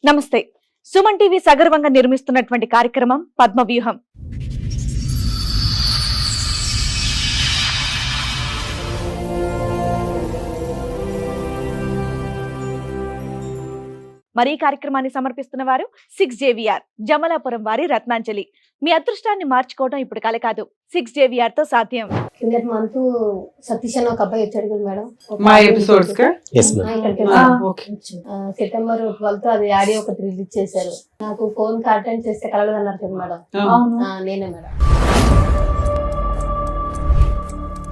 నమస్తే. సుమన్ టీవీ సగర్వంగా నిర్మిస్తున్నటువంటి కార్యక్రమం పద్మవ్యూహం. మరి ఈ కార్యక్రమాన్ని సమర్పిస్తున్న వారు 6JVR జమలాపురం వారి రత్నాంజలి. మీ అదృష్టాన్ని మార్చుకోవడం ఇప్పుడు కల కాదు, 6JVR తో సాధ్యం. కిందటి మంత్ సతీష్ అని ఒక అబ్బాయి వచ్చాడు కదా మేడం, మా ఎపిసోడ్స్ కా సెప్టెంబర్ 12 అది ఆడియో ఒకటి రిలీజ్ చేశారు. నాకు ఫోన్ అటెండ్ చేస్తే కలవదు అన్నారు కదా మేడం, నేనే మేడం.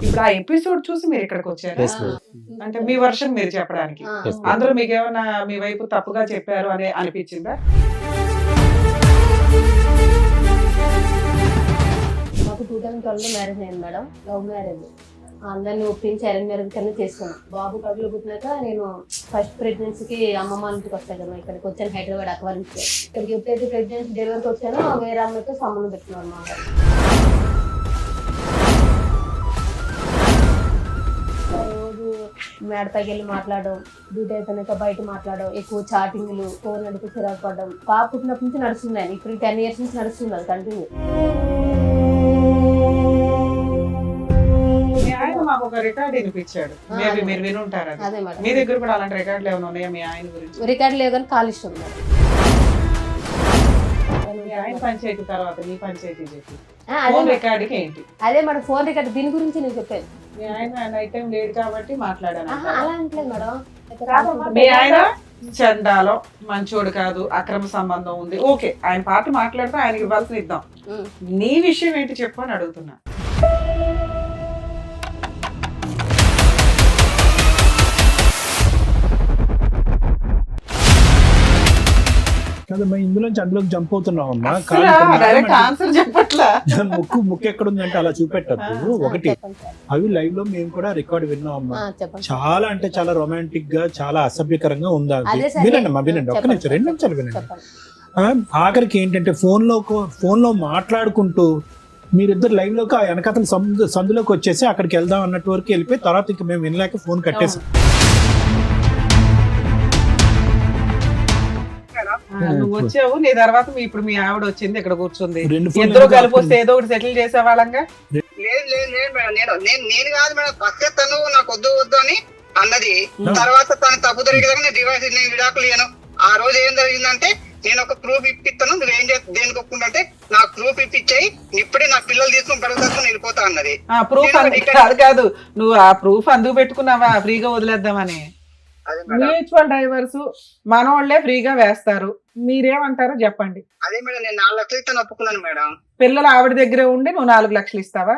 ఇప్పుడు ఆ ఎపిసోడ్ చూసి మీరు ఇక్కడికి వచ్చారా? అంటే మీ వర్షన్ మీరు చెప్పడానికి అందులో మీకు ఏమైనా మీ వైపు తప్పుగా చెప్పారు అని అనిపించిందా? మాకు 2012 మ్యారేజ్ అయింది మేడం, లవ్ మ్యారేజ్. అందరినీ ఒప్పించి అరేంజ్ మ్యారేజ్ కన్నా చేసుకున్నాం. బాబు కడుపులో పుట్టినాక నేను ఫస్ట్ ప్రెగ్నెన్సీకి అమ్మమ్మ ఇంటికి వస్తాను కదా, ఇక్కడికి వచ్చాను హైదరాబాద్ అక్వారి నుంచి. ఇక్కడికి ఎప్పుడైతే ప్రెగ్నెన్సీ డెలివరీకి వచ్చానో వేరే అమ్మాయితో సంబంధం పెట్టుకున్నాను మా రోజు మేడపైకి వెళ్ళి మాట్లాడడం, డ్యూటీ అయిపోయినాక బయట మాట్లాడడం, ఎక్కువ చాటింగ్లు, ఫోన్ నడిపి చిరాకు పడడం. పాప పుట్టినప్పటి నుంచి నడుస్తుంది, ఇప్పుడు 10 years నుంచి నడుస్తుంది అది కంటిన్యూ. మీ ఆయన మాకు ఒక రికార్డ్ వినిపించాడు, మేబీ మీరు వినుంటారు. అదే మేడం, మీ దగ్గర కూడా అలాంటి రికార్డులు ఏమైనా ఉన్నాయా మీ ఆయన గురించి? రికార్డు లేదు కానీ కాల్ ఇష్టం మేడం. మీ ఆయన పంచాయతీ తర్వాత మీ పంచాయతీ చెప్పి ఫోన్ రికార్డుకి ఏంటి? అదే మేడం, ఫోన్ రికార్డు దీని గురించి నేను చెప్పాను. మీ ఆయన నైట్ టైం లేట్ కాబట్టి మాట్లాడాను. అలా అంటలేదు మేడం. మీ ఆయన చండాలో మంచోడు కాదు, అక్రమ సంబంధం ఉంది, ఓకే ఆయన పార్టీ మాట్లాడితే ఆయనకి ఇవ్వాల్సిన ఇద్దాం. నీ విషయం ఏంటి చెప్పు అని అడుగుతున్నా. కదమ్మా, ఇందులోంచి అందులోకి జంప్ అవుతున్నావు అమ్మా. డైరెక్ట్ ఆన్సర్ చెప్పట్లా. ముక్కు ఎక్కడ ఉందంటే అలా చూపెట్టద్దు. ఒకటి, అవి లైవ్ లో మేము కూడా రికార్డ్ విన్నాం అమ్మా. చాలా అంటే చాలా రొమాంటిక్ గా, చాలా అసభ్యకరంగా ఉందా. వినండి అమ్మా, వినండి, ఒక్క నిమిషం, 2 నిమిషాలు వినండి. ఆఖరికి ఏంటంటే ఫోన్ లో మాట్లాడుకుంటూ మీరిద్దరు లైవ్ లోకి ఆ వెనకతలు సందులోకి వచ్చేసి అక్కడికి వెళ్దాం అన్నట్టు వరకు వెళ్ళిపోయి తర్వాత ఇంకా మేము వినలేక ఫోన్ కట్టేసాం. నువ్వు వచ్చావు, నీ తర్వాత ఇప్పుడు మీ ఆవిడ వచ్చింది, ఇక్కడ కూర్చుంది, ఇద్దరు కలిపి వస్తే ఏదో ఒకటి సెటిల్ చేసేవాళ్ళంగా. నేను కాదు మేడం, ఫస్ట్ తను నాకు వద్దు అని అన్నది. తర్వాత తను తప్పు జరిగేదాకా నేను డివైస్ విడాకులు ఇయ్యను. ఆ రోజు ఏం జరిగిందంటే, నేను ఒక ప్రూఫ్ ఇప్పిస్తాను, నువ్వేం దేనికి ఒప్పుకుంటే నాకు ప్రూఫ్ ఇప్పించాయి, ఇప్పుడే నా పిల్లలు తీసుకుని పెరుగుతాను వెళ్ళిపోతా అన్నది. అది కాదు, నువ్వు ఆ ప్రూఫ్ అందుకు పెట్టుకున్నావా ఫ్రీగా వదిలేద్దామని? మ్యూచువల్ డైవర్స్ మనోళ్లే ఫ్రీగా వేస్తారు, మీరేమంటారో చెప్పండి. అదే మేడం, నేను 4 లక్షలు ఇస్తాను ఒప్పుకున్నాను మేడం. పిల్లలు ఆవిడ దగ్గరే ఉండి నువ్వు 4 లక్షలు ఇస్తావా?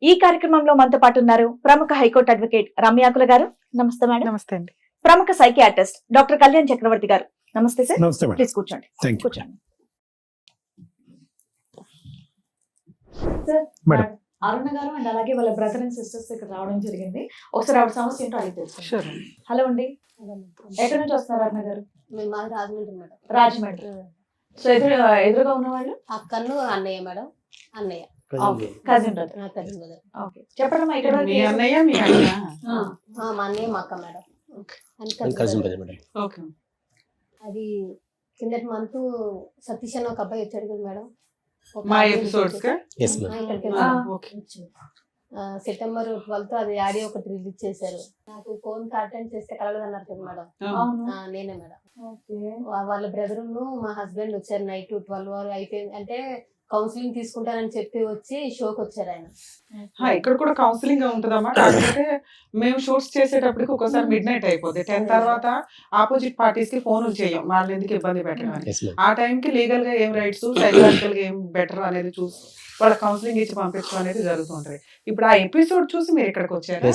ఈ కార్యక్రమంలో మనతో పాటు ఉన్నారు ప్రముఖ హైకోర్టు అడ్వకేట్ రమ్యాకుల గారు. నమస్తే మేడం. నమస్తే అండి. ప్రముఖ సైకియాట్రిస్ట్ డాక్టర్ కళ్యాణ్ చక్రవర్తి గారు. నమస్తే సార్. నమస్తే మేడం. ప్లీజ్ కూర్చోండి. కూర్చోండి సార్. అరుణ గారు అండ్ అలాగే వాళ్ళ బ్రదర్ అండ్ సిస్టర్స్ ఇక్కడ రావడం జరిగింది. ఒకసారి ఆవిడ సమస్య ఏంటో అడిగి తెలుసు. హలో అండి, ఎక్కడి నుంచి వస్తున్నారు అరుణ గారు? రాజమండ్రి మేడం. రాజమండ్రి. సో ఎదురుగా ఉన్నవాళ్ళు అక్కను అన్నయ్య మేడం. అన్నయ్య కజిన్ చెప్పండి. మీ అన్నయ్య మీ అన్నయ్య? మా అన్నయ్య మా అక్క మేడం. అది కిందటి మంత్ సతీష్ అని ఒక అబ్బాయి వచ్చాడు కదా మేడం, మా ఎపిసోడ్స్ కా? సెప్టెంబర్ 12 అది ఆడియో ఒకటి రిలీజ్ చేశారు. నాకు ఫోన్ అటెండ్ చేస్తే కలవదు అన్నారు కదా మేడం, నేనే మేడం. వాళ్ళ బ్రదర్ మా హస్బెండ్ వచ్చారు నైట్ 12 అయిపోయింది అంటే కౌన్సిలింగ్ తీసుకుంటానని చెప్పి వచ్చి షోకి వచ్చారు ఆయన. ఇక్కడ కూడా కౌన్సిలింగ్ ఉంటుందమ్మా. కాకపోతే మేము షూట్స్ చేసేటప్పటికి ఒకసారి మిడ్ నైట్ అయిపోతుంది. 10 తర్వాత ఆపోజిట్ పార్టీస్ కి ఫోన్లు చేయం, వాళ్ళని ఎందుకు ఇబ్బంది పెట్టడం. ఆ టైంకి లీగల్ గా ఏం రైట్స్, సైకలాజికల్ గా ఏం బెటర్ అనేది చూసి వాళ్ళ కౌన్సిలింగ్ ఇచ్చి పంపించడం అనేది జరుగుతుంటది. ఇప్పుడు ఆ ఎపిసోడ్ చూసి మీరు ఇక్కడికి వచ్చారా?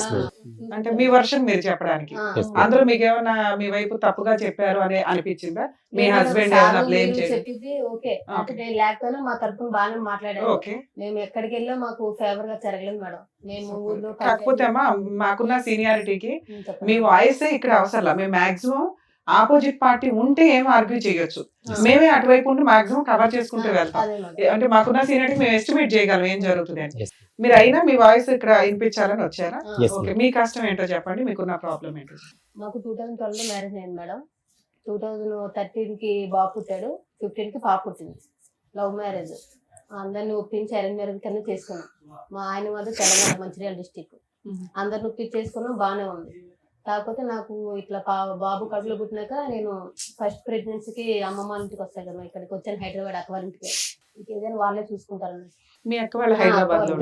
అంటే మీ వర్షన్ మీరు చెప్పడానికి అందులో మీకు ఏమైనా మీ వైపు తప్పుగా చెప్పారు అని అనిపించిందా? మీ హస్బెండ్ ఏమైనా బ్లేమ్ చెప్పింది ఓకే, లేకపోయినా మా తరఫున బాగానే మాట్లాడారు. మేము ఎక్కడికి వెళ్ళా మాకు ఫేవర్ గా జరగలేదు మేడం. మేము ఊర్లో కాకపోతే అమ్మా మాకున్న సీనియారిటీకి మీ వాయిస్ ఇక్కడ అవసరం. మేము మాక్సిమం ఆపోజిట్ పార్టీ ఉంటే ఏం ఆర్గ్యూ చేయొచ్చు, మేమే అటువైపు ఉండి మాక్సిమం కవర్ చేసుకుంటూ వెళ్తాం. అంటే మాకున్న సీనియారిటీ మేము ఎస్టిమేట్ చేయగలం ఏం జరుగుతుంది అని. మీరు అయినా మీ వాయిస్ ఇక్కడ వినిపించాలని వచ్చారా? ఓకే, మీ కష్టం ఏంటో చెప్పండి, మీకున్న ప్రాబ్లం ఏంటో. మాకు 2012 మ్యారేజ్ అయింది మేడం, 2013 కి బాబు పుట్టాడు, 15 కి పాప పుట్టింది. Love marriage. అందరిని ఒప్పించి అరేంజ్ మ్యారేజ్ కింద చేసుకున్నాం. మా ఆయన మాది తెలంగాణ మంచిర్యాల డిస్టిక్. అందరిని ఒప్పించి చేసుకున్నాం, బాగానే ఉంది. కాకపోతే నాకు ఇట్లా బాబు కడుపులో పుట్టినాక నేను ఫస్ట్ ప్రెగ్నెన్సీకి అమ్మమ్మ ఇంటికి వస్తాయి కదా, ఇక్కడికి వచ్చాను హైదరాబాద్ అక్క వాళ్ళ ఇంటికి. ఇంకేదైనా వాళ్ళే చూసుకుంటారు. మీ అక్క వాళ్ళు హైదరాబాద్ లో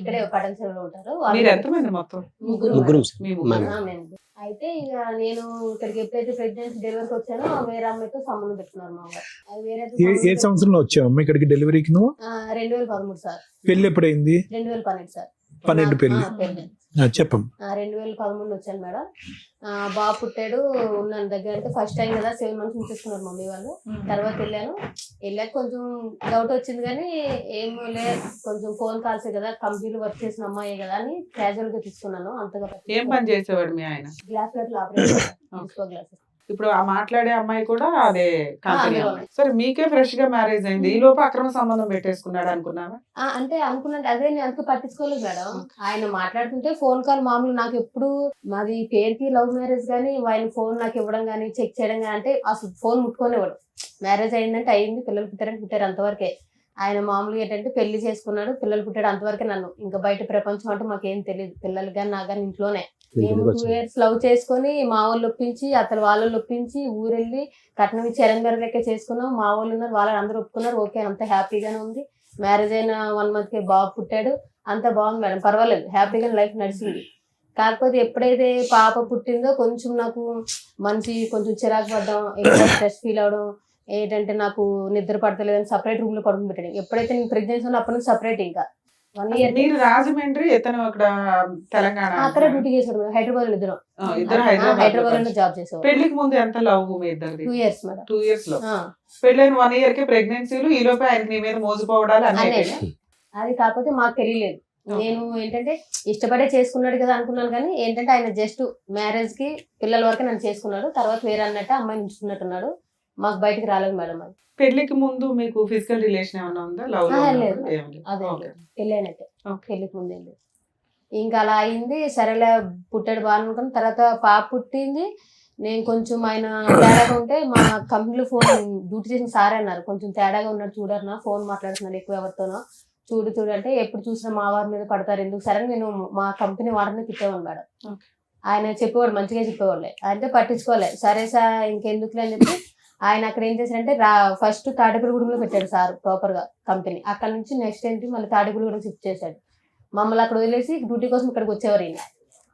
ఇక్కడే పటన్సేవలో ఉంటారు. మీరు ఎంతమంది మొత్తం? ముగ్గురు. మీ ముగ్గురు. అయితే ఇక నేను ఇక్కడికి ఎప్పుడైతే ప్రెగ్నెన్సీ డెలివరీకి వచ్చానో వేరే అమ్మాయితో సంబంధం పెట్టుకున్నారు మా వారు. అది వేరే ఏ సంవత్సరంలో వచ్చావు ఇక్కడికి డెలివరీకి నువ్వు? 2013 సార్. పెళ్లి ఎప్పుడైంది? 2012 సార్. 12 పెళ్లి. చెప్పం. 2013 వచ్చాను మేడం. బాబు పుట్టాడు, ఉన్నాను దగ్గర. అంటే ఫస్ట్ టైం కదా 7 months ఉంచేసుకున్నారు మమ్మీ వాళ్ళు. తర్వాత వెళ్ళాక కొంచెం డౌట్ వచ్చింది, కానీ ఏమో కొంచెం ఫోన్ కాల్సే కదా, కంపెనీలో వర్క్ చేసిన అమ్మాయి కదా అని క్యాజువల్ గా తీసుకున్నాను. అంతగా ఏం పని చేసేవాడు మీ ఆయన? గ్లాస్ ప్లేట్లు ఆపరేషన్ గ్లాసెస్. ఇప్పుడు ఆ మాట్లాడే అమ్మాయి కూడా అదే కంపెనీ. సరే, మీకే ఫ్రెష్ గా మ్యారేజ్ అయింది, ఈ లోపు అక్రమ సంబంధం పెట్టేసుకున్నాడు అనుకున్నావా? అంటే అనుకున్నాను, అదే నేను అందుకు పట్టించుకోలేదు మేడం. ఆయన మాట్లాడుతుంటే ఫోన్ కాల్ మామూలు. నాకు ఎప్పుడు మాది పేరుకి లవ్ మ్యారేజ్, కానీ ఆయన ఫోన్ నాకు ఇవ్వడం కానీ చెక్ చేయడం కానీ, అంటే అసలు ఫోన్ ముట్టుకోనివ్వడు. మ్యారేజ్ అయిందంటే అయింది, పిల్లలు పుట్టారంటే పుట్టారు, అంతవరకే. ఆయన మామూలుగా ఏంటంటే పెళ్లి చేసుకున్నాడు, పిల్లలు పుట్టాడు, అంతవరకే. నన్ను ఇంకా బయట ప్రపంచం అంటే మాకేం తెలియదు. పిల్లలు కానీ నా కానీ ఇంట్లోనే. మేము 2 years లవ్ చేసుకుని మా వాళ్ళు ఒప్పించి అతను వాళ్ళు ఒప్పించి ఊరెళ్ళి కట్నం ఇచ్చి అరేంజ్ లెక్క చేసుకున్నాం. మా వాళ్ళు ఉన్నారు, వాళ్ళని అందరూ ఒప్పుకున్నారు. ఓకే, అంత హ్యాపీగానే ఉంది. మ్యారేజ్ అయిన 1 month కి బాబు పుట్టాడు, అంత బాగుంది మేడం, పర్వాలేదు, హ్యాపీగా లైఫ్ నడిచింది. కాకపోతే ఎప్పుడైతే పాప పుట్టిందో కొంచెం నాకు మంచి కొంచెం చిరాకు పడ్డం, ఎక్కువ స్ట్రెస్ ఫీల్ అవడం, ఏంటంటే నాకు నిద్ర పడతలేదని సపరేట్ రూమ్ లో పడుకుని పెట్టాను. ఎప్పుడైతే నేను ప్రెగ్నెన్సీ ఉన్నా అప్పటి నుంచి సపరేట్. ఇంకా 1 year మీరు రాజమండ్రి, ఇతను అక్కడ తెలంగాణ. అక్కడ డ్యూటీ చేశాడు. హైదరాబాద్ ఇద్దరు హైదరాబాద్ లో జాబ్ చేసేవాడు. పెళ్లికి ముందు ఎంత లవ్ మీ ఇద్దరిది? 2 years మేడం. 2 years లో పెళ్ళైన 1 year కి ప్రెగ్నెన్సీలు, ఈ లోపే ఆయనకి నీ మీద మోసపోవడాలు అన్నీ. అది కాకపోతే మాకు తెలియలేదు. నేను ఏంటంటే ఇష్టపడే చేసుకున్నాడు కదా అనుకున్నాను, కానీ ఏంటంటే ఆయన జస్ట్ మ్యారేజ్ కి పిల్లల వరకే నన్ను చేసుకున్నాడు. తర్వాత వేరే అన్నట్టు అమ్మాయిని ఉంచుకున్నట్టున్నాడు. మాకు బయటకు రాలేదు మేడం. అది పెళ్లికి ముందు మీకు ఫిజికల్ రిలేషన్ ఏమైనా ఉందా? లవ్ లేదు, అదే పెళ్ళైనట్టే. పెళ్లికి ముందు ఏం లేదు. ఇంకా అలా అయింది. సరేలే, పుట్టాడు బాగా అనుకుని తర్వాత పాప పుట్టింది. నేను కొంచెం ఆయన తేడాగా ఉంటే మా కంపెనీలో ఫోన్ డ్యూటీ చేసిన సారే అన్నారు, కొంచెం తేడాగా ఉన్నాడు చూడన్నా, ఫోన్ మాట్లాడుతున్నాడు ఎక్కువ ఎవరితోనో, చూడు అంటే ఎప్పుడు చూసినా మా వారి మీద పడతారు ఎందుకు సరే. నేను మా కంపెనీ వాడిని తిట్టేవాడు మేడం. ఆయన చెప్పేవాడు, మంచిగా చెప్పేవాళ్ళే, అంటే పట్టించుకోలే. సరే సార్ ఇంకెందుకులే అని చెప్పి ఆయన అక్కడ ఏం చేశారంటే ఫస్ట్ తాడేపల్లిగూడెంలో పెట్టాడు సార్ ప్రాపర్ గా కంపెనీ. అక్కడ నుంచి నెక్స్ట్ ఏంటి మళ్ళీ తాడేపల్లిగూడెం షిఫ్ట్ చేశాడు. మమ్మల్ని అక్కడ వదిలేసి డ్యూటీ కోసం ఇక్కడికి వచ్చేవారు. ఈయన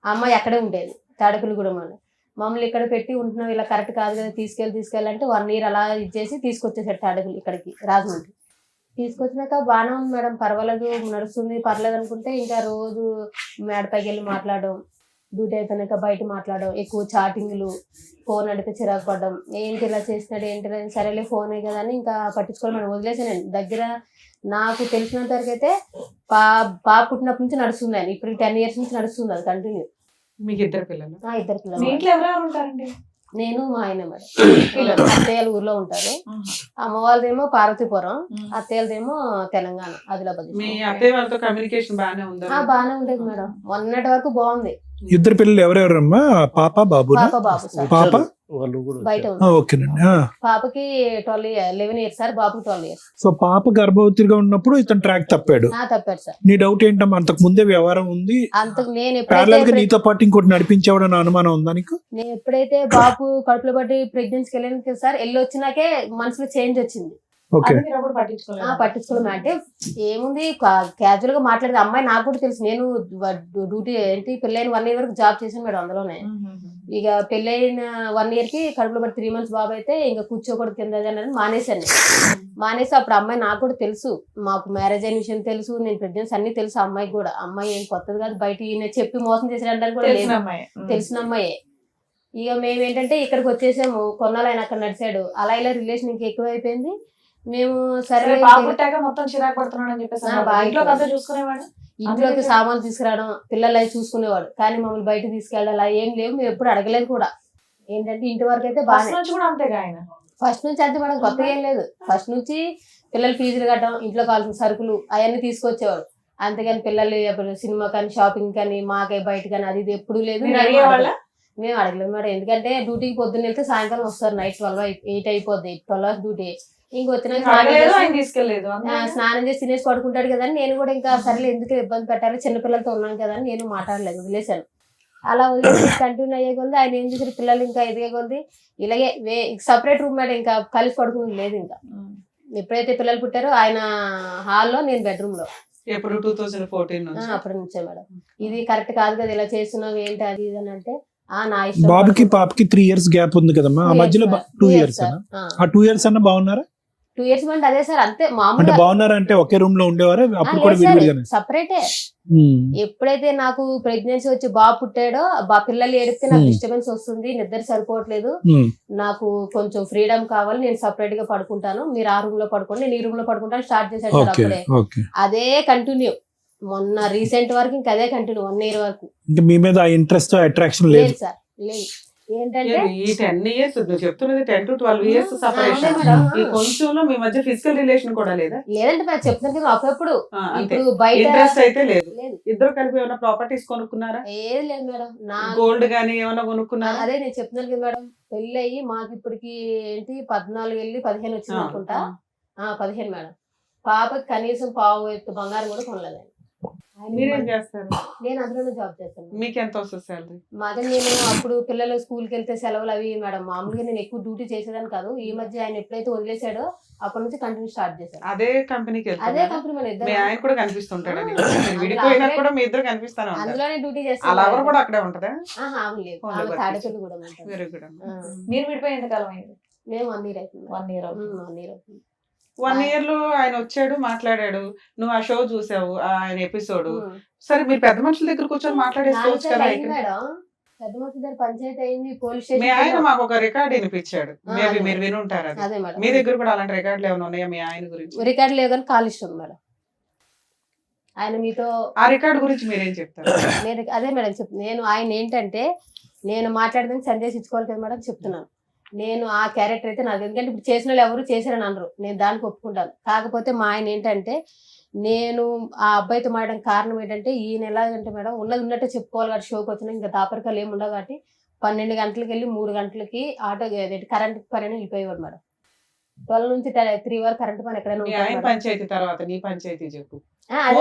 అమ్మాయి అక్కడే ఉండేది తాడేపల్లిగూడెంలో. మమ్మల్ని ఇక్కడ పెట్టి ఉంటున్నాం, ఇలా కరెక్ట్ కాదు కదా, తీసుకెళ్ళాలంటే 1 year అలా ఇచ్చేసి తీసుకొచ్చేసాడు తాడేపల్లి ఇక్కడికి రాజమండ్రి. తీసుకొచ్చినాక బాగానే ఉంది మేడం, పర్వాలేదు, నడుస్తుంది, పర్లేదు అనుకుంటే ఇంకా రోజు మేడపైకి వెళ్ళి మాట్లాడడం, డ్యూటీ అయిపోయినాక బయట మాట్లాడడం, ఎక్కువ చాటింగ్లు, ఫోన్ అడిగితే చిరాకు పడడం, ఏంటి ఇలా చేస్తున్నాడు ఏంటి, సరేలే ఫోనే కదా అని ఇంకా పట్టించుకోవాలి మనం వదిలేసాను. దగ్గర నాకు తెలిసినంత వరకు అయితే పాప పుట్టినప్పటి నుంచి నడుస్తుంది ఆయన, ఇప్పుడు 10 years నుంచి నడుస్తుంది అది కంటిన్యూ. మీకు 2 పిల్లలు? 2 పిల్లలు. మీ ఇంట్లో ఎవరెవరు ఉంటారండి? నేను మా ఆయన మేడం. అత్తయ్యలు ఊర్లో ఉంటారు. అమ్మ వాళ్ళదేమో పార్వతీపురం, అత్తయ్యలదేమో తెలంగాణ ఆదిలాబాద్. మీ అత్తయ్య వాళ్ళతో కమ్యూనికేషన్ బాగానే ఉందా? బాగానే ఉండేది మేడం, మొన్నటి వరకు బాగుంది. 2 పిల్లలు ఎవరెవరమ్మా? పాప బాబు? బాబు సార్ పాప బయట ఓకేనండి. పాపకి 11 years సార్, బాబుకి 12 years. సో పాప గర్భవతిగా ఉన్నప్పుడు ఇతను ట్రాక్ తప్పాడు. తప్పాడు సార్. నీ డౌట్ ఏంటమ్మా, అంతకు ముందే వ్యవహారం ఉంది, అంతకు నేను ప్యారలల్ గా నీతో పాటు ఇంకోటి నడిపించేవాడని అనుమానం ఉందా నీకు? నేను ఎప్పుడైతే బాబు కడుపులో పట్టి ప్రెగ్నెన్సీకి వెళ్ళాను సార్, వెళ్ళి వచ్చినాకే మనసులో చేంజ్ వచ్చింది. పట్టించుకోవడం అంటే ఏముంది, క్యాజువల్ గా మాట్లాడేది. అమ్మాయి నాకు కూడా తెలుసు, నేను డ్యూటీ ఏంటి పెళ్ళైన 1 year వరకు జాబ్ చేశాను మేడం అందులోనే. ఇక పెళ్ళైన 1 year కి కడుపులో పట్టి 3 months బాబు అయితే ఇంకా కూర్చోకూడదు కింద అని మానేశాను. మానేసి అప్పుడు అమ్మాయి నాకు కూడా తెలుసు, మాకు మ్యారేజ్ అయిన విషయం తెలుసు, నేను ప్రెగ్నెన్సీ అన్ని తెలుసు అమ్మాయికి కూడా. అమ్మాయి ఏం కొత్తది కాదు, బయట ఈయన చెప్పి మోసం చేసేయడానికి కూడా లేదు, తెలిసిన అమ్మాయే. ఇక మేమేంటంటే ఇక్కడికి వచ్చేసాము, కొన్నాళ్ళు ఆయన అక్కడ నడిచాడు, అలా ఇలా రిలేషన్ ఇంకా ఎక్కువ అయిపోయింది. మేము సరే మొత్తం చిరాకు పడుతున్నాడు అని చెప్పేసి చూసుకునేవాడు, ఇంట్లోకి సామాన్లు తీసుకురావడం, పిల్లలు అవి చూసుకునేవాడు, కానీ మమ్మల్ని బయట తీసుకెళ్ళాలి అలా ఏం లేవు, మేము ఎప్పుడు అడగలేదు కూడా. ఏంటంటే ఇంటి వరకు అయితే బాగా ఫస్ట్ నుంచి అంతే మేడం, కొత్తగా ఏం లేదు. ఫస్ట్ నుంచి పిల్లలు ఫీజులు కట్టడం, ఇంట్లో కావాల్సిన సరుకులు అవన్నీ తీసుకొచ్చేవాడు, అంతేగాని పిల్లలు సినిమా కానీ షాపింగ్ కానీ మాకే బయట కానీ అది ఇది ఎప్పుడు లేదు. మేము అడగలేదు మేడం, ఎందుకంటే డ్యూటీకి పొద్దున్న వెళ్తే సాయంకాలం వస్తారు, నైట్ 8 అయిపోద్ది, 12 hours డ్యూటీ. ఇంకొచ్చినాక తీసుకెళ్లేదు స్నానం చేసి తినేసి పడుకుంటాడు కదా అని నేను కూడా ఇంకా సరేలే ఎందుకు ఇబ్బంది పెట్టాలి, చిన్నపిల్లలతో ఉన్నాను కదా అని నేను మాట్లాడలేదు, వదిలేశాను. అలా వదిలేసి కంటిన్యూ అయ్యే కొద్ది ఆయన ఏం చేశారు, పిల్లలు ఇంకా ఎదిగే కొద్ది ఇలాగే సపరేట్ రూమ్ మేడం, ఇంకా కలిసి పడుకుని లేదు. ఇంకా ఎప్పుడైతే పిల్లలు పుట్టారో ఆయన హాల్లో, నేను బెడ్రూమ్ లో. ఎప్పుడు 2014 అప్పటి నుంచే మేడం. ఇది కరెక్ట్ కాదు కదా, ఇలా చేస్తున్నావు ఏంటి అది ఇది అని అంటే నా ఇష్టం. బాబుకి పాపకి 3 years గ్యాప్ ఉంది కదమ్మా, ఆ మధ్యలో 2 years ఆ 2 years అన్న బాగున్నారా? 2 years అంటే అదే సార్, అంతే అంటే మామూలుగా. బాగున్నారా అంటే ఒకే రూమ్ లో ఉండేవారా అప్పుడు కూడా విడివిడిగానే? సపరేటే. ఎప్పుడైతే నాకు ప్రెగ్నెన్సీ వచ్చి బాబు పుట్టాడో, పిల్లలు ఏడితే నాకు డిస్టర్బెన్స్ వస్తుంది, నిద్ర సరిపోవట్లేదు, నాకు కొంచెం ఫ్రీడమ్ కావాలి, నేను సపరేట్ గా పడుకుంటాను, మీరు ఆ రూమ్ లో పడుకోండి, నేను ఈ రూమ్ లో పడుకుంటాను స్టార్ట్ చేశాడు సార్. అప్పుడే అదే కంటిన్యూ, మొన్న రీసెంట్ వరకు ఇంకా అదే కంటిన్యూ 1 year వరకు. మీ మీద ఇంట్రెస్ట్ అట్రాక్షన్ లేదు సార్, లేదు. ఏంటంటే ఈ 10 years నువ్వు చెప్తున్నది 10 to 12 years సపరేషన్, ఈ కొంచెంలో మీ మధ్య ఫిజికల్ రిలేషన్ కూడా లేదా? లేదంటే నేను చెప్తున్నాను కదా, అప్పుడప్పుడు ఇప్పుడు బయట ఇంట్రెస్ట్ అయితే లేదు. ఇద్దరు కలిపి ఏమైనా ప్రాపర్టీస్ కొనుక్కున్నారా? ఏది లేదు మేడం. గోల్డ్ గానీ ఏమైనా కొనుక్కున్నారా? అదే నేను చెప్తున్నాను కదా మేడం, పెళ్లి అయ్యి మాకు ఇప్పటికి ఏంటి 14 వెళ్ళి 15 వచ్చింది అనుకుంటా. 15 మేడం. పాపకి కనీసం పావు ఎత్తు బంగారం కూడా కొనలేదు. మీరేం చేస్తారు? నేను అందులోనే జాబ్ చేస్తాను. మీకు ఎంత వస్తుంది సాలరీ? మాదే, నేను అప్పుడు పిల్లలు స్కూల్కి వెళ్తే సెలవులు అవి మేడం, మామూలుగా నేను ఎక్కువ డ్యూటీ చేసేదాన్ని కాదు. ఈ మధ్య ఆయన ఎప్పుడైతే వదిలేసాడో అప్పటి నుంచి కంటిన్యూ స్టార్ట్ చేశాను. అదే కంపెనీకి అదే కంపెనీ మన ఇద్దరు. మీ ఆయన కూడా కనిపిస్తుంటాడా? విడిపోయినా కూడా మీ ఇద్దరు కనిపిస్తాను. అందులోనే డ్యూటీ అలా చేస్తాను. ఎవరు కూడా అక్కడే ఉంటదా? లేదు, తాడేపల్లి కూడా ఉంటుంది. మీరు కూడా మీరు విడిపోయి ఎంతకాలం అయింది? మేము 1 year అవుతుంది. 1 year 1 year అవుతుంది. 1 year లో ఆయన వచ్చాడు, మాట్లాడాడు, నువ్వు ఆ షో చూసావు, ఆయన ఎపిసోడ్. సరే, మీరు పెద్ద మనుషుల దగ్గర కూర్చొని మాట్లాడేసుకోవచ్చు కదా. పెద్ద మనుషుల దగ్గర పంచాయతీ అయింది, పోలీస్ మీ ఆయన స్టేషన్. మాకు ఒక రికార్డ్ వినిపించాడు, మేబీ మీరు వినుంటారు. అది అదే మేడం, మీ దగ్గర కూడా అలాంటి రికార్డులు ఏమైనా ఉన్నాయా మీ ఆయన గురించి? రికార్డు లేదు కానీ కాల్ ఇష్టం మేడం. ఆయన మీతో ఆ రికార్డు గురించి మీరేం చెప్తారు? నేను అదే మేడం నేను ఆయన ఏంటంటే, నేను మాట్లాడదానికి సందేశం ఇచ్చుకోవాలి కదా మేడం, చెప్తున్నాను. నేను ఆ క్యారెక్టర్ అయితే నాకు, ఎందుకంటే ఇప్పుడు చేసిన వాళ్ళు ఎవరు చేశారని అనరు, నేను దానికి ఒప్పుకుంటాను. కాకపోతే మా ఆయన ఏంటంటే, నేను ఆ అబ్బాయితో మాట్లాడడం కారణం ఏంటంటే, ఈయన ఎలాగంటే మేడం, ఉన్నది ఉన్నట్టే చెప్పుకోవాలి కాబట్టి షోకి వచ్చినా ఇంకా దాపరికాలు ఏమి ఉండవు కాబట్టి 12 గంటలకు వెళ్ళి 3 గంటలకి ఆటో కరెంట్ పని వెళ్ళిపోయేవాడు మేడం. 12 నుంచి 3 వరకు కరెంట్ పని ఎక్కడైనా పంచాయతీ తర్వాత నీ పంచాయతీ చెప్పు.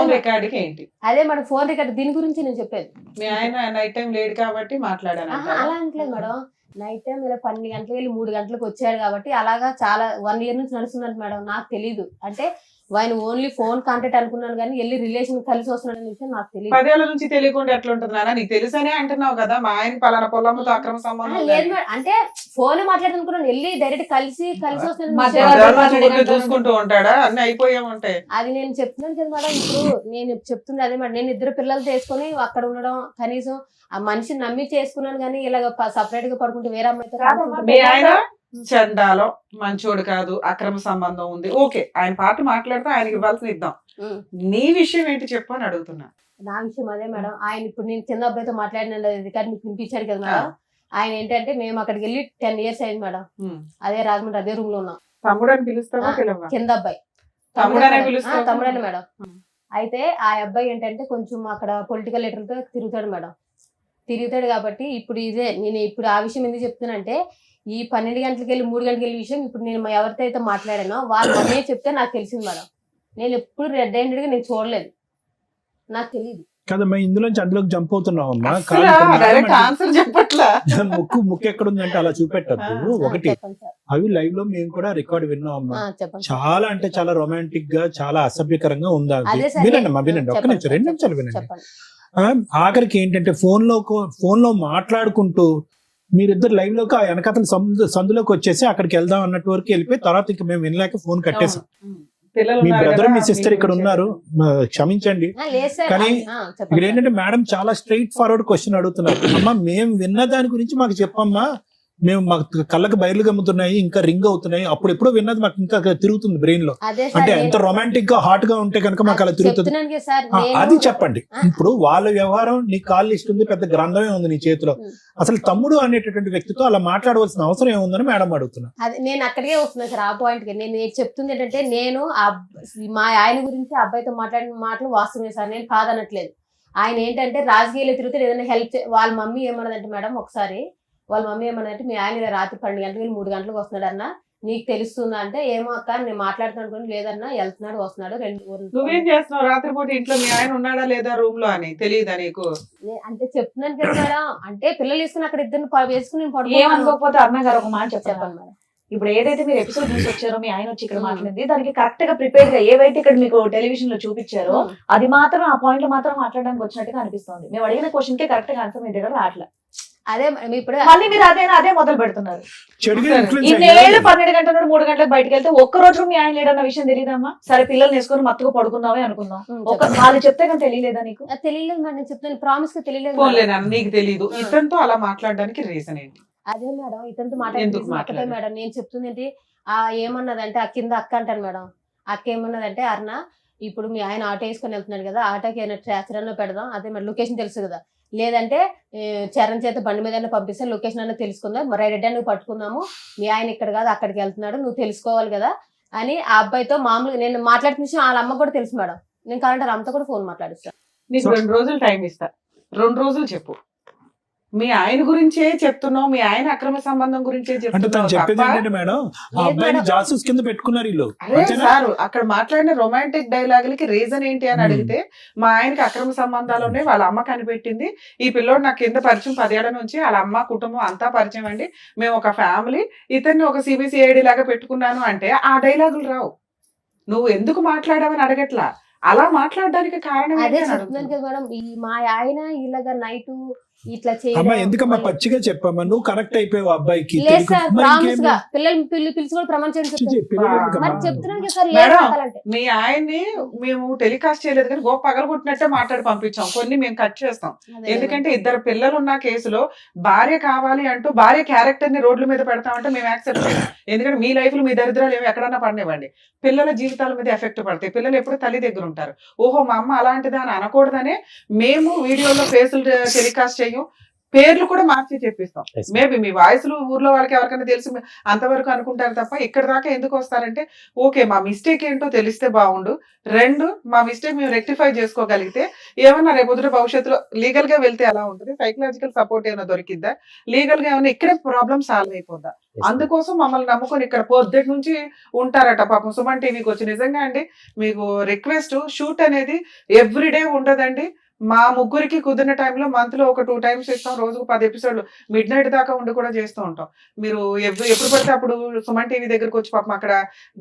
ఏంటి అదే మేడం, ఫోన్ రికార్డ్ దీని గురించి నేను చెప్పేది. మీ ఆయన నైట్ టైం లేడు కాబట్టి మాట్లాడాను. అలా అంటలేదు మేడం, నైట్ టైం ఇలా 12 గంటలకు వెళ్ళి 3 గంటలకు వచ్చాడు కాబట్టి అలాగా చాలా 1 year నుంచి నడుస్తుందంట మేడం. నాకు తెలీదు, అంటే ఆయన ఓన్లీ ఫోన్ కాంటాక్ట్ అనుకున్నాను కానీ వెళ్ళి రిలేషన్ కలిసి వస్తున్నాడు అనే విషయం నాకు తెలియదు. 10 ఏళ్ల నుంచి తెలియకుండా ఎట్లా ఉంటుంది నాన్న? నీకు తెలుసనే అంటున్నావు కదా, మా ఆయన పలానా పొలంతో అక్రమ సంబంధం లేదు మేడం, అంటే ఫోన్ మాట్లాడుతున్నాను, వెళ్ళి డైరెక్ట్ కలిసి వస్తున్నాడు చూసుకుంటూ ఉంటాడా? అన్ని అయిపోయా ఉంటాయి. అది నేను చెప్తున్నాను కదా మేడం. ఇప్పుడు నేను చెప్తుంది అదే మేడం, నేను 2 పిల్లలు తీసుకొని అక్కడ ఉండడం, కనీసం ఆ మనిషిని నమ్మి చేసుకున్నాను కానీ ఇలాగ సపరేట్ గా పడుకుంటే వేరే అమ్మాయితో. మీ ఆయన చండాలో మంచోడు కాదు, అక్రమ సంబంధం ఉంది, ఓకే, ఆయన పార్టీ మాట్లాడితే ఆయనకి ఇవ్వాల్సిన ఇద్దాం. నీ విషయం ఏంటి చెప్పు అని అడుగుతున్నా. నా విషయం అదే మేడం, ఆయన ఇప్పుడు నేను చిన్న అబ్బాయితో మాట్లాడిన రికార్డు మీకు వినిపించాడు కదా మేడం. ఆయన ఏంటంటే, మేము అక్కడికి వెళ్ళి 10 years అయింది మేడం, అదే రాజమండ్రి అదే రూమ్ లో ఉన్నాం. తమ్ముడు అని పిలుస్తావా? కింద అబ్బాయి తమ్ముడని మేడం. అయితే ఆ అబ్బాయి ఏంటంటే కొంచెం అక్కడ పొలిటికల్ లీడర్తో తిరుగుతాడు మేడం. తిరుగుతాడు కాబట్టి ఇప్పుడు ఇదే నేను ఇప్పుడు ఆ విషయం ఎందుకు చెప్తున్నానంటే, ఈ 12 గంటలకు వెళ్ళి 3 గంటలకు వెళ్ళి విషయం ఇప్పుడు నేను ఎవరితో అయితే మాట్లాడానో వాళ్ళు అనే చెప్తే నాకు తెలిసింది మేడం. నేను ఎప్పుడు రెడ్ హ్యాండెడ్ గా నేను చూడలేదు, నాకు తెలియదు కదమ్మా. ఇందులోంచి అందులోకి జంప్ అవుతున్నావమ్మా. ముక్కు ఎక్కడుందంటే అలా చూపెట్టద్దు. ఒకటి, అవి లైవ్ లో మేము కూడా రికార్డ్ విన్నామమ్మా. చాలా అంటే చాలా రొమాంటిక్ గా, చాలా అసభ్యకరంగా ఉందా? వినండి అమ్మా, వినండి, ఒక్క నిమిషం, 2 నిమిషాలు వినండి. ఆఖరికి ఏంటంటే ఫోన్ లో మాట్లాడుకుంటూ మీరిద్దరు లైవ్ లోకి ఆ వెనకతల సందులోకి వచ్చేసి అక్కడికి వెళ్దాం అన్నట్టు వరకు వెళ్ళిపోయి తర్వాత ఇంకా మేము వినలేక ఫోన్ కట్టేసాం. మీ బ్రదర్ మీ సిస్టర్ ఇక్కడ ఉన్నారు, క్షమించండి. కానీ ఇక్కడ ఏంటంటే మేడం చాలా స్ట్రైట్ ఫార్వర్డ్ క్వశ్చన్ అడుగుతున్నారు. అమ్మా, మేము విన్న దాని గురించి మాకు చెప్పమ్మా, మేము మాకు కళ్ళకి బయలు గమ్ముతున్నాయి, ఇంకా రింగ్ అవుతున్నాయి, అప్పుడు ఎప్పుడో విన్నది మాకు ఇంకా తిరుగుతుంది బ్రెయిన్ లో. అంటే ఎంత రొమాంటిక్ గా హాట్ గా ఉంటే కనుక మాకు అలా తిరుగుతుంది. అది చెప్పండి. ఇప్పుడు వాళ్ళ వ్యవహారం, నీ కాల్ లిస్ట్ ఉంది, పెద్ద గ్రంథమే ఉంది నీ చేతిలో. అసలు తమ్ముడు అనేటటువంటి వ్యక్తితో అలా మాట్లాడవలసిన అవసరం ఏముందని మేడం అడుగుతున్నా. అది నేను అక్కడికే వస్తున్నా సార్, ఆ పాయింట్ కి. నేను చెప్తుంది ఏంటంటే, నేను మా ఆయన గురించి అబ్బాయితో మాట్లాడిన మాటలు వాస్తవమే సార్, నేను కాదనట్లేదు. ఆయన ఏంటంటే రాజకీయాలు తిరుగుతూ ఏదైనా హెల్ప్ వాళ్ళ మమ్మీ ఏమన్నదంటే మేడం ఒకసారి వాళ్ళ మమ్మీ ఏమన్నదంటే మీ ఆయన ఇలా రాత్రి 12 గంటలకు 3 గంటలకు వస్తున్నాడు అన్న నీకు తెలుస్తుందా అంటే ఏమో అక్క నేను మాట్లాడుతాను అనుకోండి లేదన్నా వెళ్తున్నాడు వస్తున్నాడు నువ్వేం చేస్తున్నావు రాత్రిపూట ఇంట్లో మీ ఆయన ఉన్నాడా లేదా రూమ్ లో అని తెలియదా నీకు? అంటే చెప్తున్నాను కదా మేడం అంటే పిల్లలు వేసుకుని అక్కడ ఇద్దరు వేసుకుని ఏమనుకోకపోతే అన్న గారు ఒక మాట చెప్పండి చెప్పండి మేడం. ఇప్పుడు ఏదైతే మీరు ఎపిసోడ్ చూసి వచ్చారో మీ ఆయన వచ్చి ఇక్కడ మాట్లాడింది దానికి కరెక్ట్ గా ప్రిపేర్ గా ఏవైతే ఇక్కడ మీకు టెలివిజన్ లో చూపించారో అది మాత్రం ఆ పాయింట్ లో మాత్రం మాట్లాడడానికి వచ్చినట్టుగా అనిపిస్తుంది. మేము అడిగిన క్వశ్చన్ కి కరెక్ట్ గా ఆన్సర్ మీ దగ్గర రావట్లేదు. అదే ఇప్పుడు మళ్ళీ మీరు అదే మొదలు పెడుతున్నారు. చెడుగా influence ఇన్నేళ్ళు అయ్యారు. 12 గంటల నుండి 3 గంటలకు బయటకు వెళ్తే ఒక్క రోజు మీ ఆయన లేడన్న విషయం తెలియదమ్మా? సరే పిల్లలు వేసుకొని మత్తుగా పడుకున్నావే అనుకుందాం, వాళ్ళు చెప్తే కానీ తెలియలేదా నీకు? తెలియలేదు మేడం నేను చెప్తాను ప్రామిస్ గా తెలియలేదు పోన్లేనా నీకు తెలీదు ఇతనితో అలా మాట్లాడడానికి రీజన్ ఏంటి? అదే మేడం ఇతనితో ఎందుకు మాట్లాడే మాట్లాడారు? మేడం నేను చెప్తుంది ఏంటి ఏమన్నదంటే ఆ కింద అక్క అంటాను మేడం. అక్క ఏమన్నదంటే అరుణ ఇప్పుడు మీ ఆయన ఆటో వేసుకొని వెళ్తున్నాడు కదా ఆటోకి ఏమైనా ట్రాచర్ పెడదాం అదే మరి లొకేషన్ తెలుసు కదా లేదంటే చరణ్ చేత బండి మీద పంపిస్తే లొకేషన్ అన్న తెలుసుకుందాం మరి రెడ్డి నువ్వు పట్టుకుందాము మీ ఆయన ఇక్కడ కాదు అక్కడికి వెళ్తున్నాడు నువ్వు తెలుసుకోవాలి కదా అని ఆ అబ్బాయితో మామూలుగా నేను మాట్లాడుతున్న వాళ్ళ అమ్మ కూడా తెలుసు మేడం. నేను కావాలంటే అమ్మతో కూడా ఫోన్ మాట్లాడిస్తాను. నీకు 2 రోజులు టైం ఇస్తా, 2 రోజులు చెప్పు. మీ ఆయన గురించే చెప్తున్నావు, మీ ఆయన అక్రమ సంబంధం గురించే అంటే తను చెప్తున్నావు చెప్పేది తప్ప ఏంటంటే మేడం ఆ అబ్బాయిని జాసూస్ కింద పెట్టుకున్నారు వీళ్ళు. అదే సార్ అక్కడ మాట్లాడిన రొమాంటిక్ డైలాగులకి రీజన్ ఏంటి అని అడిగితే మా ఆయనకి అక్రమ సంబంధాలు ఉన్నాయి, వాళ్ళ అమ్మ కనిపెట్టింది, ఈ పిల్లోడు నాకు కింద పరిచయం 10 ఏళ్ల నుంచి వాళ్ళ అమ్మ కుటుంబం అంతా పరిచయం అండి, మేము ఒక ఫ్యామిలీ, ఇతన్ని ఒక సిబిసిఐడి లాగా పెట్టుకున్నాను అంటే ఆ డైలాగులు రావు. నువ్వు ఎందుకు మాట్లాడావని అడగట్లా, అలా మాట్లాడడానికి కారణం అదే ఏంటి అని చెప్తున్నాను అడుగుతున్నా. కదా మేడం మా ఆయన ఇలాగా నైట్ ఇట్లా అమ్మా చేయడం ఎందుకమ్మా పచ్చిగా చెప్పమ్మా నువ్వు కనెక్ట్ అయిపోయావు అబ్బాయికి. లేదు తెలియక- సార్ మరి ప్రామిస్ ఇంకేమి? గా పిల్లలు పిలిచి కూడా ప్రమాణం చేయండి చి, చి, చెప్తాను. పిల్లలు ఎందుకమ్మా? మరి చెప్తున్నాను కదా సార్ మేడం, లేదు అనాలంటే. మీ ఆయన్ని మేము టెలికాస్ట్ చేయలేదు కానీ పగలగొట్టినట్టే మాట్లాడి పంపించాం, కొన్ని మేము కట్ చేస్తాం. అదే ఎందుకంటే 2 పిల్లలు ఉన్న కేసులో భార్య కావాలి అంటూ భార్య క్యారెక్టర్ ని రోడ్ల మీద పెడతామంటే మేము యాక్సెప్ట్ చేయం. ఎందుకంటే మీ లైఫ్ లో మీ దరిద్రాలు ఏమి ఎక్కడన్నా పడినివ్వండి, పిల్లల జీవితాల మీద ఎఫెక్ట్ పడతాయి. పిల్లలు ఎప్పుడు తల్లి దగ్గర ఉంటారు. ఓహో మా అమ్మ అలాంటిదా అని అనకూడదనే మేము వీడియోలో ఫేసులు టెలికాస్ట్ చేయం, పేర్లు కూడా మార్చి చెప్పిస్తాం. మేబీ మీ వాయిస్లు ఊర్లో వాళ్ళకి ఎవరికైనా తెలిసి అంతవరకు అనుకుంటారు తప్ప ఇక్కడ దాకా ఎందుకు వస్తారంటే ఓకే మా మిస్టేక్ ఏంటో తెలిస్తే బాగుండు, 2 మా మిస్టేక్ మేము రెక్టిఫై చేసుకోగలిగితే ఏమన్నా రేపు భవిష్యత్తులో లీగల్ గా వెళ్తే ఎలా ఉంటుంది, సైకలాజికల్ సపోర్ట్ ఏమైనా దొరికిద్దా, లీగల్ గా ఏమైనా ఇక్కడే ప్రాబ్లమ్ సాల్వ్ అయిపోద్దా. అందుకోసం మమ్మల్ని నమ్ముకొని ఇక్కడ పొద్దుటి నుంచి ఉంటారట పాపం సుమన్ టీవీకి వచ్చి. నిజంగా అండి మీకు రిక్వెస్ట్, షూట్ అనేది ఎవ్రీడే ఉండదండి. మా ముగ్గురికి కుదిరిన టైంలో మంత్ లో ఒక 2 times ఇస్తాం, రోజుకు 10 ఎపిసోడ్లు మిడ్ నైట్ దాకా ఉండి కూడా చేస్తూ ఉంటాం. మీరు ఎప్పుడు పడితే అప్పుడు సుమన్ టీవీ దగ్గరకు వచ్చి పాపం అక్కడ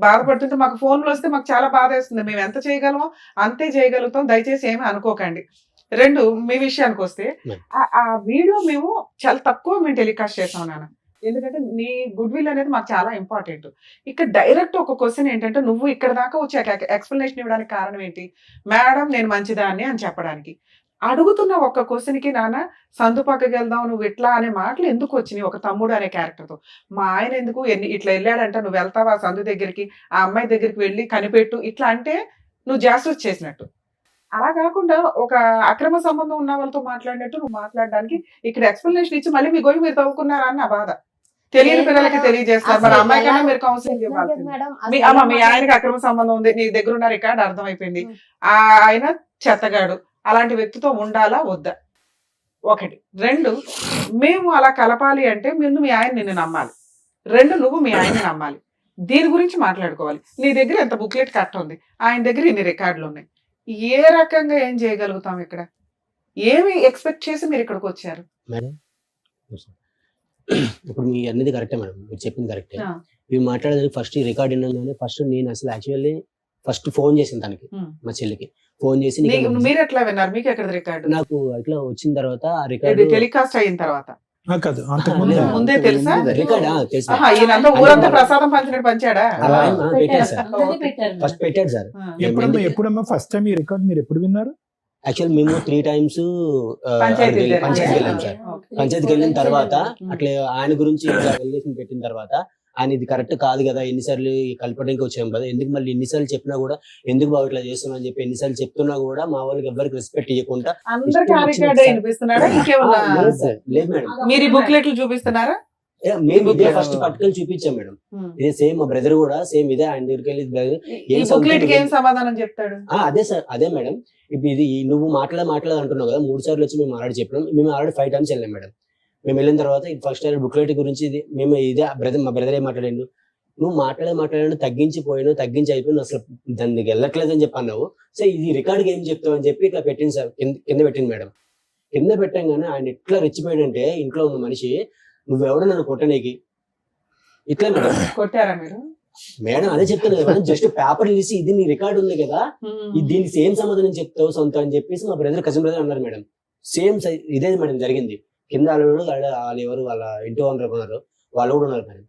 బాధపడుతుంటే మాకు ఫోన్లు వస్తే మాకు చాలా బాధ వేస్తుంది. మేము ఎంత చేయగలమో అంతే చేయగలుగుతాం, దయచేసి ఏమీ అనుకోకండి. 2 మీ విషయానికి వస్తే ఆ వీడియో మేము చాలా తక్కువ మేము టెలికాస్ట్ చేసాం నాన్న, ఎందుకంటే నీ గుడ్ విల్ అనేది మాకు చాలా ఇంపార్టెంట్. ఇక్కడ డైరెక్ట్ ఒక క్వశ్చన్ ఏంటంటే నువ్వు ఇక్కడ దాకా వచ్చి ఎక్స్ప్లెనేషన్ ఇవ్వడానికి కారణం ఏంటి, మేడం నేను మంచిదాన్ని అని చెప్పడానికి. అడుగుతున్న ఒక్క క్వశ్చన్ కి నాన్న సందు పక్కకి వెళ్దాం నువ్వు ఇట్లా అనే మాటలు ఎందుకు వచ్చినాయి ఒక తమ్ముడు అనే క్యారెక్టర్ తో? మా ఆయన ఎందుకు ఇట్లా వెళ్ళాడంట, నువ్వు వెళ్తావా సందు దగ్గరికి, ఆ అమ్మాయి దగ్గరికి వెళ్ళి కనిపెట్టు ఇట్లా అంటే నువ్వు జాస్టిస్ చేసినట్టు. అలా కాకుండా ఒక అక్రమ సంబంధం ఉన్న వాళ్ళతో మాట్లాడినట్టు నువ్వు మాట్లాడడానికి ఇక్కడ ఎక్స్ప్లెనేషన్ ఇచ్చి మళ్ళీ మీ గోయి మీరు తవ్వుకున్నారా అన్న బాధ తెలియని పిల్లలకి తెలియజేస్తారు. మరి అమ్మాయి కన్నా మీరు కౌన్సిలింగ్ ఇవ్వాలి. మీ ఆయనకి అక్రమ సంబంధం ఉంది, నీ దగ్గర ఉన్న రికార్డు అర్థమైపోయింది, ఆయన చెత్తగాడు, అలాంటి వ్యక్తితో ఉండాలా వద్దా? 1. 2 మేము అలా కలపాలి అంటే ముందు మీ ఆయన నిన్ను నమ్మాలి, 2 నువ్వు మీ ఆయన నమ్మాలి, దీని గురించి మాట్లాడుకోవాలి. నీ దగ్గర ఎంత బుక్లెట్ కట్ ఉంది, ఆయన దగ్గర ఇన్ని రికార్డులు ఉన్నాయి, ఏ రకంగా ఏం చేయగలుగుతాం? ఇక్కడ ఏమి ఎక్స్పెక్ట్ చేసి మీరు ఇక్కడికి వచ్చారు? మేడం ఇప్పుడు మీ అన్నది కరెక్టే మేడం, మీరు చెప్పింది కరెక్టే. మీరు మాట్లాడేదానికి ఫస్ట్ రికార్డ్ విన్నాను. ఫస్ట్ నేను అసలు యాక్చువల్లీ ఫస్ట్ ఫోన్ చేసింది తనకి, మా చెల్లికి ఫోన్ చేసి మీరు ఎట్లా విన్నారు, మీకు ఎక్కడ రికార్డు? నాకు ఇట్లా వచ్చిన తర్వాత ఆ రికార్డు టెలికాస్ట్ అయిన తర్వాత కాదు అంతకుముందే ముందే తెలుసా? రికార్డ్ తెలుసు. ఈయనంతా ఊరంతా ప్రసాదం పంచినట్టు పంచాడా? పెట్టాడు సార్, ఫస్ట్ పెట్టాడు సార్. ఎప్పుడమ్మా ఫస్ట్ టైం ఈ రికార్డ్ మీరు ఎప్పుడు విన్నారు? యాక్చువల్ మేము 3 times పంచాయతీకి వెళ్ళాం సార్. పంచాయతీకి వెళ్ళిన తర్వాత అట్లా ఆయన గురించి వెలిగేషన్ పెట్టిన తర్వాత ఆయన ఇది కరెక్ట్ కాదు కదా, ఎన్నిసార్లు కలపడానికి వచ్చాం కదా, ఎందుకు మళ్ళీ ఎన్నిసార్లు చెప్పినా కూడా ఎందుకు బాబు ఇట్లా చేస్తున్నా అని చెప్పి ఎన్నిసార్లు చెప్తున్నా కూడా మా వాళ్ళకి ఎవరికి రెస్పెక్ట్ ఇవ్వకుండా అందరికీ ఆ రికార్డే వినిపిస్తున్నాడా? ఇంకేమన్నా లేదు మేడం. మీరు బుక్లెట్లు చూపిస్తున్నారా? మేము ఇదే ఫస్ట్ పట్టుకొని చూపించాం మేడం. ఇదే సేమ్ మా బ్రదర్ కూడా సేమ్ ఇదే ఆయన దగ్గరికి వెళ్ళి brother, ఈ బుక్లెట్ కి ఏం సమాధానం చెప్తాడు? అదే సార్ అదే మేడం. ఇప్పుడు ఇది నువ్వు మాట్లాడ అంటున్నావు కదా, 3 సార్లు వచ్చి మేము ఆల్రెడీ చెప్పినాం. మేము ఆల్రెడీ 5 times వెళ్ళాం మేడం. మేము వెళ్ళిన తర్వాత ఫస్ట్ బుక్లెట్ గురించి ఇది మేము ఇదే మా బ్రదర్ ఏం మాట్లాడాడు, నువ్వు మాట్లాడాను తగ్గించి అయిపోయిన అసలు దానికి వెళ్ళట్లేదని చెప్పి అన్నావు. సో ఇది రికార్డ్కి ఏం చెప్తావు అని చెప్పి ఇట్లా పెట్టింది సార్, కింద పెట్టింది మేడం. కింద పెట్టంగానే ఆయన ఎట్లా రెచ్చిపోయాడంటే, ఇంట్లో ఉన్న మనిషి నువ్వెవడో నన్ను కొట్టనీకి ఇట్లా మేడం. కొట్టారా మీరు? మేడం అదే చెప్తాను కదా, జస్ట్ పేపర్ తీసి ఇది నీ రికార్డ్ ఉంది కదా, దీనికి సేమ్ సమాధానం చెప్తావు సొంత అని చెప్పేసి మా బ్రదర్ కజిన్ బ్రదర్ అన్నారు మేడం. సేమ్ ఇదే మేడం జరిగింది. కింద వాళ్ళు ఎవరు వాళ్ళ ఇంటి ఓనర్ ఉన్నారు, వాళ్ళు కూడా ఉన్నారు మేడం.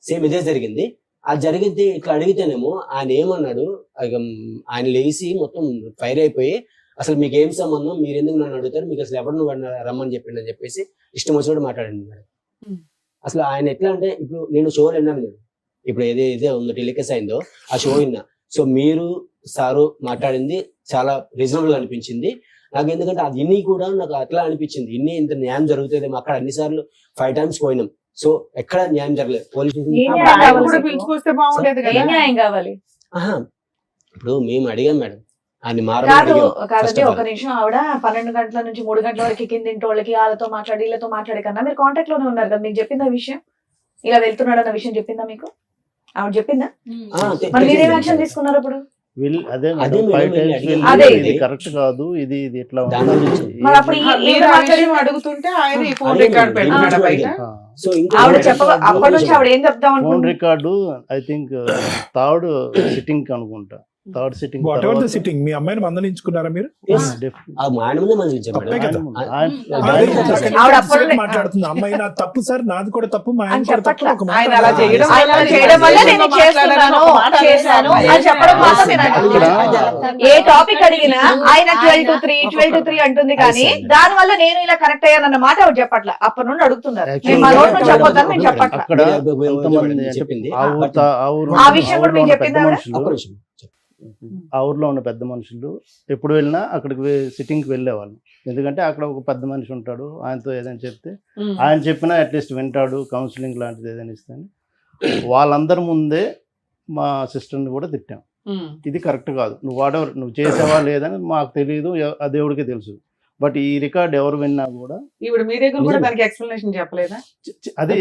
సేమ్ ఇదే జరిగింది. అది జరిగితే ఇట్లా అడిగితేనేమో ఆయన ఏమన్నాడు, ఆయన లేచి మొత్తం ఫైర్ అయిపోయి అసలు మీకు ఏం సంబంధం, మీరు ఎందుకు నన్ను అడుగుతారు, మీకు అసలు ఎవరు నువ్వు రమ్మని చెప్పిండు అని చెప్పేసి ఇష్టం వచ్చినట్టు మాట్లాడండి మేడం. అసలు ఆయన ఎట్లా అంటే, ఇప్పుడు నేను షోలు విన్నాను నేను, ఇప్పుడు ఏదే ఉందో టెలికాస్ట్ అయిందో ఆ షో విన్నా. సో మీరు సారు మాట్లాడింది చాలా రీజనబుల్ గా అనిపించింది నాకు. ఎందుకంటే అది ఇన్ని కూడా నాకు అట్లా అనిపించింది, ఇంత న్యాయం జరుగుతుంది. అక్కడ అన్ని సార్లు 5 times పోయినాం. సో ఎక్కడ న్యాయం జరగలేదు. పోలీస్ పిలుచుకొస్తే బాగుండేది కదా. న్యాయం కావాలి. ఇప్పుడు మేము అడిగాం మేడం, ఆయన కాదండి ఒక నిమిషం. ఆవిడ 12 గంటల నుంచి 3 గంటల వరకు కిందింటి వాళ్ళకి వాళ్ళతో మాట్లాడి వీళ్ళతో మాట్లాడే కన్నా మీరు కాంటాక్ట్ లోనే ఉన్నారు కదా, మీకు చెప్పిందా విషయం, ఇలా వెళ్తున్నాడు అన్న విషయం చెప్పిందా మీకు? ఆవిడ చెప్పిందా? మరి మీరేం యాక్షన్ తీసుకున్నారు అప్పుడు? కరెక్ట్ కాదు, ఇది ఇట్లా అడుగుతుంటే ఆయన ఫోన్ రికార్డ్ పెట్టుకున్నాడు బయట. అప్పటి నుంచి ఆవిడ ఏం చెప్దాం phone record I think third sitting అనుకుంటా, థర్డ్ సిట్టింగ్ మీ అమ్మాయిని మందలించుకున్నారా మీరు? మాట్లాడుతుంది అమ్మాయి నా తప్పు సార్, నాది కూడా తప్పు, మా ఆయన కూడా తప్పు. ఏ టాపిక్ అడిగినా ఆయన 12 to 3 అంటుంది, కానీ దాని వల్ల నేను ఇలా కరెక్ట్ అయ్యానన్న మాట ఆవిడ చెప్పట్లా. అప్పటి నుండి అడుగుతున్నారు, చెప్పొద్దని నేను చెప్పట్లా. ఆ విషయం కూడా మీకు చెప్పిందా? ఆ ఊర్లో ఉన్న పెద్ద మనుషులు ఎప్పుడు వెళ్ళినా అక్కడికి సిట్టింగ్కి వెళ్ళేవాళ్ళు. ఎందుకంటే అక్కడ ఒక పెద్ద మనిషి ఉంటాడు, ఆయనతో ఏదైనా చెప్తే ఆయన చెప్పినా అట్లీస్ట్ వింటాడు, కౌన్సిలింగ్ లాంటిది ఏదైనా ఇస్తాను. వాళ్ళందరి ముందే మా సిస్టర్ని కూడా తిట్టాం, ఇది కరెక్ట్ కాదు, నువ్వు చేసావా లేదని మాకు తెలియదు, ఆ దేవుడికి తెలుసు. బట్ ఈ రికార్డ్ ఎవరు విన్నా కూడా ఇప్పుడు మీ దగ్గర కూడా దానికి ఎక్స్ప్లెనేషన్ చెప్పలేదా? అదే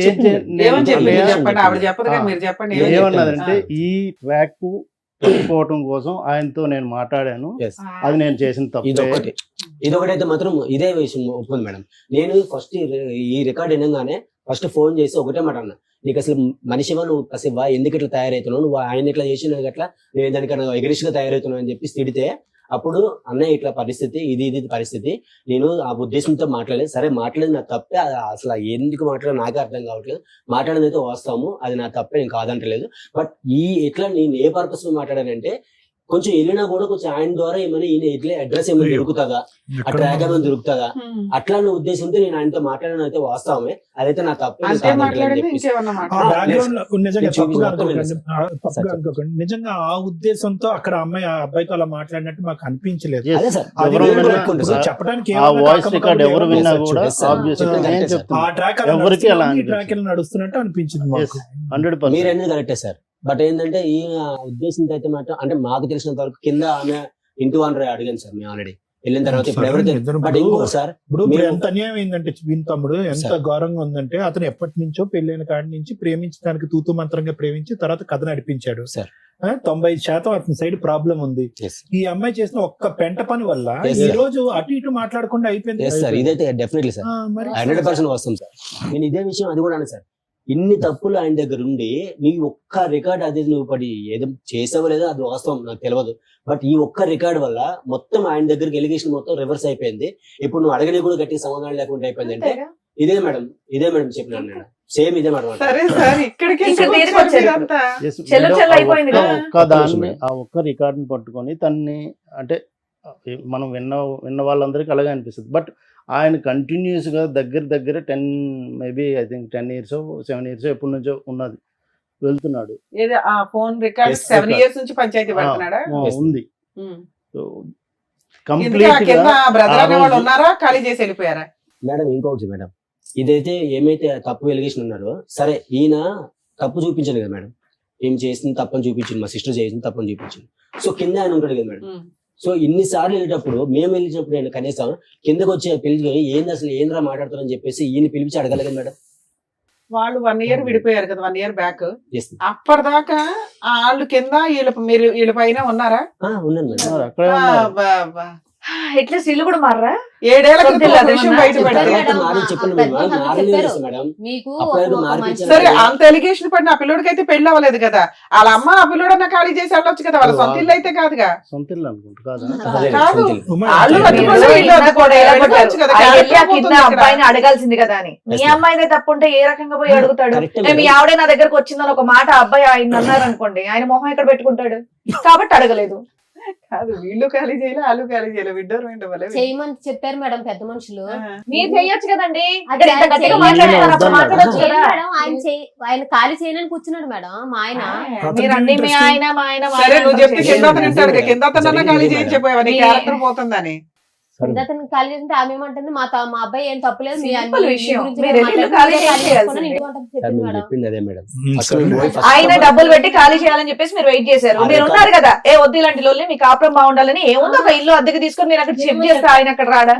ఏమన్నదంటే ఈ ట్రాక్ పెట్టుకోవటం కోసం ఆయనతో నేను మాట్లాడాను, అది నేను చేసిన తప్పు. ఇదొకటైతే మాత్రం ఇదే విషయం ఒప్పుకుంది మేడం. నేను ఫస్ట్ ఈ రికార్డ్ వినగానే ఫస్ట్ ఫోన్ చేసి ఒకటే మాట అన్నా, నీకు అసలు మనిషివా, నువ్వు అసలు ఎందుకు ఇట్లా తయారవుతున్నావు, నువ్వు ఆయన ఇట్లా చేసిన అట్లా నేను దానికన్నా ఎగరిష్ గా తయారవుతున్నావు అని చెప్పి తిడితే, అప్పుడు అన్నయ్య ఇట్లా పరిస్థితి, ఇది పరిస్థితి, నేను ఆ ఉద్దేశంతో మాట్లాడలేదు, సరే మాట్లాడేది నా తప్పే, అసలు ఎందుకు మాట్లాడో నాకే అర్థం కావట్లేదు, మాట్లాడేది అయితే వాస్తవము, అది నా తప్పే, నేను కాదంటలేదు. బట్ ఎట్లా నేను ఏ పర్పస్ లో మాట్లాడానంటే, కొంచెం వెళ్ళినా కూడా కొంచెం ఆయన ద్వారా ఏమైనా ఈయన ఇట్లా అడ్రస్ ఏమైనా దొరుకుతుందా, ఆ ట్రాక్ ఏమైనా దొరుకుతుందా, అట్లా ఉద్దేశంతో నేను ఆయనతో మాట్లాడడం అయితే వాస్తవమే, అదైతే నా తప్పే. నిజంగా ఆ ఉద్దేశంతో అక్కడ అమ్మాయి ఆ అబ్బాయితో అలా మాట్లాడినట్టు మాకు అనిపించలేదు. చెప్పడానికి నడుస్తున్నట్టు అనిపించింది. మీరు అనేది కరెక్టే సార్. బట్ ఏంటంటే ఈ ఉద్దేశంతో అయితే మాత్రం అంటే మాకు తెలిసినంత వరకు కింద ఆమె ఇంటి వన్ అడిగాను సార్ మేము ఆల్రెడీ వెళ్ళిన తర్వాత. ఇప్పుడు ఎంత అన్యాయం ఏంటంటే వీని తమ్ముడు ఎంత ఘోరంగా ఉందంటే, అతను ఎప్పటి నుంచో పెళ్ళైన కాడి నుంచి ప్రేమించడానికి తూతు మంత్రంగా ప్రేమించి తర్వాత కథ నడిపించాడు. 90% అతని సైడ్ ప్రాబ్లం ఉంది. ఈ అమ్మాయి చేసిన ఒక్క పెంట పని వల్ల ఈ రోజు అటు ఇటు మాట్లాడకుండా అయిపోయింది. ఇదైతే డెఫినెట్లీ సార్ 100% వస్తాం సార్. నేను ఇదే విషయం అది కూడా అన్నా సార్, ఇన్ని తప్పులు ఆయన దగ్గర ఉండి నీ ఒక్క రికార్డ్ అది నువ్వు పడి ఏదో చేసావో లేదో అది వాస్తవం నాకు తెలియదు. బట్ ఈ ఒక్క రికార్డ్ వల్ల మొత్తం ఆయన దగ్గరికి ఎలిగేషన్ మొత్తం రివర్స్ అయిపోయింది. ఇప్పుడు నువ్వు అడగని కూడా గట్టి సమాధానం లేకుండా అయిపోయింది అంటే ఇదే మేడం చెప్పినాను నేను. సేమ్ ఇదే మేడం. ఆ ఒక్క రికార్డుని పట్టుకొని తన్ని అంటే మనం విన్న వాళ్ళందరికీ అలాగే అనిపిస్తుంది. బట్ ఆయన కంటిన్యూస్ గా దగ్గర 10 maybe I think 10 years 7 years ఎప్పటి నుంచో ఉన్నది వెళ్తున్నాడు. ఉంది. కంప్లీట్ గా మేడం ఇంకొకటి మేడం ఇదైతే ఏమైతే తప్పు ఎలిగేషన్ ఉన్నారో సరే ఈయన తప్పు చూపించాడు కదా మేడం, ఏం చేసింది తప్పని చూపించింది, మా సిస్టర్ చేసింది తప్పని చూపించింది. సో కింద ఆయన ఉంటాడు కదా మేడం. సో ఇన్నిసార్లు వెళ్ళేటప్పుడు మేము వెళ్ళినప్పుడు నేను కనీసం కిందకు వచ్చి పిలిచి ఏంది అసలు ఏంద్రా మాట్లాడుతారని చెప్పేసి ఈయన పిలిచి అడగలేదు కదా మేడం. వాళ్ళు 1 year విడిపోయారు కదా, 1 year బ్యాక్. Yes. అప్పటిదాకా వాళ్ళు కింద వీళ్ళ పైన ఉన్నారా? ఉన్నాను మేడం. అక్కడే ఉన్నారు. అట్లీస్ట్ ఇల్లు కూడా మారరా? 7 ఏళ్ల క్రితం ఆ విషయం బయట పెడతారు. మీకు అప్పుడు ఒక మార్పు మంచి- ఇచ్చారు. సరే అంత ఎలిగేషన్ పడిన ఆ పిల్లోడికి అయితే పెళ్లి అవ్వలేదు కదా, వాళ్ళ అమ్మ ఆ పిల్లోడన్నా ఖాళీ చేసి వెళ్ళొచ్చు కదా, వాళ్ళ సొంత ఇల్లు అయితే కాదుగా. సొంత ఇల్లు అనుకుంటా కాదా? అదే కాదు. సొంత ఇల్లు. వాళ్ళు మీరు అడ్డుకోవడం, వీళ్ళు అడ్డుకోవడం, ఎలా వెళ్ళొచ్చు కొట్టారు? కదా, ఆయన వెళ్ళి ఆ క్యారెక్టర్ కింద పోతుంది ఇక్కడ. అబ్బాయిని అడగాల్సింది కదా అని. మీ Yes, ma'am. అమ్మాయిదే తప్పుంటే ఏ రకంగా పోయి అడుగుతాడు? Correct, మీ madam. ఆవిడే నా దగ్గరకు వచ్చిందని ఒక మాట ఆ అబ్బాయి ఆయన అన్నారు అనుకోండి, ఆయన మొహం ఎక్కడ పెట్టుకుంటాడు? కాబట్టి అడగలేదు. కాదు, వీళ్ళు ఖాళీ చేయలే, వాళ్ళు ఖాళీ చేయలే, విడ్డోర్ చేయమని చెప్పారు మేడం పెద్ద మనుషులు. మీరు చెయ్యొచ్చు కదండి. అదే ఇంత గట్టిగా చెయ్యాలి మాట్లాడుతున్నారు, అప్పుడు మేడం. మాట్లాడొచ్చు లేదు కదా. మేడం, ఆయన ఖాళీ చేయనని కూర్చున్నాడు మేడం మా ఆయన. మీరండి మీ ఆయన మా ఆయన మా సరే ఆయన నువ్వు చెప్తే అంటారు. కింద అతను వింటాడు, కింద అతనన్నా ఖాళీ జరిగింది చేయించిపోయావా, నీ మీ- క్యారెక్టర్ పోతుందని. అతను ఖాళీ చేస్తే ఆమె ఏమంటుంది, మా అబ్బాయి ఏం తప్పలేదు, మీ Simple మీ విషయం. గురించి మీరు నేను వెళ్ళి మాట్లాడుతున్నా, ఖాళీ మీరే ఖాళీ చేయాల్సిందే. చేసుకోండి అని ఇంటి వంటకు సార్ చెప్పింది మేము మేడం. చెప్పింది అదే మేడం. ఫస్ట్ సరే. మేము పోయి first ఆయన డబ్బులు పెట్టి ఖాళీ చేయాలని చెప్పేసి మీరు వెయిట్ చేశారు. అదే మీరు కాదు. ఉన్నారు కదా, ఏ వద్దు ఇలాంటి లోన్లు, మీ కాపురం బాగుండాలని. ఏముంది ఒక ఇల్లు అద్దెకి తీసుకొని మీరు అక్కడ షిఫ్ట్ చేస్తే ఆయన అక్కడ రాడా?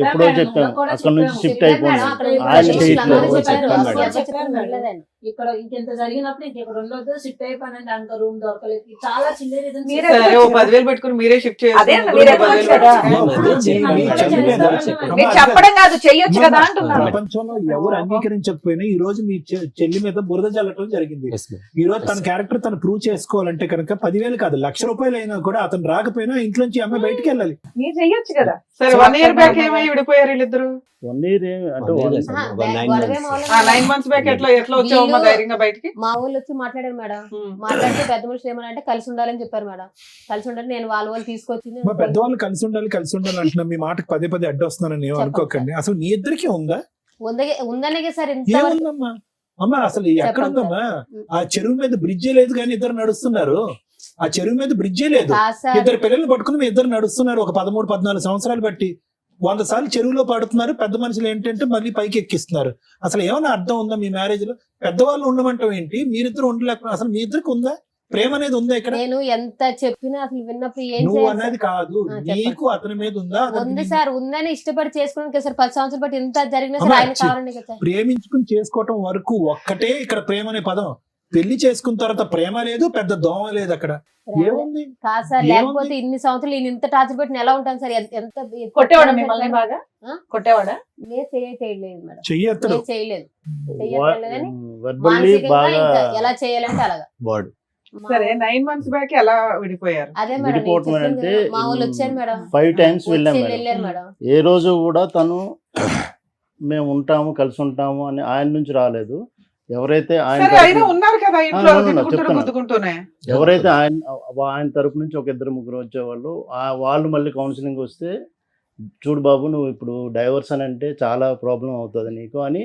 ఎప్పుడో చెప్పాం అక్కడ నుంచి షిఫ్ట్ చెప్పారు అయిపోయింది. మేడం, అక్కడ ఆయన స్టేషన్లో చేయట్లేదు. అందరూ చెప్పారు, చెప్పాను అసలు మేడం. చెప్పారు వెళ్ళలేదని. ఇక్కడ ఇంకెంత జరిగినప్పుడు ఇంకెక్కడ ఉండొద్దు, షిఫ్ట్ అయిపోయినండి, అంత రూమ్ దొరకలేదు, చాలా చిన్న రీజన్స్. మీరే సరే ఓ 10,000 పెట్టుకుని మీరే షిఫ్ట్ అదే అన్న, చేయాలి. మీరు ఎత్తుకోవచ్చు కదా. మేము అదే చెప్పాం మేడం. మీరు చెప్పడం కాదు, చెయ్యొచ్చు కదా అంటున్నాను. ప్రపంచంలో ఎవరు అంగీకరించకపోయినా ఈ రోజు మీ చెల్లి మీద బురద చల్లటం జరిగింది. Yes, ma'am. ఈ రోజు తన క్యారెక్టర్ తను ప్రూవ్ చేసుకోవాలంటే కనుక 10,000 కాదు, ₹1,00,000 అయినా కూడా అతను రాకపోయినా ఇంట్లోంచి అమ్మాయి బయటికి వెళ్ళాలి. మీరు చెయ్యొచ్చు కదా. సరే 1 year బ్యాక్ ఏమై విడిపోయారు వీళ్ళిద్దరు? 1 year అంటే One year 1 లేదు సార్, ఒక 9 గొడవే months. మొదలైంది 9 months బ్యాక్ ఎట్లా వచ్చావమ్మా వీళ్ళు- ధైర్యంగా బయటికి? మా ఊళ్ళు వచ్చి మాట్లాడారు మేడం. మాట్లాడితే పెద్ద మనుషులు ఏమనంటే కలిసి ఉండాలని చెప్పారు మేడం. కలిసి ఉండాలి, నేను వాళ్ళు తీసుకొచ్చింది. మా పెద్దవాళ్ళు కలిసి ఉండాలి అంటున్నా, మీ మాటకు పదే అడ్డు వస్తున్నానని ఏం అనుకోకండి. అసలు మీ ఇద్దరికి ఉందా? ఉందనే సార్ ఇంత ఏముందమ్మా అమ్మా, అసలు ఎక్కడ ఉందమ్మా? ఆ చెరువు మీద బ్రిడ్జే లేదు కానీ ఇద్దరు నడుస్తున్నారు. ఆ చెరువు మీద బ్రిడ్జే లేదు, కాదు సార్. ఇద్దరు పిల్లలు పట్టుకుని మీ ఇద్దరు నడుస్తున్నారు. ఒక 13-14 సంవత్సరాలు బట్టి 100 సార్లు చెరువులో పడుతున్నారు. పెద్ద మనుషులు ఏంటంటే మళ్ళీ పైకి ఎక్కిస్తున్నారు. అసలు ఏమైనా అర్థం ఉందా మీ మ్యారేజ్ లో? పెద్దవాళ్ళు ఉండమంటాం ఏంటి, మీరిద్దరు ఉండలేకపోతే? అసలు మీ ఇద్దరికి ఉందా ప్రేమ అనేది? ఉందా ఇక్కడ? నేను ఎంత చెప్పినా అసలు విన్నప్పుడు ఏం నువ్వు చేయాలి అనేది సార్? కాదు, చెప్పండి. నీకు అతని మీద ఉందా? అతనికి ఉంది నీకు- సార్, ఉందని ఇష్టపడి చేసుకున్నాను సార్. 10 సంవత్సరాలు బట్టి ఎంత జరిగినా అమ్మా, సార్ ఆయన కావాలండి కదా సార్. ప్రేమించుకుని చేసుకోవటం వరకు ఒక్కటే ఇక్కడ ప్రేమ అనే పదం. పెళ్లి చేసుకున్న తర్వాత ప్రేమ లేదు, పెద్ద దోమ లేదు అక్కడ. ఏముంది? కాదు సార్, ఏముంది? లేకపోతే ఇన్ని సంవత్సరాలు నేను ఇంత టార్చర్ పెట్టిన ఎలా ఉంటాను సార్? ఎంత కొట్టేవాడా మిమ్మల్ని బాగా? ఆ? కొట్టేవాడా? నేను చేయలేదు మేడం, చెయ్యత్తడు. నేను చేయలేదు. చెయ్యట్లేదని వెర్బల్లీ మానసికంగా బాగా ఇంకా ఎలా చేయాలంటే అలాగా. Word. సరే 9 months బ్యాక్ ఎలా విడిపోయారు? అదే మేడం నేను విడిపోవటం చెప్పింది అంటే కదా, మా వాళ్ళు వచ్చారు మేడం, 5 times వెళ్ళాం వచ్చి మేడం. వెళ్ళారు మేడం. ఏ రోజు కూడా తను మేము ఉంటాము కలిసి ఉంటాము అని ఆయన నుంచి రాలేదు. ఎవరైతే ఆయన సరే అయినా తరపు- ఉన్నారు కదా ఇంట్లో, ఆ, తిట్టుకుంటూ చెప్తాను. గుద్దుకుంటూనే. ఎవరైతే ఆయన తరపు నుంచి ఒక 2-3 వచ్చేవాళ్ళు, వాళ్ళు మళ్ళీ కౌన్సిలింగ్ వస్తే, చూడు బాబు నువ్వు ఇప్పుడు డైవర్స్ అని అంటే చాలా ప్రాబ్లం అవుతుంది నీకు అని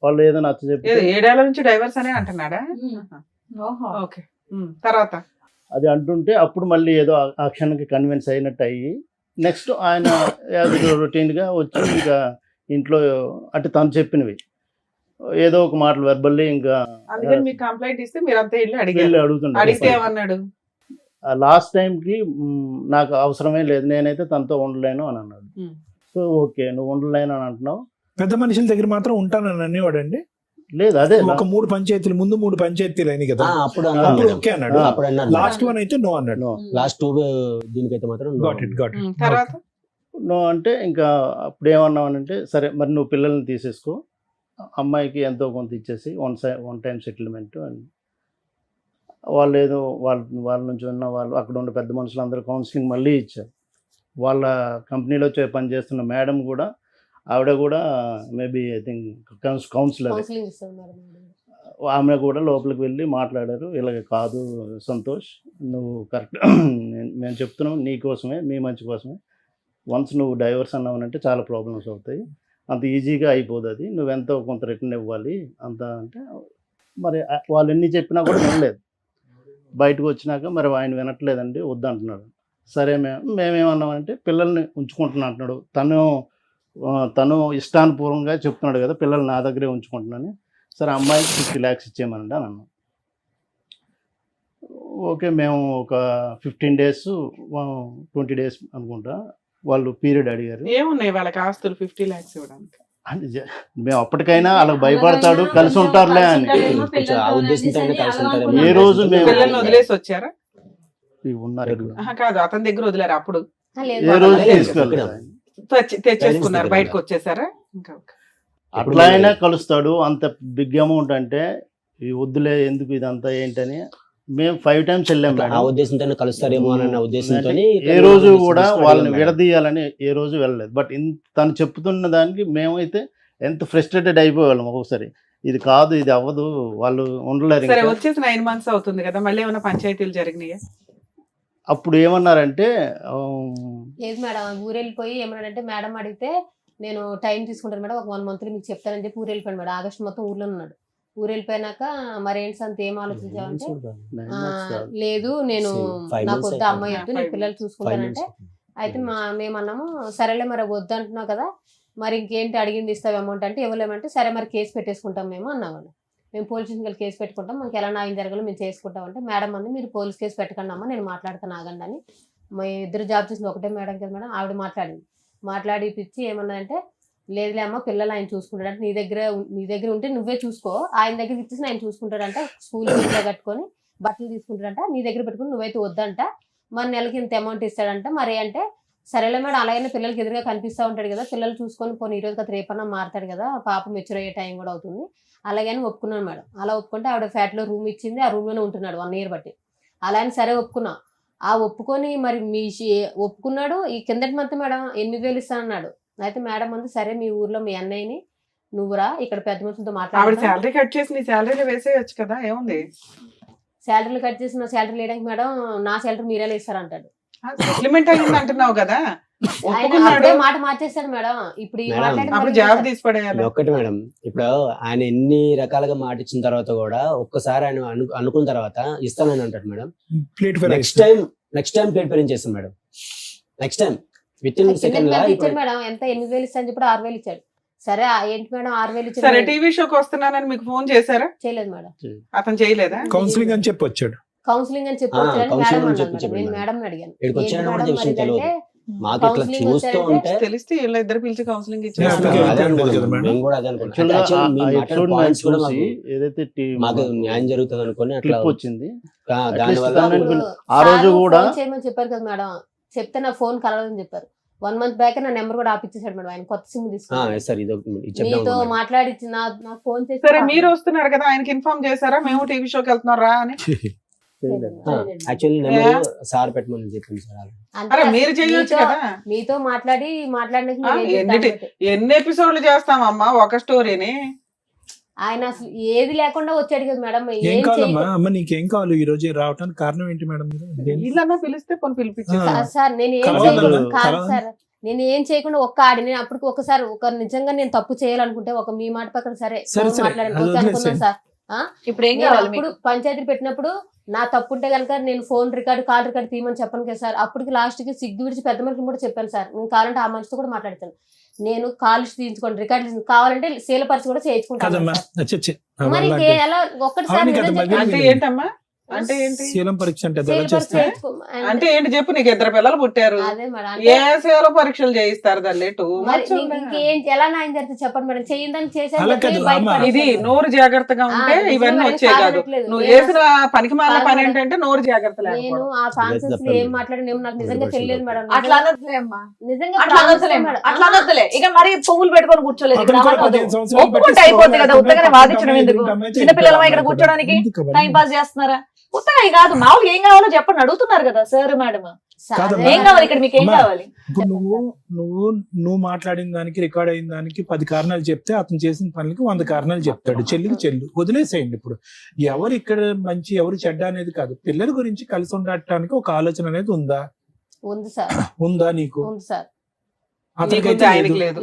వాళ్ళు ఏదో నచ్చ చెప్పి 7 ఏళ్ల నుంచి డైవర్స్ అనే అంటున్నాడా? ఓహో. ఓకే. తర్వాత అది అంటుంటే అప్పుడు మళ్ళీ ఏదో ఆ క్షణానికి కన్విన్స్ అయినట్టు అయ్యి నెక్స్ట్ ఆయన రొటీన్గా వచ్చి ఇంకా ఇంట్లో అంటే తను చెప్పినవి ఏదో ఒక మాటలు వెర్బల్లీ ఇంకా అందుకని మీకు కంప్లైంట్ ఇస్తే మీరు అంతా వెళ్ళి వెళ్ళి అడిగారు. అడిగితే అడుగుతుంటారు. ఏమన్నాడు? లాస్ట్ టైంకి నాకు అవసరమే లేదు, నేనైతే తనతో ఉండలేను అని అన్నాడు. Hmm. సో ఓకే నువ్వు ఉండలేను అని అంటున్నావు, పెద్ద మనుషుల దగ్గర మాత్రం ఉంటానని అనేవాడండి. లేదు అదే ఒక 3 పంచాయతీలు ముందు 3 పంచాయతీలు అయినాయి కదా, అప్పుడు అన్నారు అప్పుడు మేడం. ఓకే అన్నాడు. అప్పుడు అన్నారు. లాస్ట్ వన్ అయితే నో అన్నాడు. No. లాస్ట్ 2 దీనికైతే మాత్రం no. గాట్ ఇట్ తర్వాత నో అంటే ఇంకా అప్పుడు ఏమన్నామనంటే సరే మరి నువ్వు పిల్లల్ని తీసేసుకో, అమ్మాయికి ఎంతో కొంత ఇచ్చేసి వన్ టైం సెటిల్మెంట్ అని వాళ్ళు ఏదో వాళ్ళ నుంచి ఉన్న వాళ్ళు అక్కడ ఉన్న పెద్ద మనుషులు అందరూ కౌన్సిలింగ్ మళ్ళీ ఇచ్చారు. వాళ్ళ కంపెనీలో పనిచేస్తున్న మేడం కూడా ఆవిడ కూడా maybe I think counsellor, counselling ఇస్తారు మేడం. ఆమె కూడా లోపలికి వెళ్ళి మాట్లాడారు. ఇలాగ కాదు సంతోష్, నువ్వు కరెక్ట్ మేము చెప్తున్నాం నీ కోసమే, మీ మంచి కోసమే. వన్స్ నువ్వు డైవర్స్ అన్నావనంటే చాలా ప్రాబ్లమ్స్ అవుతాయి, అంత ఈజీగా అయిపోదు, అది నువ్వెంతో కొంత రిటర్న్ ఇవ్వాలి అంత అంటే. మరి వాళ్ళు ఎన్ని చెప్పినా కూడా వినలేదు. బయటకు వచ్చినాక మరి ఆయన వినట్లేదండి వద్దంటున్నాడు. సరే మేమేమన్నామంటే పిల్లల్ని ఉంచుకుంటున్నా అంటున్నాడు. తను తను ఇష్టానుపూర్వంగా చెప్తున్నాడు కదా, పిల్లలు నా దగ్గరే ఉంచుకుంటున్నాను, సరే అమ్మాయికి 50 lakhs ఇచ్చేయమనండి అని అన్నాం. ఓకే, మేము ఒక 15 days 20 days అనుకుంటా వాళ్ళు పీరియడ్ అడిగారు. ఏమున్నాయి వాళ్ళకి ఆస్తులు 50 lakhs ఇవ్వడానికి? అంటే మేము అప్పటికైనా వాళ్ళకి భయపడతాడు, కలిసి ఉంటారులే అని. కొంచెం ఆ ఉద్దేశంతో కలిసి ఉంటారు. ఏ రోజు మేము పిల్లల్ని వదిలేసి వచ్చారా? ఉన్నారు ఇక్కడ. కాదు, అతని దగ్గర వదిలేరు అప్పుడు ఏ రోజు తీసుకెళ్ళలేదు. తెచ్చేసుకున్నారు, బయటకు వచ్చేసారా? ఇంకా అట్లా అయినా కలుస్తాడు. అంత బిగ్ అమౌంట్ అంటే ఈ వద్దులే ఎందుకు ఇదంతా ఏంటని మేము 5 times వెళ్ళాం ఆ మేడం. ఉద్దేశంతో కలుస్తారేమో అన్న ఉద్దేశంతో ఏ రోజు కూడా వాళ్ళని విడదీయాలని ఏ రోజు వెళ్ళలేదు. బట్ తను చెప్తున్న దానికి మేమైతే ఎంత ఫ్రస్ట్రేటెడ్ అయిపోయేవాళ్ళం ఒక్కొక్కసారి. ఇది కాదు, ఇది అవ్వదు, వాళ్ళు ఉండలేరు. సరే, ఇంకా వచ్చేసి 9 months అవుతుంది కదా, మళ్ళీ ఏమైనా పంచాయతీలు జరిగినాయా? అప్పుడు ఏమన్నారంటే లేదు మేడం, ఊరు వెళ్ళిపోయి ఏమన్నాడంటే, మేడం అడిగితే నేను టైం తీసుకుంటాను మేడం, ఒక 1 month మీకు చెప్తానని చెప్పి ఊరు వెళ్ళిపోయాను మేడం. ఆగస్టు మొత్తం ఊర్లో ఉన్నాడు. ఊరు వెళ్ళిపోయినాక మరి ఏంటి సంత ఏం ఆలోచించావంటే, లేదు నేను నాకు వద్ద అమ్మాయి వద్దు, నేను పిల్లలు చూసుకుంటానంటే, అయితే మేమన్నాము సరేలే మరి వద్దు అంటున్నావు కదా, మరి ఇంకేంటి అడిగింది ఇస్తావు అమౌంట్ అంటే, ఇవ్వలేమంటే సరే మరి కేసు పెట్టేసుకుంటాం మేము అన్నాము. మేము పోలీస్ స్టేషన్కి కేసు పెట్టుకుంటాం, మాకు ఎలా న్యాయం జరగాలో మేము చేసుకుంటాం అంటే, మేడం అంది మీరు పోలీస్ కేసు పెట్టకండి అమ్మా, నేను మాట్లాడతాను ఆగండి అని. మా ఇద్దరు జాబ్ చేసిన ఒకటే మేడం కదా మేడం, ఆవిడ మాట్లాడి పిచ్చి ఏమన్నదంటే, లేదులే అమ్మ పిల్లలు ఆయన చూసుకుంటాడు అంటే, నీ దగ్గర ఉంటే నువ్వే చూసుకో, ఆయన దగ్గర ఇచ్చేసి ఆయన చూసుకుంటాడంట, స్కూల్ ఫీజులో కట్టుకొని బట్టలు తీసుకుంటాడంట, నీ దగ్గర పెట్టుకుని నువ్వైతే వద్దంట, మరి నెలకి ఇంత అమౌంట్ ఇస్తాడంట. మరి అంటే సరేలే మేడం, అలాగైనా పిల్లలకి ఎదురుగా కనిపిస్తూ ఉంటాడు కదా, పిల్లలు చూసుకొని పోనీ ఈ రోజు కదా రేపన్నా మారుతాడు కదా, పాప మెచ్యూర్ అయ్యే టైం కూడా అవుతుంది, అలాగని ఒప్పుకున్నాను మేడం. అలా ఒప్పుకుంటే ఆవిడ ఫ్లాట్లో రూమ్ ఇచ్చింది, ఆ రూమ్లోనే ఉంటున్నాడు 1 year బట్టి. అలా అని సరే ఒప్పుకున్నా. ఆ ఒప్పుకొని మరి ఒప్పుకున్నాడు. ఈ కిందటి మంత్ మేడం 8,000 ఇస్తానన్నాడు. అయితే మేడం అంది సరే మీ ఊర్లో మీ అన్నయ్యని నువ్వురా ఇక్కడ పెద్ద మనుషులతో మాట్లాడు, శాలరీ కట్ చేసి నీ శాలరీలో వేసేయచ్చు కదా, ఏముంది? శాలరీలు కట్ చేసి నా శాలరీ లేడానికి మేడం నా శాలరీ మీరే ఇస్తారంటాడు. సెటిల్మెంట్ అయింది అంటున్నావు కదా, ఆయన అప్పుడే మాట మార్చేస్తాడు మేడం. ఇప్పుడు అప్పుడు జాబ్ తీసి పడేయాలి. ఒక్కటి మేడం, ఇప్పుడు ఆయన ఎన్ని రకాలుగా మాట ఇచ్చిన తర్వాత కూడా ఒక్కసారి ఆయన అనుకున్న తర్వాత ఇస్తానని అంటాడు మేడం. నెక్స్ట్ టైం ప్లేట్ పేరెంట్ చేస్తాం madam. Next time within second ఇచ్చాడు మేడం. ఎంత 8,000 ఇస్తాను చెప్పి 6,000 ఇచ్చాడు. సరే ఏంటి మేడం 6,000 ఇచ్చాడు. సరే, టీవీ షోకి వస్తున్నానని మీకు ఫోన్ చేశారా? చేయలేదు మేడం. అతను చేయలేదా? కౌన్సిలింగ్ అని చెప్పి వచ్చాడు. కౌన్సిలింగ్ అని చెప్పి నేను మేడం అడిగాను, తెలిస్తే ఇద్దరు పిలిచి కౌన్సిలింగ్ ఇచ్చారు. ఏదైతే మాకు న్యాయం జరుగుతుంది అనుకుని అట్లా వచ్చింది. ఆ రోజు కూడా చేయమని చెప్పారు కదా మేడం, చెప్తే నా ఫోన్ కలవదని చెప్పారు. 1 month బ్యాక్ నా నెంబర్ కూడా ఆపిచ్చేసాడు మేడం. ఆయన కొత్త సిమ్ తీసుకుని మీతో మాట్లాడి నా ఫోన్ చేసి. సరే, మీరు వస్తున్నారు కదా, ఆయనకి ఇన్ఫార్మ్ చేశారా మేము టీవీ షోకి వెళ్తున్నారా అని? సార్ పెట్టమని చెప్పింది సార్. అరే మీరు చేయొచ్చు కదా. మీతో ఎన్ని ఎపిసోడ్లు చేస్తామమ్మా ఒక స్టోరీని? ఆయన అసలు ఏది లేకుండా వచ్చాడు కదా మేడం. ఏం కావాలమ్మా అమ్మ, నీకేం కావాలి ఈ రోజు రావడానికి కారణం ఏంటి మేడం? వీళ్ళన్నా పిలిస్తే పని పిలిపించారు సార్. నేను ఏం చేయకుండా ఒక్క ఆడి నేను అప్పటికి ఒకసారి నిజంగా నేను తప్పు చేయాలనుకుంటే ఒక మీ మాట పక్కన సరే మాట్లాడాను సార్. ఇప్పుడు ఏం కావాలి? ఇప్పుడు పంచాయతీ పెట్టినప్పుడు నా తప్పు ఉంటే కనుక నేను ఫోన్ రికార్డు కాల్ రికార్డు తీయమని చెప్పను కదా సార్. అప్పటికి లాస్ట్ కి సిగ్గు విడిచి పెద్ద మనిషిని కూడా చెప్పాను సార్, నేను కావాలంటే ఆ మనిషితో కూడా మాట్లాడతాను, నేను కాల్ తీయించుకోండి రికార్డు కావాలంటే శీలపరిచి కూడా చేయించుకుంటాను. మరి ఎలా ఒక్కటిసారి అంటే ఏంటమ్మా? అంటే ఏంటి శీలం పరీక్ష అంటే అంటే ఏంటి చెప్పు? నీకు 2 పిల్లలు పుట్టారు, ఏ శీల పరీక్షలు చేయిస్తారు దాన్ని? ఎలా న్యాయం జరిగితే చెప్పండి మేడం. చేయిందని చేసేది ఇది నోరు జాగ్రత్తగా ఉంటే ఇవన్నీ వచ్చే కాదు. నువ్వు చేసిన పనికి మాల పని ఏంటంటే నోరు జాగ్రత్త. నేను ఆ కాన్సెప్ట్స్ ఏం మాట్లాడి నాకు నిజంగా తెలియదు మేడం. అట్లా అనొద్దులే అమ్మా, నిజంగా అట్లా అనొద్దులే. ఇక మరి పువ్వులు పెట్టుకొని కూర్చోలేదు, ఒప్పుకుంటే అయిపోద్ది కదా. ఉత్తగానే వాదించడం ఎందుకు? చిన్నపిల్లలమా ఇక్కడ కూర్చోడానికి టైం పాస్ చేస్తున్నారా? ఉత్తగా కాదు, మామూలుగా ఏం కావాలో చెప్పండి అడుగుతున్నారు కదా సార్ మేడం. ఏం కావాలి ఇక్కడ, మీకు ఏం కావాలి? ఇప్పుడు నువ్వు మాట్లాడిన దానికి రికార్డ్ అయిన దానికి 10 కారణాలు చెప్తే అతను చేసిన పనులకి 100 కారణాలు చెప్తాడు. చెల్లు వదిలేసేయండి. ఇప్పుడు ఎవరు ఇక్కడ మంచి ఎవరు చెడ్డ అనేది కాదు, పిల్లల గురించి కలిసి ఉండటానికి ఒక ఆలోచన అనేది ఉందా? ఉంది సార్. ఉందా నీకు? అతనికైతే ఆయనకి లేదు.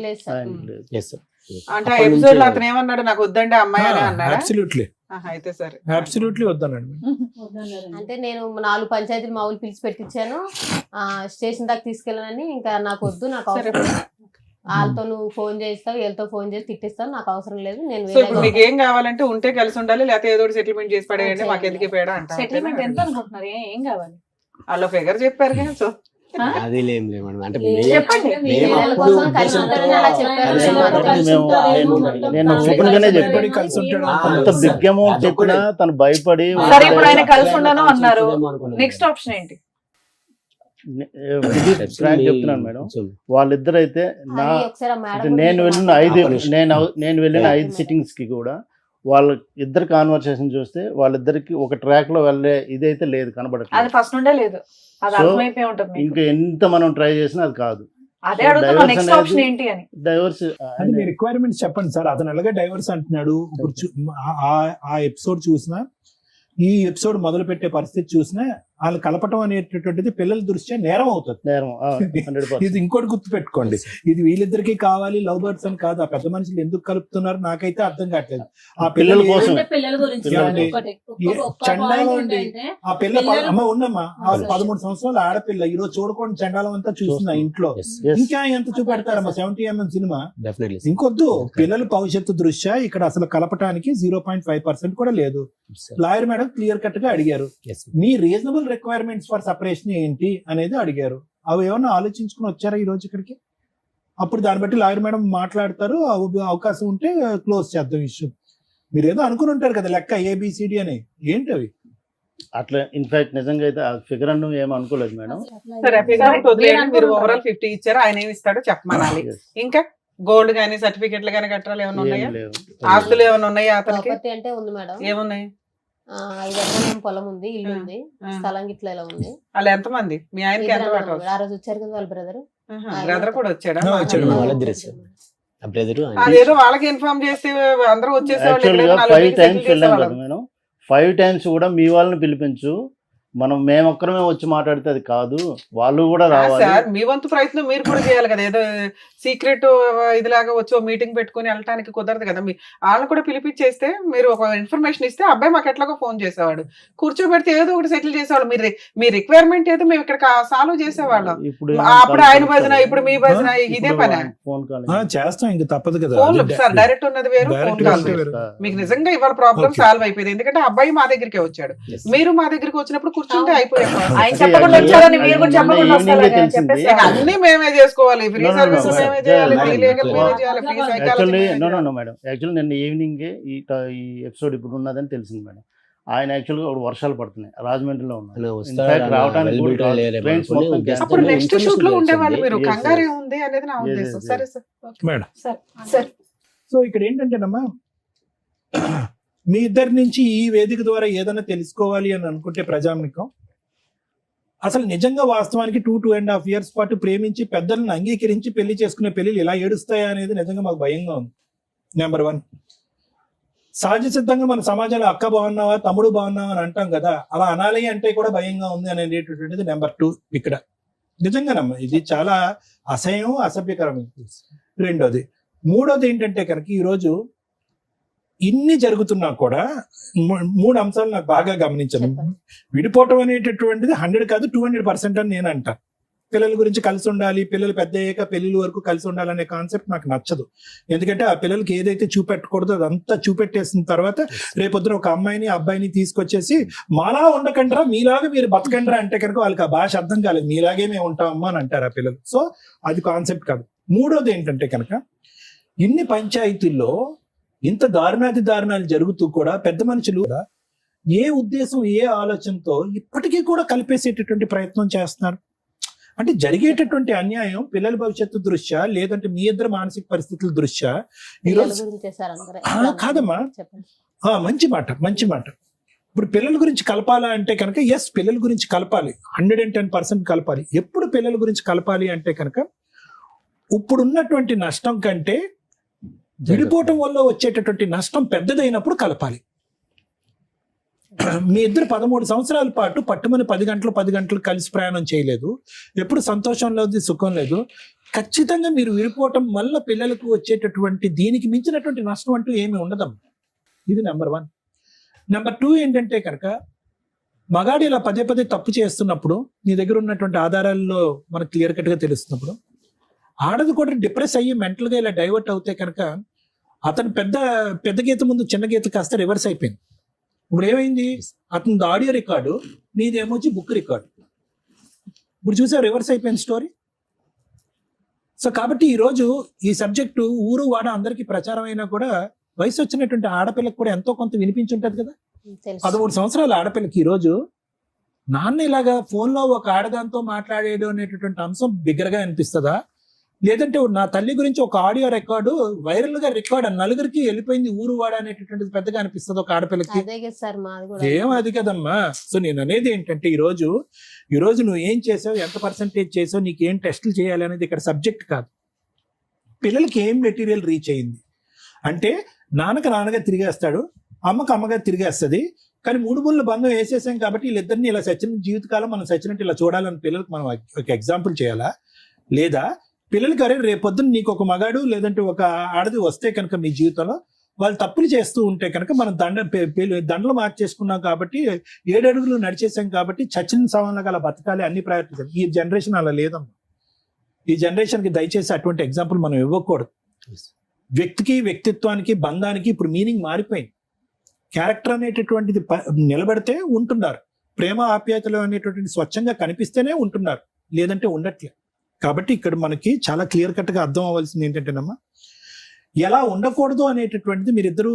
అంటే ఆ ఎపిసోడ్ లో అతను ఏమన్నాడు? నాకు వద్దంటే అమ్మాయి అని అన్నాడు. అబ్సల్యూట్లీ అయితే సరే, అబ్సల్యూట్లీ వద్దనండి. అంటే నేను 4 పంచాయతీలు మామూలు పిలిచి పెట్టించాను, స్టేషన్ దాకా తీసుకెళ్ళానని. ఇంకా నాకు వద్దు, నాకు వాళ్ళతో నువ్వు ఫోన్ చేస్తావు, వీళ్ళతో ఫోన్ చేసి తిట్టిస్తావు, నాకు అవసరం లేదు, నేను సో ఇప్పుడు మీకు ఏం కావాలంటే ఉంటే కలిసి ఉండాలి, లేకపోతే ఏదో సెటిల్మెంట్ చేసి పడేయండి, మాకు ఎందుకు పేడ సెటిల్మెంట్ ఎంత అంటారు. అనుకుంటున్నారు? ఏం కావాలి? వాళ్ళ ఫిగర్ చెప్పారు కదా. సో అది లేం మేడం, అంటే చెప్పండి. మేము పిల్లల అప్పుడు కోసం కలిసి ఉంటారని అలా చెప్పారు. కలిసి నేను ఓపెన్ గానే చెప్పాను. కలిసి ఉంటాడు. అంత బిగ్ అమౌంట్ చెప్పినా తను భయపడి సరే, ఇప్పుడు ఆయన కలిసి ఉండను అన్నారు. నెక్స్ట్ ఆప్షన్ ఏంటి? ఫ్రాంక్ చెప్తున్నాను మేడం, వాళ్ళిద్దరు అయితే నా అది ఒకసారి ఆ మేడం నేను వెళ్ళిన నేను వెళ్ళిన 5 సిట్టింగ్స్ కి కూడా వాళ్ళ ఇద్దరు కాన్వర్సేషన్ చూస్తే వాళ్ళిద్దరికి ఒక ట్రాక్ లో వెళ్ళే ఇదైతే లేదు, అది కనబడట్లేదు. ఫస్ట్ నుండే లేదు, అది So, అర్థమైపోయి ఉంటుంది మీకు. ఇంకా ఎంత మనం ట్రై చేసినా అది కాదు. అదే అడుగుతున్నా, divorce నెక్స్ట్ అనేది- ఆప్షన్ ఏంటి అని. డైవర్స్ అది మీ రిక్వైర్మెంట్స్ చెప్పండి సార్. అతను ఎలాగే డైవర్స్ అంటున్నాడు. ఇప్పుడు ఆ ఎపిసోడ్ చూసినా, ఈ ఎపిసోడ్ మొదలు పెట్టే పరిస్థితి చూసినా, వాళ్ళు కలపటం అనేటటువంటిది పిల్లల దృష్ట్యా నేరం అవుతుంది. నేరం 100%. ఇది ఇంకోటి గుర్తు పెట్టుకోండి, ఇది వీళ్ళిద్దరికి కావాలి లవ్ బర్డ్స్ అని కాదు. ఆ పెద్ద మనుషులు ఎందుకు కలుపుతున్నారు నాకైతే అర్థం కావట్లేదు. ఆ పిల్లల కోసం. అంటే పిల్లల గురించి ఏమండి? ఒకటి ఒక్క చండాలం point అండి. ఏంటంటే ఆ పిల్ల పిల్లలు- అమ్మ ఉన్నమ్మా, ఆ 13 సంవత్సరాల ఆడపిల్ల ఈ రోజు చూడకుండా చండాలం అంతా చూస్తున్నా ఇంట్లో. Yes. ఇంకా ఎంత చూపెడతారమ్మా 70mm సినిమా? డెఫినెట్లీ ఇంకొద్దు, పిల్లల భవిష్యత్తు దృష్ట్యా ఇక్కడ అసలు కలపటానికి 0.5% కూడా లేదు. లాయర్ మేడం క్లియర్ కట్ గా అడిగారు, మీ రీజనబుల్ రిక్వైర్మెంట్స్ ఫర్ సపరేషన్ ఏంటి అనేది అడిగారు. అవి ఏమన్నా ఆలోచించుకుని వచ్చారా ఈ రోజు ఇక్కడికి? అప్పుడు దాన్ని బట్టి లాయర్ మేడం మాట్లాడతారు, అవకాశం ఉంటే క్లోజ్ చేద్దాం ఇష్యూ. మీరు ఏదో అనుకుని ఉంటారు కదా లెక్క ABCD అని, ఏంటి అవి? అట్లా ఇన్ఫాక్ట్ నిజంగా అయితే ఆ ఫిగర్ అన్ను ఏం అనుకోలేదు మేడం. సరే, ఫిగర్ వదిలేయండి. మీరు ఓవరాల్ 50 ఇచ్చారు, ఆయన ఏమి ఇస్తాడో చెప్పమనాలి. Yes. ఇంకా గోల్డ్ గానీ సర్టిఫికెట్లు గానీ కట్టాలి ఏమైనా ఉన్నాయా? ఏం లేవు. ఆస్తులు ఏమైనా ఉన్నాయా అతనికి? ప్రాపర్టీ అంటే ఉంది మేడం. ఏమున్నాయి? 5 ఎకరాల పొలం ఉంది, ఇల్లు ఉంది, ఆ. స్థలం గిట్ల ఇలా ఉంది. వాళ్ళు ఎంతమంది? మీ ఆయనకి ఎంత పట్టవచ్చు? ఆ రోజు వచ్చారు కదా వాళ్ళ బ్రదర్. బ్రదర్ కూడా వచ్చాడా? వచ్చాడు. వాళ్ళిద్దరు బ్రదర్. అదేదో వాళ్ళకి ఇన్ఫార్మ్ చేస్తే అందరూ వచ్చేసేవాళ్ళు. యాక్చువల్ గా ఇక్కడ 5 times settle వెళ్ళాం కదా చేసేవాళ్ళం. మేడం. 5 times కూడా మీ వాళ్ళని పిలిపించు, మనం మేమొక్కరమే వచ్చి మాట్లాడితే అది కాదు, వాళ్ళు కూడా రావాలి. సార్, మీ వంతు ప్రయత్నం మీరు కూడా చేయాలి కదా. ఏదో సీక్రెట్ ఇదిలాగా వచ్చి మీటింగ్ పెట్టుకుని వెళ్ళటానికి కుదరదు కదా. వాళ్ళని కూడా పిలిపించేస్తే మీరు ఒక ఇన్ఫర్మేషన్ ఇస్తే అబ్బాయి మాకు ఎట్లాగో ఫోన్ చేసేవాడు, కూర్చోబెడితే ఏదో ఒకటి సెటిల్ చేసేవాడు. మీరు మీ రిక్వైర్మెంట్ ఏదో మేము ఇక్కడ సాల్వ్ చేసేవాళ్ళం. ఇప్పుడు అప్పుడు ఆయన భజన, ఇప్పుడు మీ భజన, ఇదే పని. ఫోన్ కాల్ చేస్తాం, ఇంక తప్పదు కదా. ఫోన్ సార్ డైరెక్ట్ ఉన్నది వేరు, ఫోన్ Direct కాల్ గా వేరు. వేరు. మీకు నిజంగా ఇవాళ ప్రాబ్లం Okay. సాల్వ్ అయిపోయింది. ఎందుకంటే అబ్బాయి మా దగ్గరికి వచ్చాడు, మీరు మా దగ్గరికి వచ్చినప్పుడు కూర్చుంటే అయిపోయాం. ఆయన చెప్పకుండా వచ్చారని మీరు కూడా చెప్పకుండా వస్తారా? చెప్పేసి అన్ని మేమే చేసుకోవాలి, free No, no, service no, మేమే no. చేయాలి, Yeah, free no, legal no. మేమే చేయాలి, free actually psychology. No madam, actually నిన్న ఈవినింగ్ ఈ ఎపిసోడ్ ఇప్పుడు ఉన్నదని తెలిసింది మేడం. ఆయన యాక్చువల్గా ఒక వర్షాలు పడుతున్నాయి, రాజమండ్రిలో ఉన్నారు. Infact రావడానికి కూడా trains మొత్తం cancel. అప్పుడు నెక్స్ట్ షూట్ లో ఉండేవాళ్ళు. మీరు Yes, కంగారు yes. ఉంది అనేది నా Yes, ఉద్దేశం. yes, సరే సార్. మేడం, సార్ సో ఇక్కడ ఏంటంటేనమ్మా, మీ ఇద్దరి నుంచి ఈ వేదిక ద్వారా ఏదైనా తెలుసుకోవాలి అని అనుకుంటే ప్రజానికం, అసలు నిజంగా వాస్తవానికి 2.5 years పాటు ప్రేమించి పెద్దలను అంగీకరించి పెళ్లి చేసుకునే పెళ్లిలు ఇలా ఏడుస్తాయా అనేది నిజంగా మాకు భయంగా ఉంది. నెంబర్ 1, సహజ సిద్ధంగా మన సమాజంలో అక్క బాగున్నావా, తమ్ముడు బాగున్నావా అని అంటాం కదా, అలా అనాలి అంటే కూడా భయంగా ఉంది అనేటటువంటిది నెంబర్ 2 ఇక్కడ. నిజంగానమ్మా ఇది చాలా అసహ్యం, అసభ్యకరం. రెండోది. మూడోది ఏంటంటే కనుక ఈరోజు ఇన్ని జరుగుతున్నా కూడా 3 అంశాలు నాకు బాగా గమనించాను. చెప్పండి. విడిపోవటం అనేటటువంటిది 100 కాదు 200% అని నేను అంటా. పిల్లల గురించి కలిసి ఉండాలి, పిల్లలు పెద్ద అయ్యాక పెళ్లిల వరకు కలిసి ఉండాలనే కాన్సెప్ట్ నాకు నచ్చదు. ఎందుకంటే ఆ పిల్లలకి ఏదైతే చూపెట్టకూడదో అదంతా చూపెట్టేసిన తర్వాత రేపొద్దున ఒక అమ్మాయిని అబ్బాయిని తీసుకొచ్చేసి మాలా ఉండకండ్రా, మీలాగా మీరు బతకండ్రా అంటే కనుక వాళ్ళకి ఆ భాష అర్థం కాలేదు. మీలాగే మేము ఉంటామమ్మా అని అంటారు ఆ పిల్లలు. సో అది కాన్సెప్ట్ కాదు. మూడోది ఏంటంటే కనుక ఇన్ని పంచాయతీల్లో ఇంత దారుణాలు జరుగుతూ కూడా పెద్ద మనుషులు ఏ ఉద్దేశం, ఏ ఆలోచనతో ఇప్పటికీ కూడా కలిపేసేటటువంటి ప్రయత్నం చేస్తున్నారు. అంటే జరిగేటటువంటి అన్యాయం పిల్లల భవిష్యత్తు దృష్ట్యా, లేదంటే మీ ఇద్దరు మానసిక పరిస్థితుల దృష్ట్యా ఈరోజు కాదమ్మా. మంచి మాట. ఇప్పుడు పిల్లల గురించి కలపాలా అంటే కనుక ఎస్, పిల్లల గురించి కలపాలి, 110% కలపాలి. ఎప్పుడు పిల్లల గురించి కలపాలి అంటే కనుక ఇప్పుడున్నటువంటి నష్టం కంటే విడిపోవటం వల్ల వచ్చేటటువంటి నష్టం పెద్దదైనప్పుడు కలపాలి. మీ ఇద్దరు 13 సంవత్సరాల పాటు పట్టుమని 10 గంటలు కలిసి ప్రయాణం చేయలేదు, ఎప్పుడు సంతోషం లేదు, సుఖం లేదు. ఖచ్చితంగా మీరు విడిపోవటం వల్ల పిల్లలకు వచ్చేటటువంటి దీనికి మించినటువంటి నష్టం అంటూ ఏమి ఉండదమ్మా. ఇది నెంబర్ 1. నెంబర్ 2 ఏంటంటే కనుక మగాడు ఇలా పదే తప్పు చేస్తున్నప్పుడు నీ దగ్గర ఉన్నటువంటి ఆధారాల్లో మనకు క్లియర్ కట్ గా తెలుస్తున్నప్పుడు ఆడది కూడా డిప్రెస్ అయ్యి మెంటల్ గా ఇలా డైవర్ట్ అవుతే కనుక అతను పెద్ద గీత ముందు చిన్న గీత కాస్త రివర్స్ అయిపోయింది. ఇప్పుడు ఏమైంది, అతని ఆడియో రికార్డు, నీదేమొచ్చి బుక్ రికార్డు. ఇప్పుడు చూసా రివర్స్ అయిపోయింది స్టోరీ. సో కాబట్టి ఈరోజు ఈ సబ్జెక్టు ఊరు వాడ అందరికీ ప్రచారం అయినా కూడా వయసు వచ్చినటువంటి ఆడపిల్లకి కూడా ఎంతో కొంత వినిపించుంటది కదా. 13 సంవత్సరాల ఆడపిల్లకి ఈరోజు నాన్న ఇలాగా ఫోన్లో ఒక ఆడదాంతో మాట్లాడేయడం అనేటటువంటి అంశం బిగ్గరగా అనిపిస్తుందా, లేదంటే నా తల్లి గురించి ఒక ఆడియో రికార్డు వైరల్ గా రికార్డ్ నలుగురికి వెళ్ళిపోయింది ఊరు వాడ అనేటటువంటిది పెద్దగా అనిపిస్తుంది ఒక ఆడపిల్లకి? ఏం అది కదమ్మా. సో నేను అనేది ఏంటంటే ఈ రోజు నువ్వు ఏం చేసావు, ఎంత పర్సెంటేజ్ చేసావు, నీకు ఏం టెస్టులు చేయాలి అనేది ఇక్కడ సబ్జెక్ట్ కాదు. పిల్లలకి ఏం మెటీరియల్ రీచ్ అయ్యింది అంటే నాన్నగా తిరిగేస్తాడు, అమ్మకి అమ్మగా తిరిగేస్తుంది. కానీ 3 ముళ్ళ బంధం వేసేసాం కాబట్టి వీళ్ళిద్దరిని ఇలా సచిన జీవితకాలం మనం సచ్చినట్టు ఇలా చూడాలని పిల్లలకు మనం ఒక ఎగ్జాంపుల్ చేయాలా? లేదా పిల్లలకి అరే రేపొద్దున నీకు ఒక మగాడు లేదంటే ఒక ఆడది వస్తే కనుక మీ జీవితంలో వాళ్ళు తప్పులు చేస్తూ ఉంటే కనుక మనం దండలు మార్చేసుకున్నాం కాబట్టి 7 అడుగులు నడిచేసాం కాబట్టి చచ్చిన సవాళ్ళగా అలా బతకాలి అన్ని ప్రయత్నించాలి. ఈ జనరేషన్ అలా లేదమ్మా. ఈ జనరేషన్కి దయచేసి అటువంటి ఎగ్జాంపుల్ మనం ఇవ్వకూడదు. వ్యక్తికి, వ్యక్తిత్వానికి, బంధానికి ఇప్పుడు మీనింగ్ మారిపోయింది. క్యారెక్టర్ అనేటటువంటిది నిలబడితే ఉంటున్నారు, ప్రేమ ఆప్యాయతలు అనేటటువంటి స్వచ్ఛంగా కనిపిస్తేనే ఉంటున్నారు, లేదంటే ఉండట్లే. కాబట్టి ఇక్కడ మనకి చాలా క్లియర్ కట్ గా అర్థం అవ్వాల్సింది ఏంటంటేనమ్మా, ఎలా ఉండకూడదు అనేటటువంటిది మీరిద్దరూ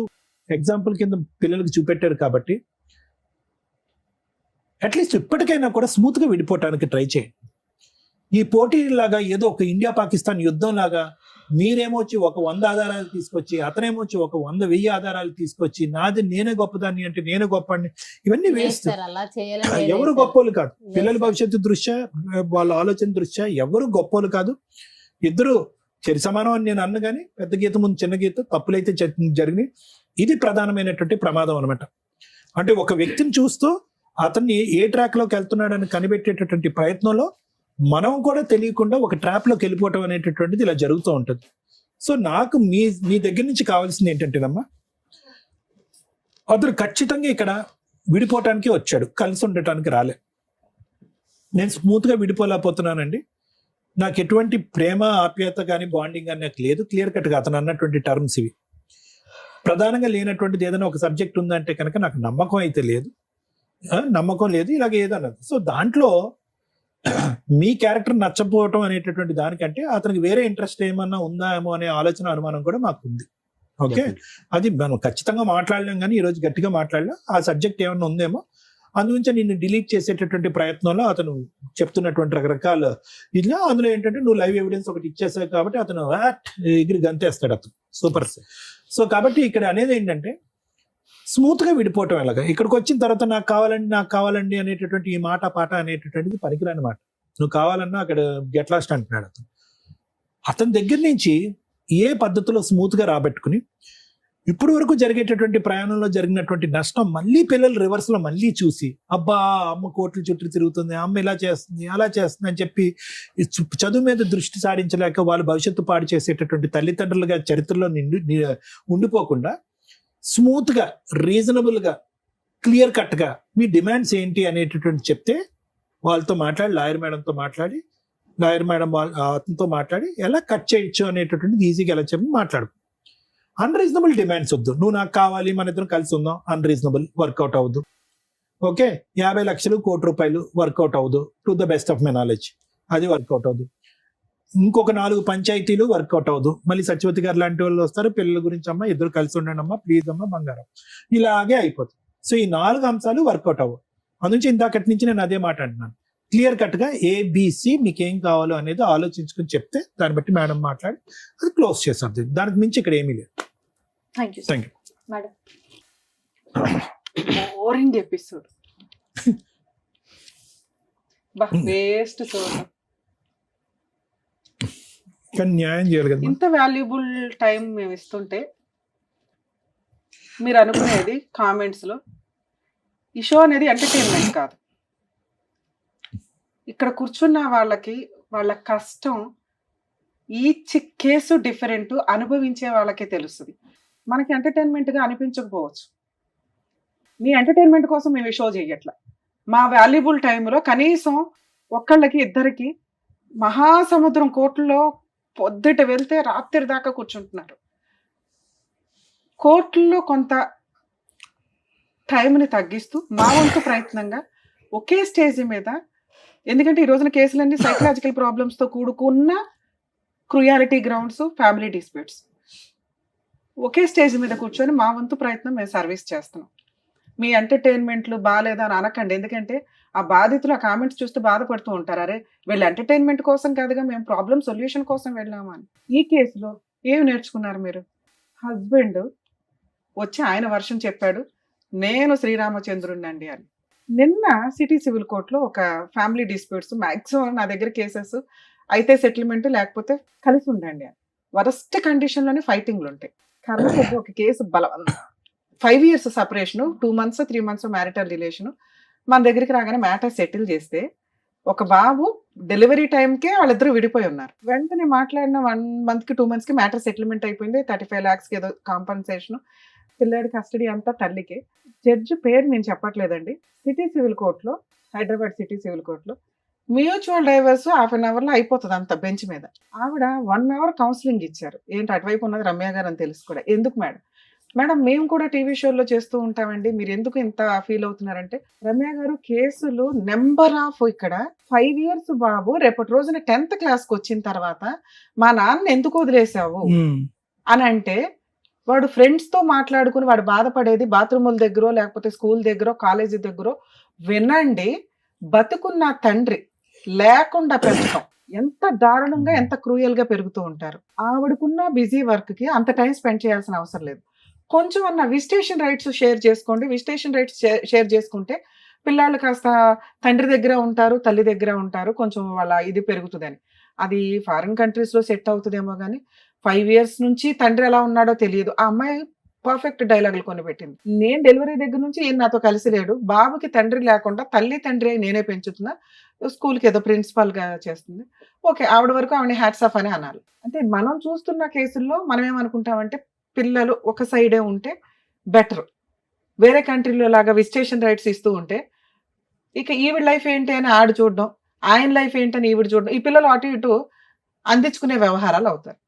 ఎగ్జాంపుల్ కింద పిల్లలకు చూపెట్టారు కాబట్టి అట్లీస్ట్ ఇప్పటికైనా కూడా స్మూత్ గా విడిపోవటానికి ట్రై చేయండి. ఈ పోటీ లాగా ఏదో ఒక ఇండియా పాకిస్తాన్ యుద్ధం లాగా మీరేమొచ్చి ఒక 100 ఆధారాలు తీసుకొచ్చి, అతనేమొచ్చి ఒక 100,000 ఆధారాలు తీసుకొచ్చి నేనే గొప్పదాన్ని అంటే నేనే గొప్పని, ఇవన్నీ వేస్ట్. ఎవరు గొప్పోళ్ళు కాదు. పిల్లల భవిష్యత్తు దృష్ట్యా, వాళ్ళ ఆలోచన దృష్ట్యా ఎవరు గొప్పోళ్ళు కాదు. ఇద్దరు చరి సమానం అని నేను అన్న కానీ పెద్ద గీత ముందు చిన్న గీత తప్పులైతే జరిగినాయి. ఇది ప్రధానమైనటువంటి ప్రమాదం అనమాట. అంటే ఒక వ్యక్తిని చూస్తూ అతన్ని ఏ ట్రాక్ లోకి వెళ్తున్నాడని కనిపెట్టేటటువంటి ప్రయత్నంలో మనం కూడా తెలియకుండా ఒక ట్రాప్ లోకి వెళ్ళిపోవటం అనేటటువంటిది ఇలా జరుగుతూ ఉంటుంది. సో నాకు మీ దగ్గర నుంచి కావాల్సింది ఏంటంటేనమ్మా, అతను ఖచ్చితంగా ఇక్కడ విడిపోవటానికి వచ్చాడు, కలిసి ఉండటానికి రాలే. నేను స్మూత్ గా విడిపోలేకపోతున్నానండి, నాకు ఎటువంటి ప్రేమ ఆప్యాయత కానీ బాండింగ్ కానీ నాకు లేదు. క్లియర్ కట్ గా అతను అన్నటువంటి టర్మ్స్ ఇవి. ప్రధానంగా లేనటువంటిది ఏదైనా ఒక సబ్జెక్ట్ ఉందంటే కనుక నాకు నమ్మకం అయితే లేదు, నమ్మకం లేదు, ఇలాగ ఏదన్నది. సో దాంట్లో మీ క్యారెక్టర్ నచ్చపోవటం అనేటటువంటి దానికంటే అతనికి వేరే ఇంట్రెస్ట్ ఏమన్నా ఉందా ఏమో అనే ఆలోచన, అనుమానం కూడా మాకు ఉంది. ఓకే, అది మనం ఖచ్చితంగా మాట్లాడలేం కానీ ఈరోజు గట్టిగా మాట్లాడలేం. ఆ సబ్జెక్ట్ ఏమన్నా ఉందేమో, అందుగురించి నిన్ను డిలీట్ చేసేటటువంటి ప్రయత్నంలో అతను చెప్తున్నటువంటి రకరకాల ఇలా, అందులో ఏంటంటే నువ్వు లైవ్ ఎవిడెన్స్ ఒకటి ఇచ్చేసావు కాబట్టి అతను ఎగిరి గంతేస్తాడు అతను. సూపర్. సో కాబట్టి ఇక్కడ అనేది ఏంటంటే స్మూత్ గా విడిపోవటం ఎలాగా. ఇక్కడికి వచ్చిన తర్వాత నాకు కావాలండి అనేటటువంటి ఈ మాట పాట అనేటటువంటిది పనికిరాని మాట. నువ్వు కావాలన్నా అక్కడ గెట్ లాస్ట్ అంటున్నాడు అతను. అతని దగ్గర నుంచి ఏ పద్ధతిలో స్మూత్ గా రాబెట్టుకుని ఇప్పుడు వరకు జరిగేటటువంటి ప్రయాణంలో జరిగినటువంటి నష్టం మళ్ళీ పిల్లలు రివర్స్ లో మళ్ళీ చూసి, అబ్బా అమ్మ కోట్ల చుట్టూ తిరుగుతుంది, అమ్మ ఇలా చేస్తుంది అలా చేస్తుంది అని చెప్పి చదువు మీద దృష్టి సారించలేక వాళ్ళు భవిష్యత్తు పాడు చేసేటటువంటి తల్లిదండ్రులుగా చరిత్రలో ఉండిపోకుండా స్మూత్ గా, రీజనబుల్ గా, క్లియర్ కట్ గా మీ డిమాండ్స్ ఏంటి అనేటటువంటి చెప్తే వాళ్ళతో మాట్లాడి, లాయర్ మేడంతో మాట్లాడి, లాయర్ మేడం అతనితో మాట్లాడి ఎలా కట్ చేయొచ్చు అనేటటువంటిది ఈజీగా ఎలా చెప్పి మాట్లాడు. అన్రీజనబుల్ డిమాండ్స్ వద్దు. నువ్వు నాకు కావాలి, మన ఇద్దరం కలిసి ఉందాం, అన్రీజనబుల్, వర్కౌట్ అవ్వదు. ఓకే, 50 లక్షలు, ₹1 కోటి వర్కౌట్ అవ్వదు. To the best of my knowledge అది వర్కౌట్ అవ్వదు. ఇంకొక 4 పంచాయతీలు వర్కౌట్ అవ్వదు. మళ్ళీ సత్యవతి గారు లాంటి వాళ్ళు వస్తారు, పిల్లల గురించి అమ్మ ఇద్దరు కలిసి ఉండండి అమ్మా, ప్లీజ్ అమ్మ, బంగారం, ఇలాగే అయిపోతుంది. సో ఈ 4 అంశాలు వర్కౌట్ అవ్వవు. అందునుంచి ఇందాకటి నుంచి నేను అదే మాట అంటున్నాను. క్లియర్ కట్ గా ABC మీకేం కావాలో అనేది ఆలోచించుకుని చెప్తే దాన్ని బట్టి మేడం మాట్లాడి అది క్లోజ్ చేస్తారు. దానికి మించి ఇక్కడ ఏమీ లేదు. Thank you madam. Boring episode, waste. కానీ న్యాయం చేయాలి కదా. ఇంత వాల్యుబుల్ టైం మేము ఇస్తుంటే మీరు అనుకునేది కామెంట్స్ లో ఈ షో అనేది ఎంటర్టైన్మెంట్ కాదు. ఇక్కడ కూర్చున్న వాళ్ళకి వాళ్ళ కష్టం, ఈచ్ కేసు డిఫరెంట్, అనుభవించే వాళ్ళకే తెలుస్తుంది. మనకి ఎంటర్టైన్మెంట్గా అనిపించకపోవచ్చు. మీ ఎంటర్టైన్మెంట్ కోసం మేము ఈ షో చేయట్లా. మా వాల్యుబుల్ టైంలో కనీసం ఒక్కళ్ళకి ఇద్దరికి మహాసముద్రం కోట్లలో పొద్దుట వెళ్తే రాత్రి దాకా కూర్చుంటున్నారు. కోర్టుల్లో కొంత టైంని తగ్గిస్తూ మా వంతు ప్రయత్నంగా ఒకే స్టేజ్ మీద, ఎందుకంటే ఈ రోజున కేసులన్నీ సైకలాజికల్ ప్రాబ్లమ్స్తో కూడుకున్న క్రుయాలిటీ గ్రౌండ్స్, ఫ్యామిలీ డిస్ప్యూట్స్, ఒకే స్టేజ్ మీద కూర్చొని మా వంతు ప్రయత్నం మేము సర్వీస్ చేస్తున్నాం. మీ ఎంటర్టైన్మెంట్లు బాగాలేదా అని అనకండి, ఎందుకంటే ఆ బాధితులు ఆ కామెంట్స్ చూస్తూ బాధపడుతూ ఉంటారు. అరే వీళ్ళు ఎంటర్టైన్మెంట్ కోసం కాదుగా, మేము ప్రాబ్లం సొల్యూషన్ కోసం వెళ్ళామని. ఈ కేసులో ఏమి నేర్చుకున్నారు మీరు? హస్బెండ్ వచ్చి ఆయన వర్షం చెప్పాడు, నేను శ్రీరామచంద్రుడినండి అని. నిన్న సిటీ సివిల్ కోర్టులో ఒక ఫ్యామిలీ డిస్ప్యూట్స్, మ్యాక్సిమం నా దగ్గర కేసెస్ అయితే సెటిల్మెంట్ లేకపోతే కలిసి ఉండండి అని. వరస్ట్ కండిషన్లోనే ఫైటింగ్లు ఉంటాయి. కర్మ ఒక case 5 years separation, 2 months 3 months marital relation. మన దగ్గరికి రాగానే మ్యాటర్ సెటిల్ చేస్తే ఒక బాబు డెలివరీ టైంకే వాళ్ళిద్దరూ విడిపోయి ఉన్నారు. వెంటనే మాట్లాడిన 1 month 2 months మ్యాటర్ సెటిల్మెంట్ అయిపోయింది. 35 lakhs ఏదో కాంపన్సేషన్, పిల్లాడి కస్టడీ అంతా తల్లికే. జడ్జి పేరు నేను చెప్పట్లేదండి. సిటీ సివిల్ కోర్టులో, హైదరాబాద్ సిటీ సివిల్ కోర్టులో మ్యూచువల్ డైవర్స్ 1/2 hourలో అయిపోతుంది అంత బెంచ్ మీద. ఆవిడ 1 hour కౌన్సిలింగ్ ఇచ్చారు. ఏంటి అటువైపు ఉన్నది రమ్య గారు అని తెలుసు కూడా. ఎందుకు మేడం మేము కూడా టీవీ షోల్లో చేస్తూ ఉంటామండి, మీరు ఎందుకు ఇంత ఫీల్ అవుతున్నారంటే, రమ్య గారు కేసులు నెంబర్ ఆఫ్, ఇక్కడ 5 years బాబు రేపటి రోజున 10th క్లాస్కి వచ్చిన తర్వాత మా నాన్న ఎందుకు వదిలేసావు అని అంటే, వాడు ఫ్రెండ్స్తో మాట్లాడుకుని వాడు బాధపడేది బాత్రూముల దగ్గర లేకపోతే స్కూల్ దగ్గర కాలేజీ దగ్గర వినండి. బతుకున్న తండ్రి లేకుండా పెంచడం ఎంత దారుణంగా, ఎంత క్రూయల్గా పెరుగుతూ ఉంటారు. ఆవిడకున్న బిజీ వర్క్కి అంత టైం స్పెండ్ చేయాల్సిన అవసరం లేదు. కొంచెం అన్న విజిటేషన్ రైట్స్ షేర్ చేసుకోండి. విజిటేషన్ రైట్స్ షేర్ చేసుకుంటే పిల్లలు కాస్త తండ్రి దగ్గర ఉంటారు, తల్లి దగ్గర ఉంటారు, కొంచెం వాళ్ళ ఇది పెరుగుతుందని. అది ఫారిన్ కంట్రీస్లో సెట్ అవుతుందేమో కానీ 5 years నుంచి తండ్రి ఎలా ఉన్నాడో తెలియదు. ఆ అమ్మాయి పర్ఫెక్ట్ డైలాగులు కొని పెట్టింది. నేను డెలివరీ దగ్గర నుంచి ఈయన నాతో కలిసి లేడు, బాబుకి తండ్రి లేకుండా తల్లి తండ్రి అయి నేనే పెంచుతున్నా, స్కూల్కి ఏదో ప్రిన్సిపాల్గా చేస్తుంది. ఓకే, ఆవిడ వరకు ఆవిడ హ్యాట్స్ ఆఫ్ అని అనాలి. అంటే మనం చూస్తున్న కేసుల్లో మనం ఏమనుకుంటామంటే, పిల్లలు ఒక సైడే ఉంటే బెటర్, వేరే కంట్రీలో లాగా విజిటేషన్ రైట్స్ ఇస్తూ ఉంటే ఇక ఈవిడ లైఫ్ ఏంటి అని ఆడు చూడడం, ఆయన లైఫ్ ఏంటని ఈవిడ చూడడం, ఈ పిల్లలు అటు ఇటు అందించుకునే వ్యవహారాలు అవుతారు.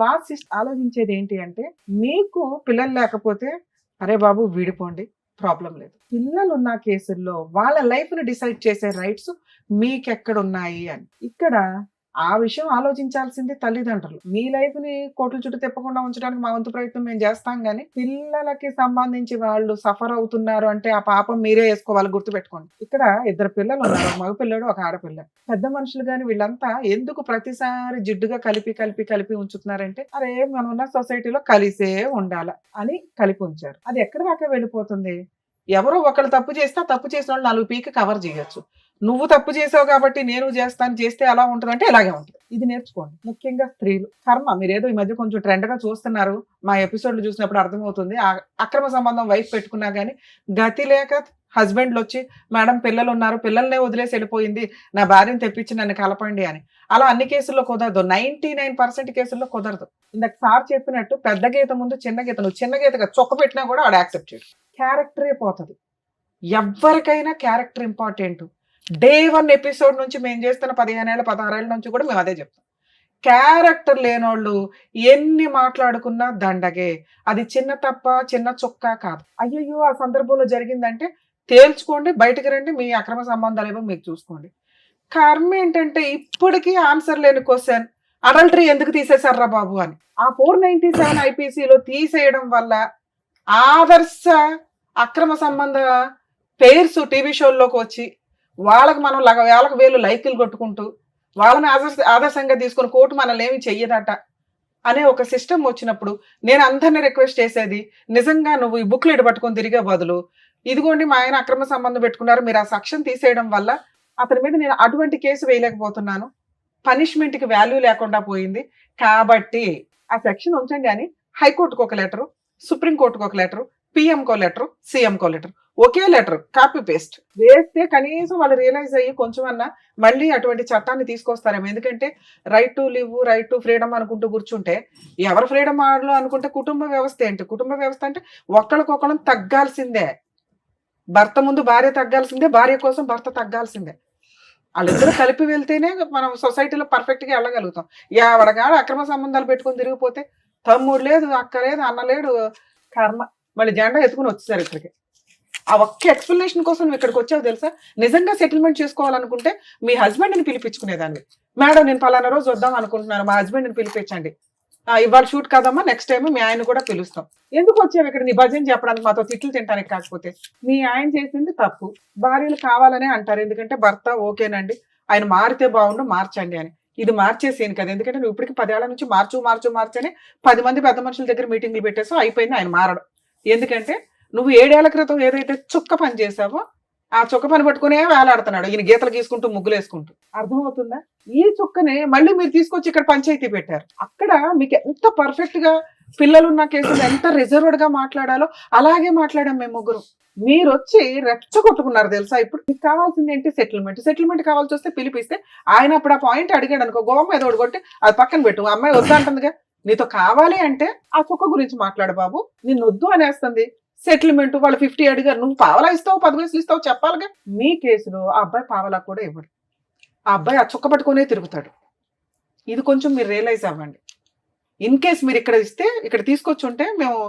లా సిస్టమ్ ఆలోచించేది ఏంటి అంటే, మీకు పిల్లలు లేకపోతే అరే బాబు విడిపోండి, ప్రాబ్లం లేదు. పిల్లలు ఉన్న కేసుల్లో వాళ్ళ లైఫ్ని డిసైడ్ చేసే రైట్స్ మీకెక్కడ ఉన్నాయి అని. ఇక్కడ ఆ విషయం ఆలోచించాల్సింది తల్లిదండ్రులు. మీ లైఫ్ ని కోట్ల చుట్టూ తిప్పకుండా ఉంచడానికి మా వంతు ప్రయత్నం మేము చేస్తాం, కానీ పిల్లలకి సంబంధించి వాళ్ళు సఫర్ అవుతున్నారు అంటే ఆ పాపం మీరే వేసుకోవాలి. గుర్తుపెట్టుకోండి, ఇక్కడ 2 పిల్లలు ఉన్నారు, ఒక మగ పిల్లడు ఒక ఆడపిల్ల. పెద్ద మనుషులు కానీ వీళ్ళంతా ఎందుకు ప్రతిసారి జిడ్డుగా కలిపి ఉంచుతున్నారంటే, అరే మనం ఉన్న సొసైటీలో కలిసే ఉండాల అని కలిపి ఉంచారు. అది ఎక్కడి దాకా వెళ్ళిపోతుంది? ఎవరో ఒకళ్ళు తప్పు చేస్తే తప్పు చేసిన వాళ్ళు 4 పీకి కవర్ చేయొచ్చు. నువ్వు తప్పు చేసావు కాబట్టి నేను చేస్తాను, చేస్తే ఎలా ఉంటుంది అంటే ఇలాగే ఉంటుంది. ఇది నేర్చుకోండి. ముఖ్యంగా స్త్రీలు కర్మ. మీరేదో ఈ మధ్య కొంచెం ట్రెండ్ గా చూస్తున్నారు, మా ఎపిసోడ్లు చూసినప్పుడు అర్థమవుతుంది. అక్రమ సంబంధం వైఫ్ పెట్టుకున్నా కానీ గతి లేక హస్బెండ్లు వచ్చి, మేడం పిల్లలు ఉన్నారు, పిల్లల్నే వదిలేసి వెళ్ళిపోయింది, నా భార్యను తెప్పించి నన్ను కలపండి అని. అలా అన్ని కేసుల్లో కుదరదు, 99% కేసుల్లో కుదరదు. ఇందాక సార్ చెప్పినట్టు పెద్ద గీత ముందు చిన్న గీత, నువ్వు చిన్న గీతగా చొక్క పెట్టినా కూడా వాడు యాక్సెప్ట్ చేయడు. క్యారెక్టరే పోతుంది. ఎవరికైనా క్యారెక్టర్ ఇంపార్టెంట్. Day 1 ఎపిసోడ్ నుంచి మేము చేస్తున్న 15 ఏళ్ళ 16 ఏళ్ళ నుంచి కూడా మేము అదే చెప్తాం. క్యారెక్టర్ లేనోళ్ళు ఎన్ని మాట్లాడుకున్నా దండగే. అది చిన్న తప్ప చిన్న చొక్క కాదు. అయ్యయ్యో ఆ సందర్భంలో జరిగిందంటే తేల్చుకోండి, బయటకు రండి, మీ అక్రమ సంబంధాలు ఏమో మీకు చూసుకోండి. కర్మ ఏంటంటే ఇప్పటికీ ఆన్సర్ లేని క్వశ్చన్, అడల్టరీ ఎందుకు తీసేశారా బాబు అని. ఆ 497 IPCలో తీసేయడం వల్ల ఆదర్శ అక్రమ సంబంధ పేర్స్ టీవీ షోల్లోకి వచ్చి వాళ్ళకి మనం వేలకు వేలు లైకులు కొట్టుకుంటూ వాళ్ళని ఆదర్శంగా తీసుకుని కోర్టు మనల్ని ఏమి చెయ్యదట అనే ఒక సిస్టమ్ వచ్చినప్పుడు నేను అందరినీ రిక్వెస్ట్ చేసేది, నిజంగా నువ్వు ఈ బుక్లెట్ పట్టుకొని తిరిగే బదులు, ఇదిగోండి మా ఆయన అక్రమ సంబంధం పెట్టుకున్నారు, మీరు ఆ సెక్షన్ తీసేయడం వల్ల అతని మీద నేను అటువంటి కేసు వేయలేకపోతున్నాను, పనిష్మెంట్కి వాల్యూ లేకుండా పోయింది, కాబట్టి ఆ సెక్షన్ ఉంచండి అని హైకోర్టుకు ఒక లెటరు, సుప్రీంకోర్టుకు ఒక లెటరు, పిఎంకో లెటరు, సీఎంకో లెటర్, ఒకే లెటర్ కాపీ పేస్ట్ వేస్తే కనీసం వాళ్ళు రియలైజ్ అయ్యి కొంచెం అన్నా మళ్ళీ అటువంటి చట్టాన్ని తీసుకొస్తారేమో. ఎందుకంటే right to live, right to freedom అనుకుంటూ కూర్చుంటే ఎవరు ఫ్రీడమ్ ఆడలో అనుకుంటే కుటుంబ వ్యవస్థ ఏంటి? కుటుంబ వ్యవస్థ అంటే ఒకళ్ళకొకళ్ళం తగ్గాల్సిందే. భర్త ముందు భార్య తగ్గాల్సిందే, భార్య కోసం భర్త తగ్గాల్సిందే. వాళ్ళిద్దరూ కలిపి వెళ్తేనే మనం సొసైటీలో పర్ఫెక్ట్ గా వెళ్ళగలుగుతాం. ఎవడగాడు అక్రమ సంబంధాలు పెట్టుకొని తిరిగిపోతే తమ్ముడు లేదు, అక్క లేదు, అన్న లేడు, కర్మ. మళ్ళీ జెండా ఎత్తుకుని వచ్చేసారు ఇక్కడికి. ఆ ఒక్క ఎక్స్ప్లెనేషన్ కోసం నువ్వు ఇక్కడికి వచ్చావు తెలుసా? నిజంగా సెటిల్మెంట్ చేసుకోవాలనుకుంటే మీ హస్బెండ్ని పిలిపించుకునేదాన్ని. మేడం నేను పలానా రోజు వద్దాం అనుకుంటున్నాను, మా హస్బెండ్ని పిలిపించండి. ఇవాళ షూట్ కాదమ్మా, నెక్స్ట్ టైం మీ ఆయన కూడా పిలుస్తాం. ఎందుకు వచ్చావు ఇక్కడ నీ భజన చెప్పడానికి, మాతో తిట్లు తింటానికి కాకపోతే? మీ ఆయన చేసింది తప్పు. భార్యలు కావాలనే అంటారు, ఎందుకంటే భర్త ఓకేనండి ఆయన మారితే బాగుండు మార్చండి అని. ఇది మార్చేసేను కదా, ఎందుకంటే నువ్వు ఇప్పటికి 10 ఏళ్ల నుంచి మార్చని 10 మంది పెద్ద మనుషుల దగ్గర మీటింగ్లు పెట్టేసో అయిపోయింది ఆయన మారడం. ఎందుకంటే నువ్వు 7 ఏళ్ల క్రితం ఏదైతే చుక్క పని చేసావో ఆ చుక్క పని పట్టుకునే వేలాడుతున్నాడు ఈయన, గీతలు గీసుకుంటూ ముగ్గులు వేసుకుంటూ. అర్థమవుతుందా? ఈ చుక్కనే మళ్ళీ మీరు తీసుకొచ్చి ఇక్కడ పంచాయతీ పెట్టారు. అక్కడ మీకు ఎంత పర్ఫెక్ట్ గా పిల్లలున్న కేసులు ఎంత రిజర్వ్డ్ గా మాట్లాడాలో అలాగే మాట్లాడాం మేము ముగ్గురు. మీరు వచ్చి రెచ్చగొట్టుకున్నారు తెలుసా. ఇప్పుడు మీకు కావాల్సింది ఏంటి? సెటిల్మెంట్ కావాల్సి వస్తే పిలిపిస్తే ఆయన అప్పుడు ఆ పాయింట్ అడిగాడు అనుకో, గోమ మీద కొట్టి అది పక్కన పెట్టు, అమ్మాయి వద్దంటుందిగా. నీతో కావాలి అంటే ఆ చుక్క గురించి మాట్లాడు బాబు, నిన్ను వద్దు అనేస్తుంది. సెటిల్మెంట్ వాళ్ళు 50 అడిగారు, నువ్వు పావలా ఇస్తావు 10 పైసలు ఇస్తావు చెప్పాలిగా. మీ కేసులో ఆ అబ్బాయి పావలా కూడా ఇవ్వడు, ఆ అబ్బాయి ఆ చుక్క పట్టుకునే తిరుగుతాడు. ఇది కొంచెం మీరు రియలైజ్ అవ్వండి. ఇన్ కేస్ మీరు ఇక్కడ ఇస్తే, ఇక్కడ తీసుకొచ్చి ఉంటే మేము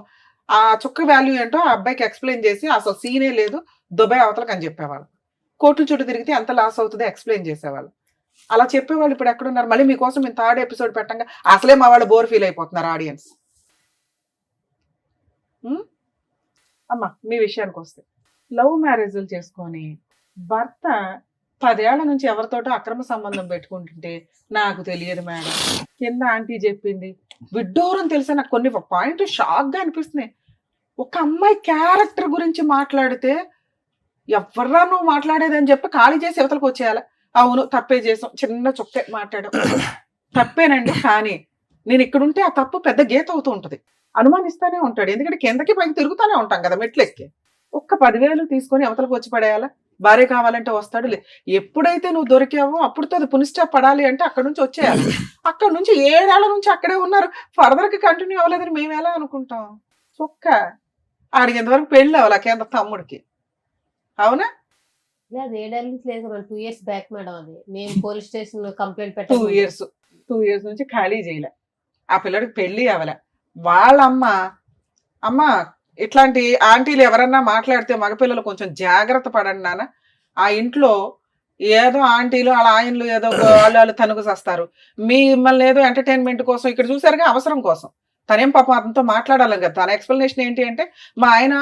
ఆ చుక్క వాల్యూ ఏంటో ఆ అబ్బాయికి ఎక్స్ప్లెయిన్ చేసి అసలు సీనే లేదు దుబాయ్ అవతలకు అని చెప్పేవాళ్ళు. కోర్టుల చుట్టూ తిరిగితే ఎంత లాస్ అవుతుందో ఎక్స్ప్లెయిన్ చేసేవాళ్ళు. అలా చెప్పేవాళ్ళు ఇప్పుడు ఎక్కడున్నారు? మళ్ళీ మీకోసం మేము 3rd ఎపిసోడ్ పెట్టంగా అసలే మా వాళ్ళు బోర్ ఫీల్ అయిపోతున్నారు ఆడియన్స్. అమ్మా మీ విషయానికి వస్తే, లవ్ మ్యారేజ్లు చేసుకొని భర్త 10 ఏళ్ల నుంచి ఎవరితోటో అక్రమ సంబంధం పెట్టుకుంటుంటే నాకు తెలియదు మేడం, కింద ఆంటీ చెప్పింది, విడ్డూరం తెలిసే నాకు కొన్ని పాయింట్ షాక్ గా అనిపిస్తున్నాయి. ఒక అమ్మాయి క్యారెక్టర్ గురించి మాట్లాడితే ఎవర్రా నువ్వు మాట్లాడేదని చెప్పి ఖాళీ చేసి యువతలకు వచ్చేయాలి. అవును తప్పే చేసాం, చిన్న చుక్కే మాట్లాడాం, తప్పేనండి. కానీ నేను ఇక్కడుంటే ఆ తప్పు పెద్ద గీత అవుతూ ఉంటుంది, అనుమానిస్తానే ఉంటాడు. ఎందుకంటే కిందకి పైకి తిరుగుతానే ఉంటాం కదా మెట్లెక్కి. ఒక్క 10,000 తీసుకొని అవతలకు వచ్చి పడేయాలా? భార్య కావాలంటే వస్తాడు. ఎప్పుడైతే నువ్వు దొరికావో అప్పుడుతో అది పునిస్టాప్ పడాలి అంటే అక్కడ నుంచి వచ్చేయాలి. అక్కడ నుంచి 7 ఏళ్ల నుంచి అక్కడే ఉన్నారు, ఫర్దర్ కి కంటిన్యూ అవ్వలేదని మేము ఎలా అనుకుంటాం? చొక్క ఆడికి ఎంతవరకు పెళ్ళి అవ్వాలి కేంద్ర తమ్ముడికి, అవునా? లేదు 7 ఏళ్ళ నుంచి లేదు, 2 years బ్యాక్ మేడం. అది మేము పోలీస్ స్టేషన్ లో కంప్లైంట్ 2 years నుంచి ఖాళీ చేయలే, ఆ పిల్లడికి పెళ్లి అవ్వలే. వాళ్ళ అమ్మ ఇట్లాంటి ఆంటీలు ఎవరన్నా మాట్లాడితే మగపిల్లలు కొంచెం జాగ్రత్త పడండి నాన్న. ఆ ఇంట్లో ఏదో ఆంటీలు వాళ్ళ ఆయనలు ఏదో వాళ్ళు తనుగు చేస్తారు, మిమ్మల్ని ఏదో ఎంటర్టైన్మెంట్ కోసం ఇక్కడ చూసారుగా, అవసరం కోసం. తనేం పాపం అతనితో మాట్లాడాలి కదా. తన ఎక్స్ప్లెనేషన్ ఏంటి అంటే, మా ఆయన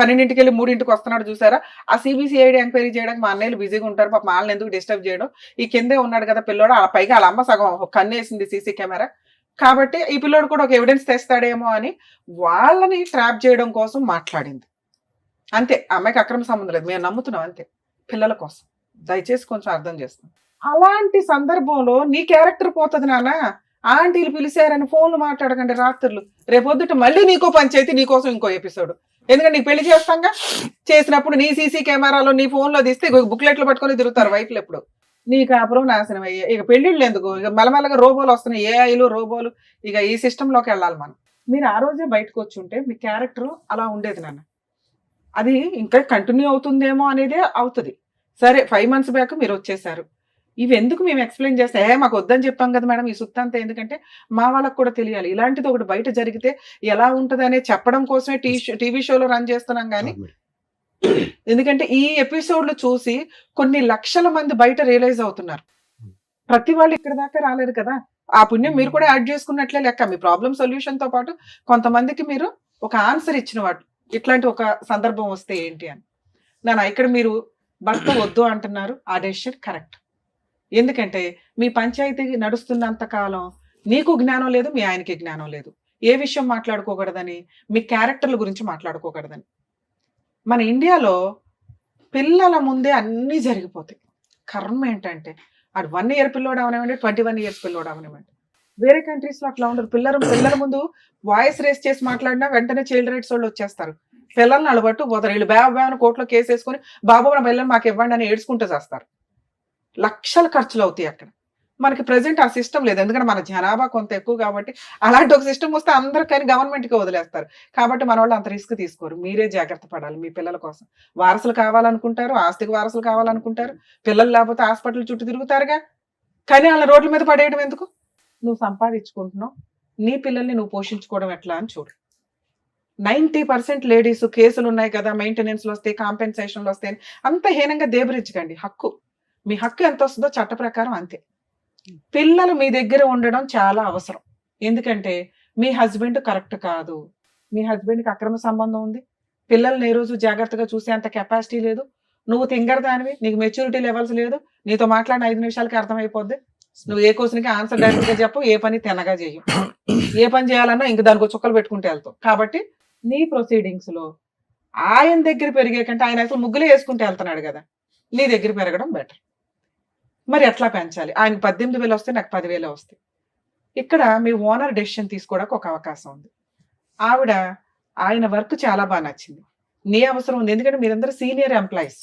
12ంటికి వెళ్ళి 3ంటికి వస్తున్నాడు చూసారా, ఆ CBCID ఎంక్వైరీ చేయడానికి మా అన్నయ్యలు బిజీగా ఉంటారు, పాప వాళ్ళని ఎందుకు డిస్టర్బ్ చేయడం, ఈ కిందే ఉన్నాడు కదా పిల్లోడు, ఆ పైగా వాళ్ళ అమ్మ సగం కన్నేసింది సీసీ కెమెరా, కాబట్టి ఈ పిల్లోడు కూడా ఒక ఎవిడెన్స్ తెస్తాడేమో అని వాళ్ళని ట్రాప్ చేయడం కోసం మాట్లాడింది అంతే. అమ్మాయికి అక్రమ సంబంధం లేదు, మేము నమ్ముతున్నాం అంతే, పిల్లల కోసం. దయచేసి కొంచెం అర్థం చేస్తాం. అలాంటి సందర్భంలో నీ క్యారెక్టర్ పోతుంది నాన్న. ఆంటీలు పిలిచారని ఫోన్లు మాట్లాడకండి రాత్రులు, రేపొద్దుట మళ్ళీ నీకో పంచాయతీ, నీకోసం ఇంకో ఎపిసోడ్. ఎందుకంటే నీకు పెళ్లి చేస్తాంగా, చేసినప్పుడు నీ సీసీ కెమెరాలో నీ ఫోన్లో తీస్తే బుక్లెట్లు పట్టుకొని తిరుగుతారు వైఫ్లు. ఎప్పుడు నీ కాపురం నాశనం అయ్యే, ఇక పెళ్లిళ్ళు ఎందుకు, ఇక మెల్లమెల్లగా రోబోలు వస్తున్నాయి, ఏఐలు రోబోలు, ఇక ఈ సిస్టంలోకి వెళ్ళాలి మనం. మీరు ఆ రోజే బయటకు వచ్చి ఉంటే మీ క్యారెక్టర్ అలా ఉండేది నాన్న. అది ఇంకా కంటిన్యూ అవుతుందేమో అనేదే అవుతుంది. సరే 5 months బ్యాక్ మీరు వచ్చేసారు, ఇవి ఎందుకు మేము ఎక్స్ప్లెయిన్ చేస్తే మాకు వద్దని చెప్పాం కదా మేడం ఈ సుత్తంతా, ఎందుకంటే మా వాళ్ళకు కూడా తెలియాలి ఇలాంటిది ఒకటి బయట జరిగితే ఎలా ఉంటుంది అనే చెప్పడం కోసమే టీవీ షోలో రన్ చేస్తున్నాం. కానీ ఎందుకంటే ఈ ఎపిసోడ్లు చూసి కొన్ని లక్షల మంది బయట రియలైజ్ అవుతున్నారు. ప్రతి వాళ్ళు ఇక్కడ దాకా రాలేరు కదా, ఆ పుణ్యం మీరు కూడా యాడ్ చేసుకున్నట్లే లెక్క. మీ ప్రాబ్లం సొల్యూషన్ తో పాటు కొంతమందికి మీరు ఒక ఆన్సర్ ఇచ్చిన వాడు, ఇట్లాంటి ఒక సందర్భం వస్తే ఏంటి అని. నాన్న ఇక్కడ మీరు భర్త వద్దు అంటున్నారు, ఆ డెసిషన్ కరెక్ట్. ఎందుకంటే మీ పంచాయతీ నడుస్తున్నంత కాలం నీకు జ్ఞానం లేదు, మీ ఆయనకి జ్ఞానం లేదు. ఏ విషయం మాట్లాడుకోకూడదని, మీ క్యారెక్టర్ల గురించి మాట్లాడుకోకూడదని. మన ఇండియాలో పిల్లల ముందే అన్నీ జరిగిపోతాయి. కర్మ ఏంటంటే అది 1 year పిల్లోడు అవనివ్వండి, 21 years పిల్లోడు అవనివ్వండి. వేరే కంట్రీస్లో అట్లా ఉండదు. పిల్లల ముందు వాయిస్ రేస్ చేసి మాట్లాడినా వెంటనే చైల్డ్ రైట్స్ వాళ్ళు వచ్చేస్తారు, పిల్లల్ని అలబట్టు పోతారు. వీళ్ళు బ్యాన్ కోర్టులో కేసు వేసుకొని బాబు నా పిల్లలు మాకు ఇవ్వండి అని ఏడ్చుకుంటూ చేస్తారు. లక్షల ఖర్చులు అవుతాయి అక్కడ. మనకి ప్రెసెంట్ ఆ సిస్టమ్ లేదు, ఎందుకంటే మన జనాభా కొంత ఎక్కువ కాబట్టి. అలాంటి ఒక సిస్టమ్ వస్తే అందరు కానీ గవర్నమెంట్కి వదిలేస్తారు. కాబట్టి మన వాళ్ళు అంత రిస్క్ తీసుకోరు. మీరే జాగ్రత్త పడాలి మీ పిల్లల కోసం. వారసులు కావాలనుకుంటారు, ఆస్తికి వారసులు కావాలనుకుంటారు. పిల్లలు లేకపోతే హాస్పిటల్ చుట్టూ తిరుగుతారుగా, కానీ వాళ్ళ రోడ్ల మీద పడేయడం ఎందుకు? నువ్వు సంపాదించుకుంటున్నావు, నీ పిల్లల్ని నువ్వు పోషించుకోవడం ఎట్లా అని చూడు. 90% లేడీస్ కేసులు ఉన్నాయి కదా, మెయింటెనెన్స్లు వస్తాయి, కాంపెన్సేషన్లు వస్తాయి, అంత హీనంగా దేబరించకండి. హక్కు, మీ హక్కు ఎంత వస్తుందో చట్ట ప్రకారం అంతే. పిల్లలు మీ దగ్గర ఉండడం చాలా అవసరం. ఎందుకంటే మీ హస్బెండ్ కరెక్ట్ కాదు, మీ హస్బెండ్కి అక్రమ సంబంధం ఉంది, పిల్లల్ని ఏ రోజు జాగ్రత్తగా చూసే అంత కెపాసిటీ లేదు, నువ్వు తింగరదానివి, నీకు మెచ్యూరిటీ లెవెల్స్ లేదు, నీతో మాట్లాడిన 5 నిమిషాలకి అర్థమైపోద్ది. నువ్వు ఏ క్వశ్చన్కి ఆన్సర్ డైరెక్ట్గా చెప్పు, ఏ పని తినగా చేయు, ఏ పని చేయాలన్నా ఇంక దానికి చుక్కలు పెట్టుకుంటే వెళ్తావు. కాబట్టి నీ ప్రొసీడింగ్స్లో ఆయన దగ్గర పెరిగే కంటే ఆయన అసలు ముగ్గులే వేసుకుంటే వెళ్తున్నాడు కదా, నీ దగ్గర పెరగడం బెటర్. మరి ఎట్లా పెంచాలి? ఆయన 18,000 వస్తే నాకు 10,000 వస్తాయి. ఇక్కడ మీ ఓనర్ డెసిషన్ తీసుకోవడానికి ఒక అవకాశం ఉంది. ఆవిడ ఆయన వర్క్ చాలా బాగా నచ్చింది, నీ అవసరం ఉంది, ఎందుకంటే మీరందరూ సీనియర్ ఎంప్లాయీస్,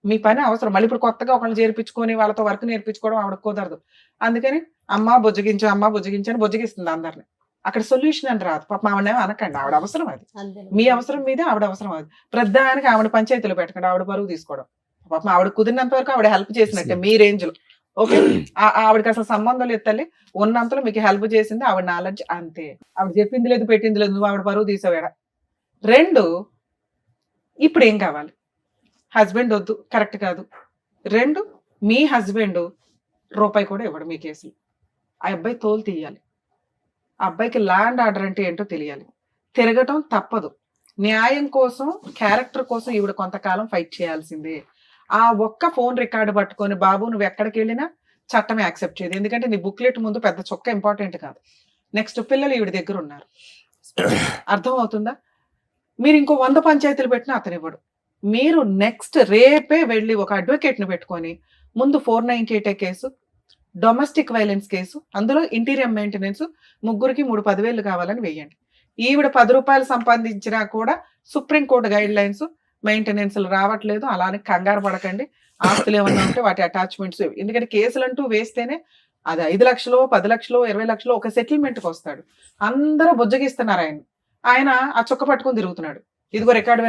మీ పని అవసరం. మళ్ళీ ఇప్పుడు కొత్తగా ఒకళ్ళు చేర్పించుకొని వాళ్ళతో వర్క్ నేర్పించుకోవడం ఆవిడ కుదరదు. అందుకని అమ్మ బుజ్జగించు అని బుజ్జగిస్తుంది అందరిని. అక్కడ సొల్యూషన్ అని రాదు. పాప ఆవిడేమో అనకండి, ఆవిడ అవసరం అది, మీ అవసరం మీదే ఆవిడ అవసరం అది. ప్రధానికి ఆవిడ పంచాయతీలు పెట్టకండి, ఆవిడ బరువు తీసుకోవడం. పాపం ఆవిడ కుదిరినంత వరకు ఆవిడ హెల్ప్ చేసినట్టే మీ రేంజ్ లో. ఓకే, ఆవిడకి అసలు సంబంధం లేదు తల్లి, ఉన్నంతలో మీకు హెల్ప్ చేసింది ఆవిడ నాలెడ్జ్ అంతే. ఆవిడ చెప్పింది లేదు పెట్టింది లేదు, నువ్వు ఆవిడ బరువు తీసావేడ. 2, ఇప్పుడు ఏం కావాలి? హస్బెండ్ వద్దు, కరెక్ట్ కాదు. 2, మీ హస్బెండ్ రూపాయి కూడా ఇవ్వడు మీ కేసులు. ఆ అబ్బాయి తోలు తీయాలి, ఆ అబ్బాయికి లా అండ్ ఆర్డర్ అంటే ఏంటో తెలియాలి. తిరగటం తప్పదు. న్యాయం కోసం, క్యారెక్టర్ కోసం ఈవిడ కొంతకాలం ఫైట్ చేయాల్సిందే. ఆ ఒక్క ఫోన్ రికార్డు పట్టుకొని బాబు నువ్వు ఎక్కడికి వెళ్ళినా చట్టం యాక్సెప్ట్ చేయదు. ఎందుకంటే నీ బుక్లెట్ ముందు పెద్ద చొక్క ఇంపార్టెంట్ కాదు. నెక్స్ట్ పిల్లలు ఈవిడ దగ్గర ఉన్నారు, అర్థం అవుతుందా? మీరు ఇంకో 100 పంచాయతీలు పెట్టినా అతను ఇవ్వడు. మీరు నెక్స్ట్ రేపే వెళ్ళి ఒక అడ్వకేట్ని పెట్టుకొని ముందు 498 కేసు, డొమెస్టిక్ వైలెన్స్ కేసు, అందులో ఇంటీరియర్ మెయింటెనెన్స్, ముగ్గురికి 3-10,000 కావాలని వేయండి. ఈవిడ 10 రూపాయలు సంపాదించినా కూడా సుప్రీంకోర్టు గైడ్ లైన్స్, మెయింటెనెన్స్లు రావట్లేదు, అలానే కంగారు పడకండి. ఆస్తులు ఏమన్నా ఉంటే వాటి అటాచ్మెంట్స్, ఎందుకంటే కేసులు అంటూ వేస్తేనే అది 5 లక్షలు, 10 లక్షలు, 20 లక్షలు ఒక సెటిల్మెంట్కి వస్తాడు. అందరూ బుజ్జగిస్తున్నారు ఆయన ఆ చొక్క పట్టుకొని తిరుగుతున్నాడు. ఇదిగో రికార్డు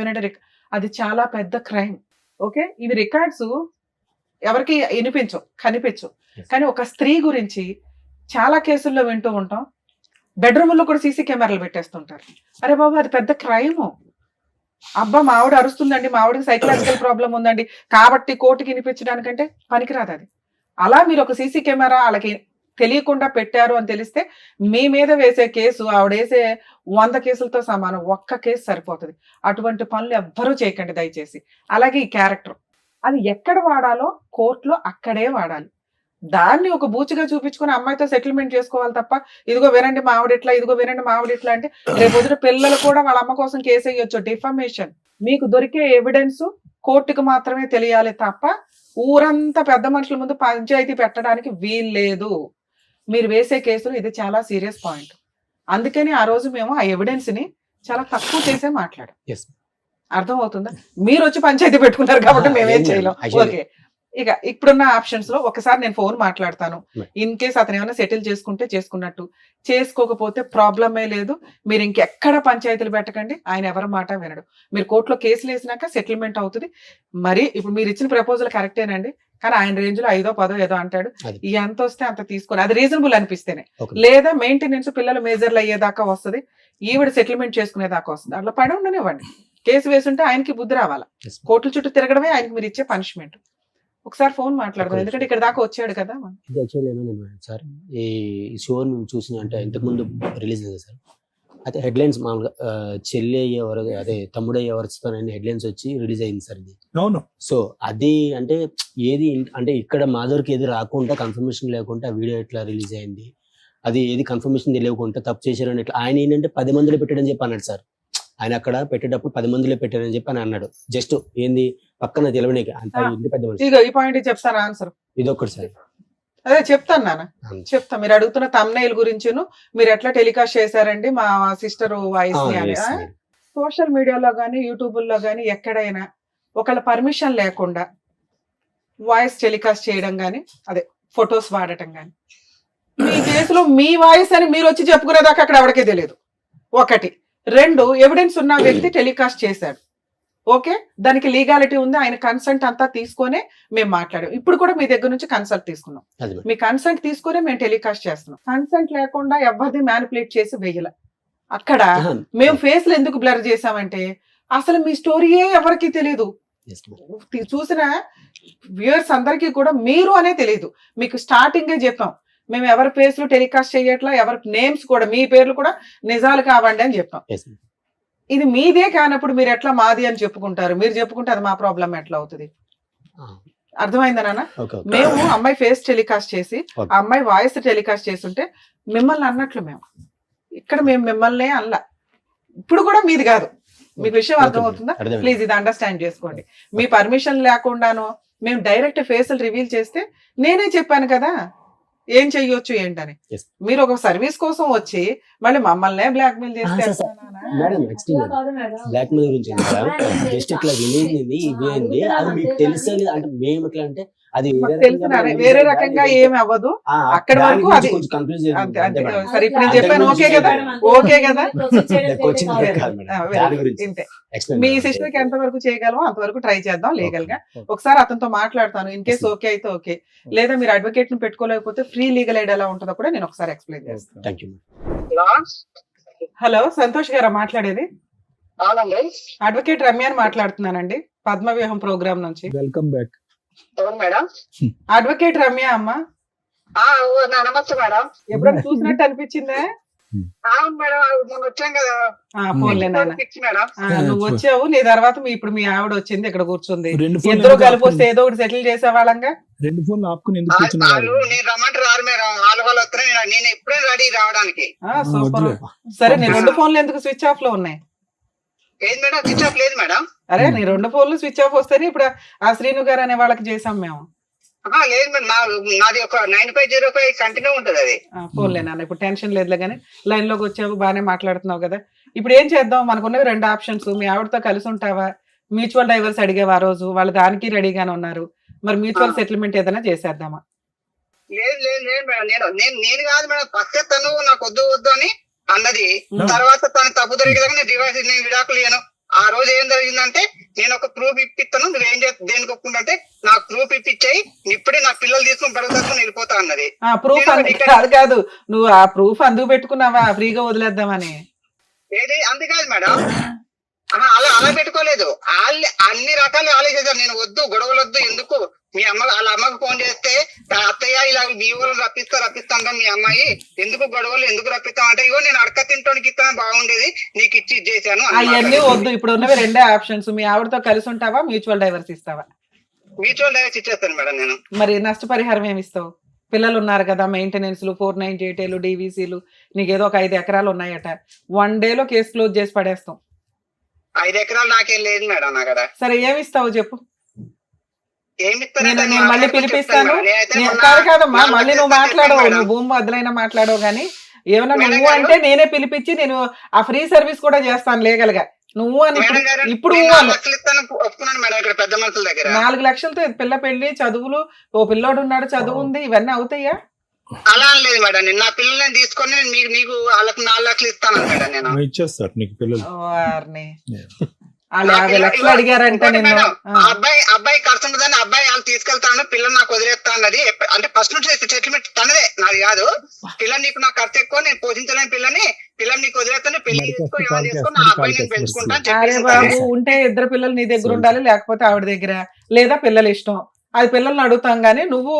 వినండి. అది చాలా పెద్ద క్రైమ్. ఓకే, ఇవి రికార్డ్స్ ఎవరికి వినిపించవు, కనిపించవు. కానీ ఒక స్త్రీ గురించి చాలా కేసుల్లో వింటూ ఉంటాం. బెడ్రూమ్లో కూడా సీసీ కెమెరాలు పెట్టేస్తుంటారు. అరే బాబు, అది పెద్ద క్రైమ్. అబ్బా మా ఆవిడ అరుస్తుందండి, మా ఆవిడకి సైకలాజికల్ ప్రాబ్లం ఉందండి కాబట్టి కోర్టుకి వినిపించడానికంటే పనికిరాదు అది. అలా మీరు ఒక సీసీ కెమెరా వాళ్ళకి తెలియకుండా పెట్టారు అని తెలిస్తే మీ మీద వేసే కేసు ఆవిడ వేసే 100 కేసులతో సమానం. ఒక్క కేసు సరిపోతుంది. అటువంటి పనులు ఎవ్వరూ చేయకండి దయచేసి. అలాగే ఈ క్యారెక్టర్ అది ఎక్కడ వాడాలో కోర్టులో అక్కడే వాడాలి. దాన్ని ఒక బూచిగా చూపించుకుని అమ్మాయితో సెటిల్మెంట్ చేసుకోవాలి తప్ప ఇదిగో వినండి మా ఆవిడ ఇట్లా, ఇదిగో వినండి మా ఆవిడ ఇట్లా అంటే రేపు వదిన పిల్లలు కూడా వాళ్ళ అమ్మ కోసం కేసు వేయొచ్చు. డిఫమేషన్. మీకు దొరికే ఎవిడెన్స్ కోర్టుకు మాత్రమే తెలియాలి తప్ప ఊరంతా పెద్ద మనుషుల ముందు పంచాయతీ పెట్టడానికి వీల్లేదు. మీరు వేసే కేసులు ఇది చాలా సీరియస్ పాయింట్. అందుకని ఆ రోజు మేము ఆ ఎవిడెన్స్ ని చాలా తక్కువ చేసే మాట్లాడాం. అర్థం అవుతుందా? మీరు వచ్చి పంచాయతీ పెట్టుకున్నారు కాబట్టి మేమేం చేయలేం. ఓకే, ఇక ఇప్పుడున్న ఆప్షన్స్ లో ఒకసారి నేను ఫోన్ మాట్లాడతాను. ఇన్ కేస్ అతను ఏమైనా సెటిల్ చేసుకుంటే చేసుకున్నట్టు, చేసుకోకపోతే ప్రాబ్లమే లేదు. మీరు ఇంకెక్కడ పంచాయతీలు పెట్టకండి. ఆయన ఎవరి మాట వినడు. మీరు కోర్టులో కేసులు వేసినాక సెటిల్మెంట్ అవుతుంది. మరి ఇప్పుడు మీరు ఇచ్చిన ప్రపోజల్ కరెక్టేనండి, కానీ ఆయన రేంజ్ లో 5దో 10దో ఏదో అంటాడు. ఎంత వస్తే అంత తీసుకొని అది రీజనబుల్ అనిపిస్తేనే, లేదా మెయింటెనెన్స్ పిల్లలు మేజర్లు అయ్యేదాకా వస్తుంది, ఈవిడ సెటిల్మెంట్ చేసుకునేదాకా వస్తుంది. అట్లా పడి ఉండనివ్వండి. కేసు వేసుంటే ఆయనకి బుద్ధి రావాలా. కోర్టుల చుట్టూ తిరగడమే ఆయనకి మీరు ఇచ్చే పనిష్మెంట్. ఒకసారి ఫోన్ మాట్లాడదాం, ఎందుకంటే ఇక్కడ దాకా వచ్చాడు కదా. ఇది యాక్చువల్లీ ఏమైంది సార్, ఈ షో మేము చూసిన అంటే ఇంతకుముందు రిలీజ్ అయింది సార్. అయితే హెడ్లైన్స్ మామూలుగా చెల్లి అయ్యేవారు, అదే తమ్ముడు అయ్యేవారు హెడ్లైన్స్ వచ్చి రిలీజ్ అయింది సార్ ఇది. అవును. సో అది అంటే ఏది అంటే ఇక్కడ మాధురికి ఏది రాకుండా, కన్ఫర్మేషన్ లేకుండా వీడియో ఎట్లా రిలీజ్ అయింది, అది ఏది కన్ఫర్మేషన్ తెలియకుండా తప్పు చేశారని ఇట్లా ఆయన ఏంటంటే 10 మందిలో పెట్టాడని చెప్పి అన్నాడు సార్. ఆయన అక్కడ పెట్టేటప్పుడు 10 మందిలో పెట్టారని చెప్పి అని అన్నాడు. జస్ట్ ఏంది పక్కన తెలవడానికి అంత ఇంటి పెద్ద మనిషి. ఈ పాయింట్ చెప్తాను ఆన్సర్. ఇది ఒక్కటి సార్. అదే చెప్తాను నాన్న, చెప్తా. మీరు అడుగుతున్న తమ్నైల్ గురించి మీరు ఎట్లా టెలికాస్ట్ చేశారండి మా సిస్టర్ వాయిస్ ని అని. సోషల్ మీడియాలో కానీ యూట్యూబ్లో కానీ ఎక్కడైనా ఒకళ్ళ పర్మిషన్ లేకుండా వాయిస్ టెలికాస్ట్ చేయడం కానీ, అదే ఫొటోస్ వాడటం కానీ. మీ కేసులో మీ వాయిస్ అని మీరు వచ్చి చెప్పుకునేదాకా అక్కడ ఎవరికే తెలియదు. 1 2 ఎవిడెన్స్ ఉన్న వ్యక్తి టెలికాస్ట్ చేశాడు. ఓకే, దానికి లీగాలిటీ ఉంది, ఆయన కన్సెంట్ అంతా తీసుకొనే మేము మాట్లాడాం. ఇప్పుడు కూడా మీ దగ్గర నుంచి కన్సల్ట్ తీసుకున్నాం. మీ కన్సెంట్ తీసుకునే మేము టెలికాస్ట్ చేస్తున్నాం. కన్సెంట్ లేకుండా ఎవరిది మ్యానిపులేట్ చేసి వేయలే. అక్కడ మేము ఫేస్లు ఎందుకు బ్లర్ చేసామంటే అసలు మీ స్టోరీయే ఎవరికి తెలియదు. చూసిన వ్యూయర్స్ అందరికీ కూడా మీరు అనే తెలియదు. మీకు స్టార్టింగే చెప్పాం, మేము ఎవరి ఫేస్లు టెలికాస్ట్ చేయట్లా, ఎవరి నేమ్స్ కూడా మీ పేర్లు కూడా నిజాలు కావండి అని చెప్పాం. ఇది మీదే కానప్పుడు మీరు ఎట్లా మాది అని చెప్పుకుంటారు? మీరు చెప్పుకుంటే అది మా ప్రాబ్లం ఎట్లా అవుతుంది? అర్థమైందా నాన్న? మేము అమ్మాయి ఫేస్ టెలికాస్ట్ చేసి ఆ అమ్మాయి వాయిస్ టెలికాస్ట్ చేస్తుంటే మిమ్మల్ని అన్నట్లు మేము ఇక్కడ మేము మిమ్మల్ని అనలా. ఇప్పుడు కూడా మీది కాదు. మీకు విషయం అర్థమవుతుందా? ప్లీజ్ ఇది అండర్స్టాండ్ చేసుకోండి. మీ పర్మిషన్ లేకుండాను మేము డైరెక్ట్ ఫేసులు రివీల్ చేస్తే నేనే చెప్పాను కదా ఏం చెయ్యొచ్చు ఏంటని. మీరు ఒక సర్వీస్ కోసం వచ్చి మళ్ళీ మమ్మల్ని బ్లాక్ మెయిల్ చేస్తే మేడం బ్లాక్ మెయిల్ గురించి జస్ట్ ఇట్లా వినేది అది మీకు తెలుసు అంటే మేము ఎట్లా అంటే అది వేరే రకంగా ఏమి అవ్వదు. అక్కడ వరకు అది సరే ఇప్పుడు నేను చెప్పాను. ఓకే కదా? ఓకే కదా? మీ సిస్టర్ కి ఎంత వరకు చేయగలమో అంతవరకు ట్రై చేద్దాం లీగల్ గా. ఒకసారి అతనితో మాట్లాడతాను. ఇన్ కేసు ఓకే అయితే ఓకే, లేదా మీరు అడ్వకేట్ ని పెట్టుకోలేకపోతే ఫ్రీ లీగల్ ఎయిడ్ ఎలా ఉంటుందో కూడా నేను ఒకసారి ఎక్స్ప్లెయిన్ చేస్తాను. హలో, సంతోష్ గారా మాట్లాడేది? అడ్వకేట్ రమ్య అని మాట్లాడుతున్నానండి, పద్మవ్యూహం ప్రోగ్రామ్ నుంచి. Welcome back. అడ్వకేట్ రమ్య అమ్మా. నమస్తే మేడం. ఎప్పుడైనా చూసినట్టు అనిపించిందా? అవును మేడం, మొన్న వచ్చాం కదా. ఫోన్లే నాన్న, మేడం నువ్వు వచ్చావు, నీ తర్వాత ఇప్పుడు మీ ఆవిడ వచ్చింది, ఇక్కడ కూర్చుంది. ఇద్దరు కలిపి వస్తే ఏదో ఒకటి సెటిల్ చేసేవాళ్ళంగా. 2 ఫోన్లు ఆపుకుని నేను రమ్మంటారు రారు మేడం, వాళ్ళు వస్తున్నా. నేను ఎప్పుడే రెడీ రావడానికి. సూపర్. సరే, నీ 2 ఫోన్లు ఎందుకు స్విచ్ ఆఫ్ లో ఉన్నాయి? ఏది మేడం స్విచ్ ఆఫ్ లేదు మేడం. అరే నీ 2 ఫోన్లు స్విచ్ ఆఫ్ వస్తేనే ఇప్పుడు ఆ శ్రీను గారు అనే వాళ్ళకి చేసాం మేము. లేదు మేడం, నాది ఒక 9505 కంటిన్యూ ఉంటది అది. ఫోన్లే నాన్న, ఇప్పుడు టెన్షన్ లేదులే కానీ లైన్ లోకి వచ్చావు, బాగానే మాట్లాడుతున్నావు కదా. ఇప్పుడు ఏం చేద్దాం? మనకున్నవి 2 ఆప్షన్స్. మీ ఆవిడతో కలిసి ఉంటావా? మ్యూచువల్ డైవర్స్ అడిగేవా ఆ రోజు? వాళ్ళు దానికి రెడీగానే ఉన్నారు. మరి మ్యూచువల్ సెటిల్మెంట్ ఏదైనా చేసేద్దామా? లేదు లేదు లేదు మేడం, నేను కాదు మేడం, ఫస్ట్ తను నాకు వద్దు అని అన్నది. తర్వాత తను తప్పు దొరికేదాకా నేను డివైస్ విడాకులు ఇయ్యను. ఆ రోజు ఏం జరిగిందంటే నేను ఒక ప్రూఫ్ ఇప్పిస్తాను, నువ్వేం దేనికి ఒప్పుకుంటే నాకు ప్రూఫ్ ఇప్పించాయి, ఇప్పుడే నా పిల్లలు తీసుకుని పెరుగుతాను వెళ్ళిపోతా అన్నది. ప్రూఫ్ కాదు, నువ్వు ఆ ప్రూఫ్ అందుకు పెట్టుకున్నావా ఫ్రీగా వదిలేద్దామని? ఏది అందుకాదు మేడం, అలా పెట్టుకోలేదు. అన్ని రకాలు ఆలోచించారు. నేను వద్దు, గొడవలు వద్దు, ఎందుకు మీ వాళ్ళ అమ్మకు ఫోన్ చేస్తే అత్తయ్య ఇలా మీ ఊరు రప్పిస్తాం మీ అమ్మాయి, ఎందుకు గొడవలు ఎందుకు రప్పిస్తాం అంటే, ఇగో నేను అడక తింటానికి ఇస్తాను బాగుండేది, నీకు ఇచ్చి ఇచ్చేసాను. అవన్నీ వద్దు. ఇప్పుడు ఉన్నవి 2 ఆప్షన్స్. మీ ఆవిడతో కలిసి ఉంటావా, మ్యూచువల్ డైవర్స్ ఇస్తావా? మ్యూచువల్ డైవర్స్ ఇచ్చేస్తాను మేడం నేను. మరి నష్టపరిహారం ఏమి ఇస్తావు? పిల్లలు ఉన్నారు కదా, మెయింటెనెన్స్ 498 DVCలు, నీకేదో ఒక 5 ఎకరాలు ఉన్నాయట. 1 డేలో కేసు క్లోజ్ చేసి పడేస్తాం. 5 ఎకరాలు నాకేం లేదు మేడం నా కదా. సరే ఏమి ఇస్తావు చెప్పు? నేను మళ్ళీ పిలిపిస్తాను. కాదమ్మా, మళ్ళీ నువ్వు మాట్లాడవు, నువ్వు భూమి వద్దలైనా మాట్లాడవు కానీ ఏమన్నా నువ్వు అంటే నేనే పిలిపించి నేను ఆ ఫ్రీ సర్వీస్ కూడా చేస్తాను లీగల్ గా. నువ్వు అని ఇప్పుడు 4 లక్షలతో పిల్ల పెళ్లి, చదువులు, ఓ పిల్లోడు ఉన్నాడు, చదువు ఉంది, ఇవన్నీ అవుతాయా? అలా లేదు మేడం, నేను నా పిల్లల్ని తీసుకొని మీకు వాళ్ళకి 4 లక్షలు ఇస్తాను మేడం. నేను ఇచ్చేస్తారు నీకు పిల్లలు. వాళ్ళు 50 లక్షలు అడిగారంటే నేను అబ్బాయి ఖర్చు ఉంటుందని అబ్బాయి వాళ్ళు తీసుకెళ్తాను, పిల్లలు నాకు వదిలేస్తా అన్నది. అంటే ఫస్ట్ నుంచి సెటిల్మెంట్ తనదే, నాది కాదు. పిల్లలు నీకు నాకు ఖర్చు ఎక్కువ, నేను పోషించలేని పిల్లని నీకు వదిలేస్తాను, పెళ్లి చేసుకో, ఎవరు చేసుకో, నా అబ్బాయి నేను పెంచుకుంటాను. బాబు ఉంటే 2 పిల్లలు నీ దగ్గర ఉండాలి, లేకపోతే ఆవిడ దగ్గర, లేదా పిల్లలు ఇష్టం, అది పిల్లల్ని అడుగుతాం. గానీ నువ్వు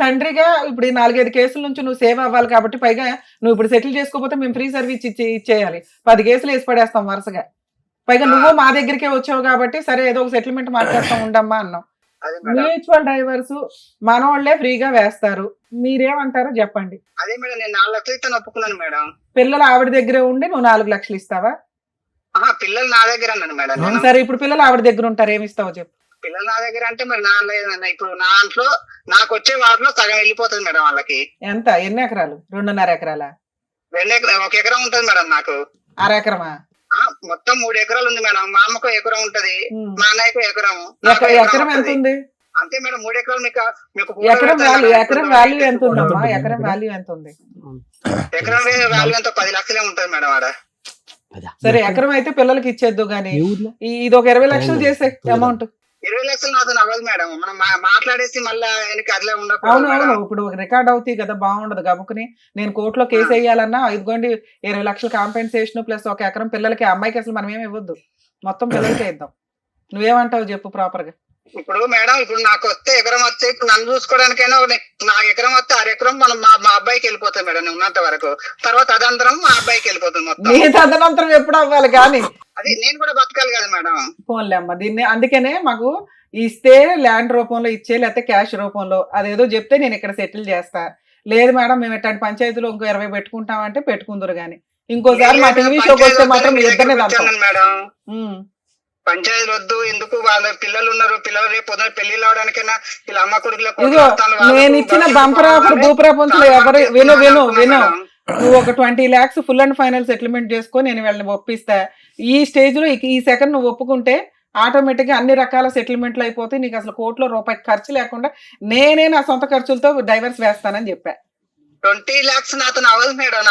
తండ్రిగా ఇప్పుడు 4-5 కేసుల నుంచి నువ్వు సేవ్ అవ్వాలి కాబట్టి, పైగా నువ్వు ఇప్పుడు సెటిల్ చేసుకోకపోతే మేము ఫ్రీ సర్వీస్ ఇచ్చేయాలి. 10 కేసులు వేసి పడేస్తాం వరుసగా. పైగా నువ్వు మా దగ్గరికే వచ్చావు కాబట్టి సరే ఏదో ఒక సెటిల్మెంట్ మాట్లాడుతూ ఉండమ్మా అన్నాం. మ్యూచువల్ డైవర్స్ మనోళ్లే ఫ్రీగా వేస్తారు, మీరేమంటారో చెప్పండి. అదే మేడం, నేను 4 లక్షలు ఇస్తాను ఒప్పుకున్నాను మేడం. పిల్లలు ఆవిడ దగ్గరే ఉండి నువ్వు 4 లక్షలు ఇస్తావా? పిల్లలు నా దగ్గర అన్నాను మేడం. సరే ఇప్పుడు పిల్లలు ఆవిడ దగ్గర ఉంటారు, ఏమి ఇస్తావో చెప్పు. పిల్లలు నా దగ్గర అంటే మరి ఇప్పుడు నా దాంట్లో నాకు వచ్చే వాటిలో సగం వెళ్ళిపోతుంది మేడం వాళ్ళకి. ఎంత? ఎన్ని ఎకరాలు? 2.5 ఎకరాలా? 2 ఎకరాలు, 1 ఎకరం ఉంటుంది మేడం నాకు. 1/2 ఎకరమా? మొత్తం 3 ఎకరాలు ఉంది మేడం. మా అమ్మకు ఎకరం ఉంటది, మా అన్నయ్యకు ఎకరం. ఎకరం ఎంత ఉంది? అంతే మేడం 3 ఎకరాలు మీకు ఎకరం వాల్యూ ఎంత ఉందమ్మా? ఎకరం వాల్యూ ఎంత ఉంది? ఎకరం వాల్యూ ఎంత 10 లక్షలే ఉంటుంది మేడం ఆడ. సరే ఎకరం అయితే పిల్లలకి ఇచ్చేద్దు గానీ ఇది ఒక 20 లక్షలు చేసే అమౌంట్. 20 లక్షలు నాతో అవ్వదు మేడం, మనం మాట్లాడేసి మళ్ళీ అట్లే ఉండదు. అవును ఇప్పుడు రికార్డ్ అవుతాయి కదా, బాగుండదు గబుకుని నేను కోర్టులో కేసు వేయాలన్నా ఇదిగోండి 20 లక్షలు కాంపెన్సేషన్ ప్లస్ ఒక ఎకరం పిల్లలకి. అమ్మాయికి అసలు మనం ఏమి ఇవ్వద్దు, మొత్తం పిల్లలకే ఇద్దాం. నువ్వేమంటావు చెప్పు ప్రాపర్ గా. ఇప్పుడు మేడం ఇప్పుడు నాకు వస్తే ఎకరం వస్తే ఇప్పుడు నన్ను చూసుకోవడానికైనా నాకు ఎకరం వస్తే 6 ఎకరం మనం మా అబ్బాయికి వెళ్ళిపోతాయి మేడం ఉన్నంత వరకు. తర్వాత అదంతరం మా అబ్బాయికి వెళ్ళిపోతుంది మొత్తం. తదనంతరం ఎప్పుడు అవ్వాలి కానీ అది నేను కూడా బతకాలి కదా మేడం. పోన్లే అమ్మ, దీన్ని అందుకనే మాకు ఇస్తే ల్యాండ్ రూపంలో ఇచ్చే లేకపోతే క్యాష్ రూపంలో అదేదో చెప్తే నేను ఇక్కడ సెటిల్ చేస్తా. లేదు మేడం మేము ఇట్లాంటి పంచాయతీలో ఇంకో 20 పెట్టుకుంటామంటే పెట్టుకుందరు గానీ ఇంకోసారి మా టీవీ షోకి వస్తే మాత్రం మీ ఇద్దరినే మేడం. పంచాయతీలు వద్దు, ఎందుకు వాళ్ళ పిల్లలు ఉన్నారు, పిల్లలు రేపు పొద్దున పెళ్లి అవడానికైనా ఇలా అమ్మ కొడుకులకు. నేను ఇచ్చిన బంపర్ ఆఫర్ భూప్రపంచంలో ఎవరు విను నువ్వు ఒక 20 lakhs full and final settlement చేసుకో, నేను వీళ్ళని ఒప్పిస్తా. ఈ స్టేజ్ లో ఈ సెకండ్ నువ్వు ఒప్పుకుంటే ఆటోమేటిక్ గా అన్ని రకాల సెటిల్మెంట్లు అయిపోతాయి. నీకు అసలు కోర్టులో రూపాయి ఖర్చు లేకుండా నేనే నా సొంత ఖర్చులతో డైవర్స్ వేస్తానని చెప్పా. 20 lakhs నాతో అవ్వదు మేడం.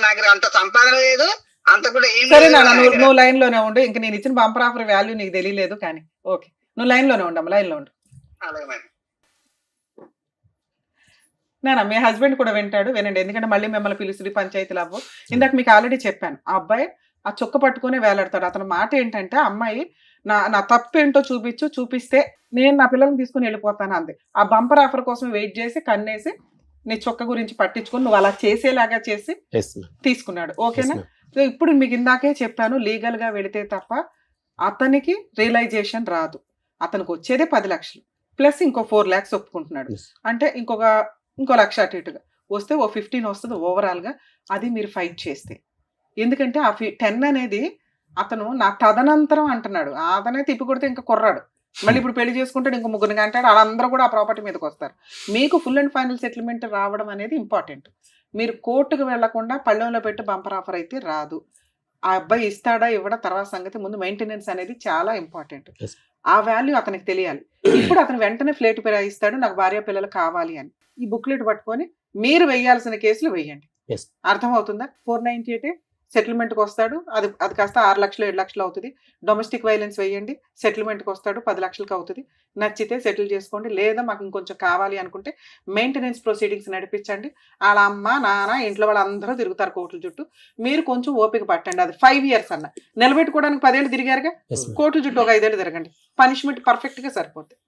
నాకు అంత సంపాదన లేదు, అంత కూడా ఏం. సరే నాన్న, నువ్వు లైన్ లోనే ఉండు. ఇంక నేను ఇచ్చిన బంపర్ ఆఫర్ వాల్యూ నీకు తెలియలేదు కానీ ఓకే, నువ్వు లైన్ లోనే ఉండమ్మా, లైన్ లో ఉండు. నాన్న మీ హస్బెండ్ కూడా వింటాడు, వినండి. ఎందుకంటే మళ్ళీ మిమ్మల్ని పిలుస్తుంది పంచాయతీలు అవ్వు. ఇందాక మీకు ఆల్రెడీ చెప్పాను, ఆ అబ్బాయి ఆ చుక్క పట్టుకుని వేలాడతాడు. అతని మాట ఏంటంటే అమ్మాయి నా తప్పు ఏంటో చూపిస్తే నేను నా పిల్లల్ని తీసుకుని వెళ్ళిపోతాను అంది. ఆ బంపర్ ఆఫర్ కోసం వెయిట్ చేసి కన్నేసి నీ చొక్క గురించి పట్టించుకుని నువ్వు అలా చేసేలాగా చేసి తీసుకున్నాడు. ఓకేనా? సో ఇప్పుడు మీకు ఇందాకే చెప్పాను, లీగల్ గా వెళితే తప్ప అతనికి రియలైజేషన్ రాదు. అతనికి వచ్చేదే 10 లక్షలు ప్లస్ ఇంకో 4 lakhs ఒప్పుకుంటున్నాడు. అంటే ఇంకో లక్ష అటు ఇటుగా వస్తే ఓ 15 వస్తుంది ఓవరాల్ గా. అది మీరు ఫైట్ చేస్తే, ఎందుకంటే ఆ 10 అనేది అతను నా తదనంతరం అంటున్నాడు. అతనే తిప్పి కొడితే ఇంకా కుర్రాడు, మళ్ళీ ఇప్పుడు పెళ్లి చేసుకుంటాడు, ఇంకో 3 అంటాడు. వాళ్ళందరూ కూడా ఆ ప్రాపర్టీ మీదకి వస్తారు. మీకు ఫుల్ అండ్ ఫైనల్ సెటిల్మెంట్ రావడం అనేది ఇంపార్టెంట్. మీరు కోర్టుకు వెళ్లకుండా పళ్ళెంలో పెట్టి బంపర్ ఆఫర్ అయితే రాదు. ఆ అబ్బాయి ఇస్తాడా ఇవ్వడా తర్వాత సంగతి, ముందు మెయింటెనెన్స్ అనేది చాలా ఇంపార్టెంట్. ఆ వాల్యూ అతనికి తెలియాలి. ఇప్పుడు అతను వెంటనే ఫ్లేట్ ఇస్తాడు, నాకు భార్య పిల్లలు కావాలి అని. ఈ బుక్లెట్ పట్టుకొని మీరు వేయాల్సిన కేసులు వేయండి. అర్థమవుతుందా? 498 సెటిల్మెంట్కి వస్తాడు, అది కాస్త 6 లక్షలు 7 లక్షలు అవుతుంది. డొమెస్టిక్ వైలెన్స్ వేయండి, సెటిల్మెంట్కి వస్తాడు 10 లక్షలకు అవుతుంది. నచ్చితే సెటిల్ చేసుకోండి, లేదా మాకు ఇంకొంచెం కావాలి అనుకుంటే మెయింటెనెన్స్ ప్రొసీడింగ్స్ నడిపించండి. వాళ్ళ అమ్మ నాన్న ఇంట్లో వాళ్ళందరూ తిరుగుతారు కోర్టుల చుట్టూ. మీరు కొంచెం ఓపిక పట్టండి. అది 5 years అన్న నిలబెట్టుకోవడానికి 10 ఏళ్ళు తిరిగారుగా, కోర్టుల చుట్టూ ఒక 5 ఏళ్ళు తిరగండి. పనిష్మెంట్ పర్ఫెక్ట్ గా సరిపోతుంది.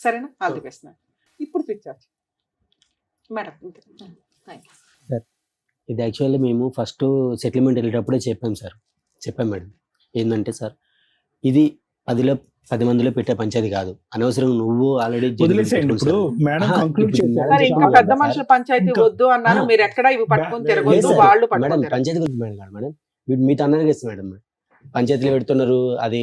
సరేనా? All the best. ఇప్పుడు పిచ్చార్జ్ మేడం. ఇది యాక్చువల్లీ మేము ఫస్ట్ సెటిల్మెంట్ వెళ్ళేటప్పుడే చెప్పాం మేడం. ఏంటంటే సార్, ఇది 10 మందిలో పెట్టే పంచాయతీ కాదు, అనవసరం నువ్వు ఆల్రెడీ ఇంకా పెద్ద మనుషుల పంచాయతీ వద్దు అన్నారు. మీరు ఎక్కడ ఇవి పట్టుకొని తిరగొద్దు, వాళ్ళు మేడం పంచాయతీ గురించి మేడం మీతో అన్నారు కదా మేడం, పంచాయతీలు పెడుతున్నారు. అది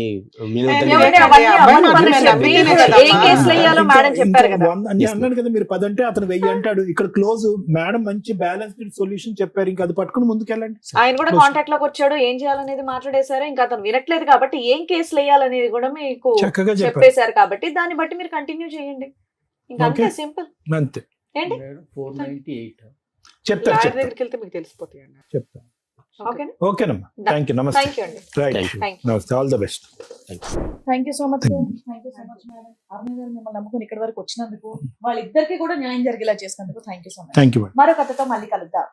అన్నాడు కదా మీరు 10 అంటే అతను 1000 అంటాడు. ఇక్కడ క్లోజ్ మేడం మంచి బ్యాలెన్స్డ్ సొల్యూషన్ చెప్పారు. ఇంకా అది పట్టుకుని ముందుకెళ్ళండి. ఆయన కూడా కాంటాక్ట్ లోకి వచ్చాడు, ఏం చేయాలనేది మాట్లాడేశారు. ఇంకా అతను వినట్లేదు కాబట్టి ఏం కేసులు వేయాలనేది కూడా మీకు చక్కగా చెప్పేశారు. కాబట్టి దాన్ని బట్టి మీరు కంటిన్యూ చేయండి. ఇంకా అంతే, సింపుల్. అంతే. ఏంటి చెప్తారు దగ్గరికి వెళ్తే మీకు తెలిసిపోతాయి. చెప్తాను. ఓకేనమ్మా, థ్యాంక్ యూ. నమస్తే. Right, all the best. Thank you so much. Thank you so much madam. Aruna గారు మిమ్మల్ని నమ్ముకుని ఇక్కడి వరకు వచ్చినందుకు, వాళ్ళిద్దరికి కూడా న్యాయం జరిగేలా చేసినందుకు thank you so much. Thank you. మరో కథతో మళ్ళీ కలుద్దాం.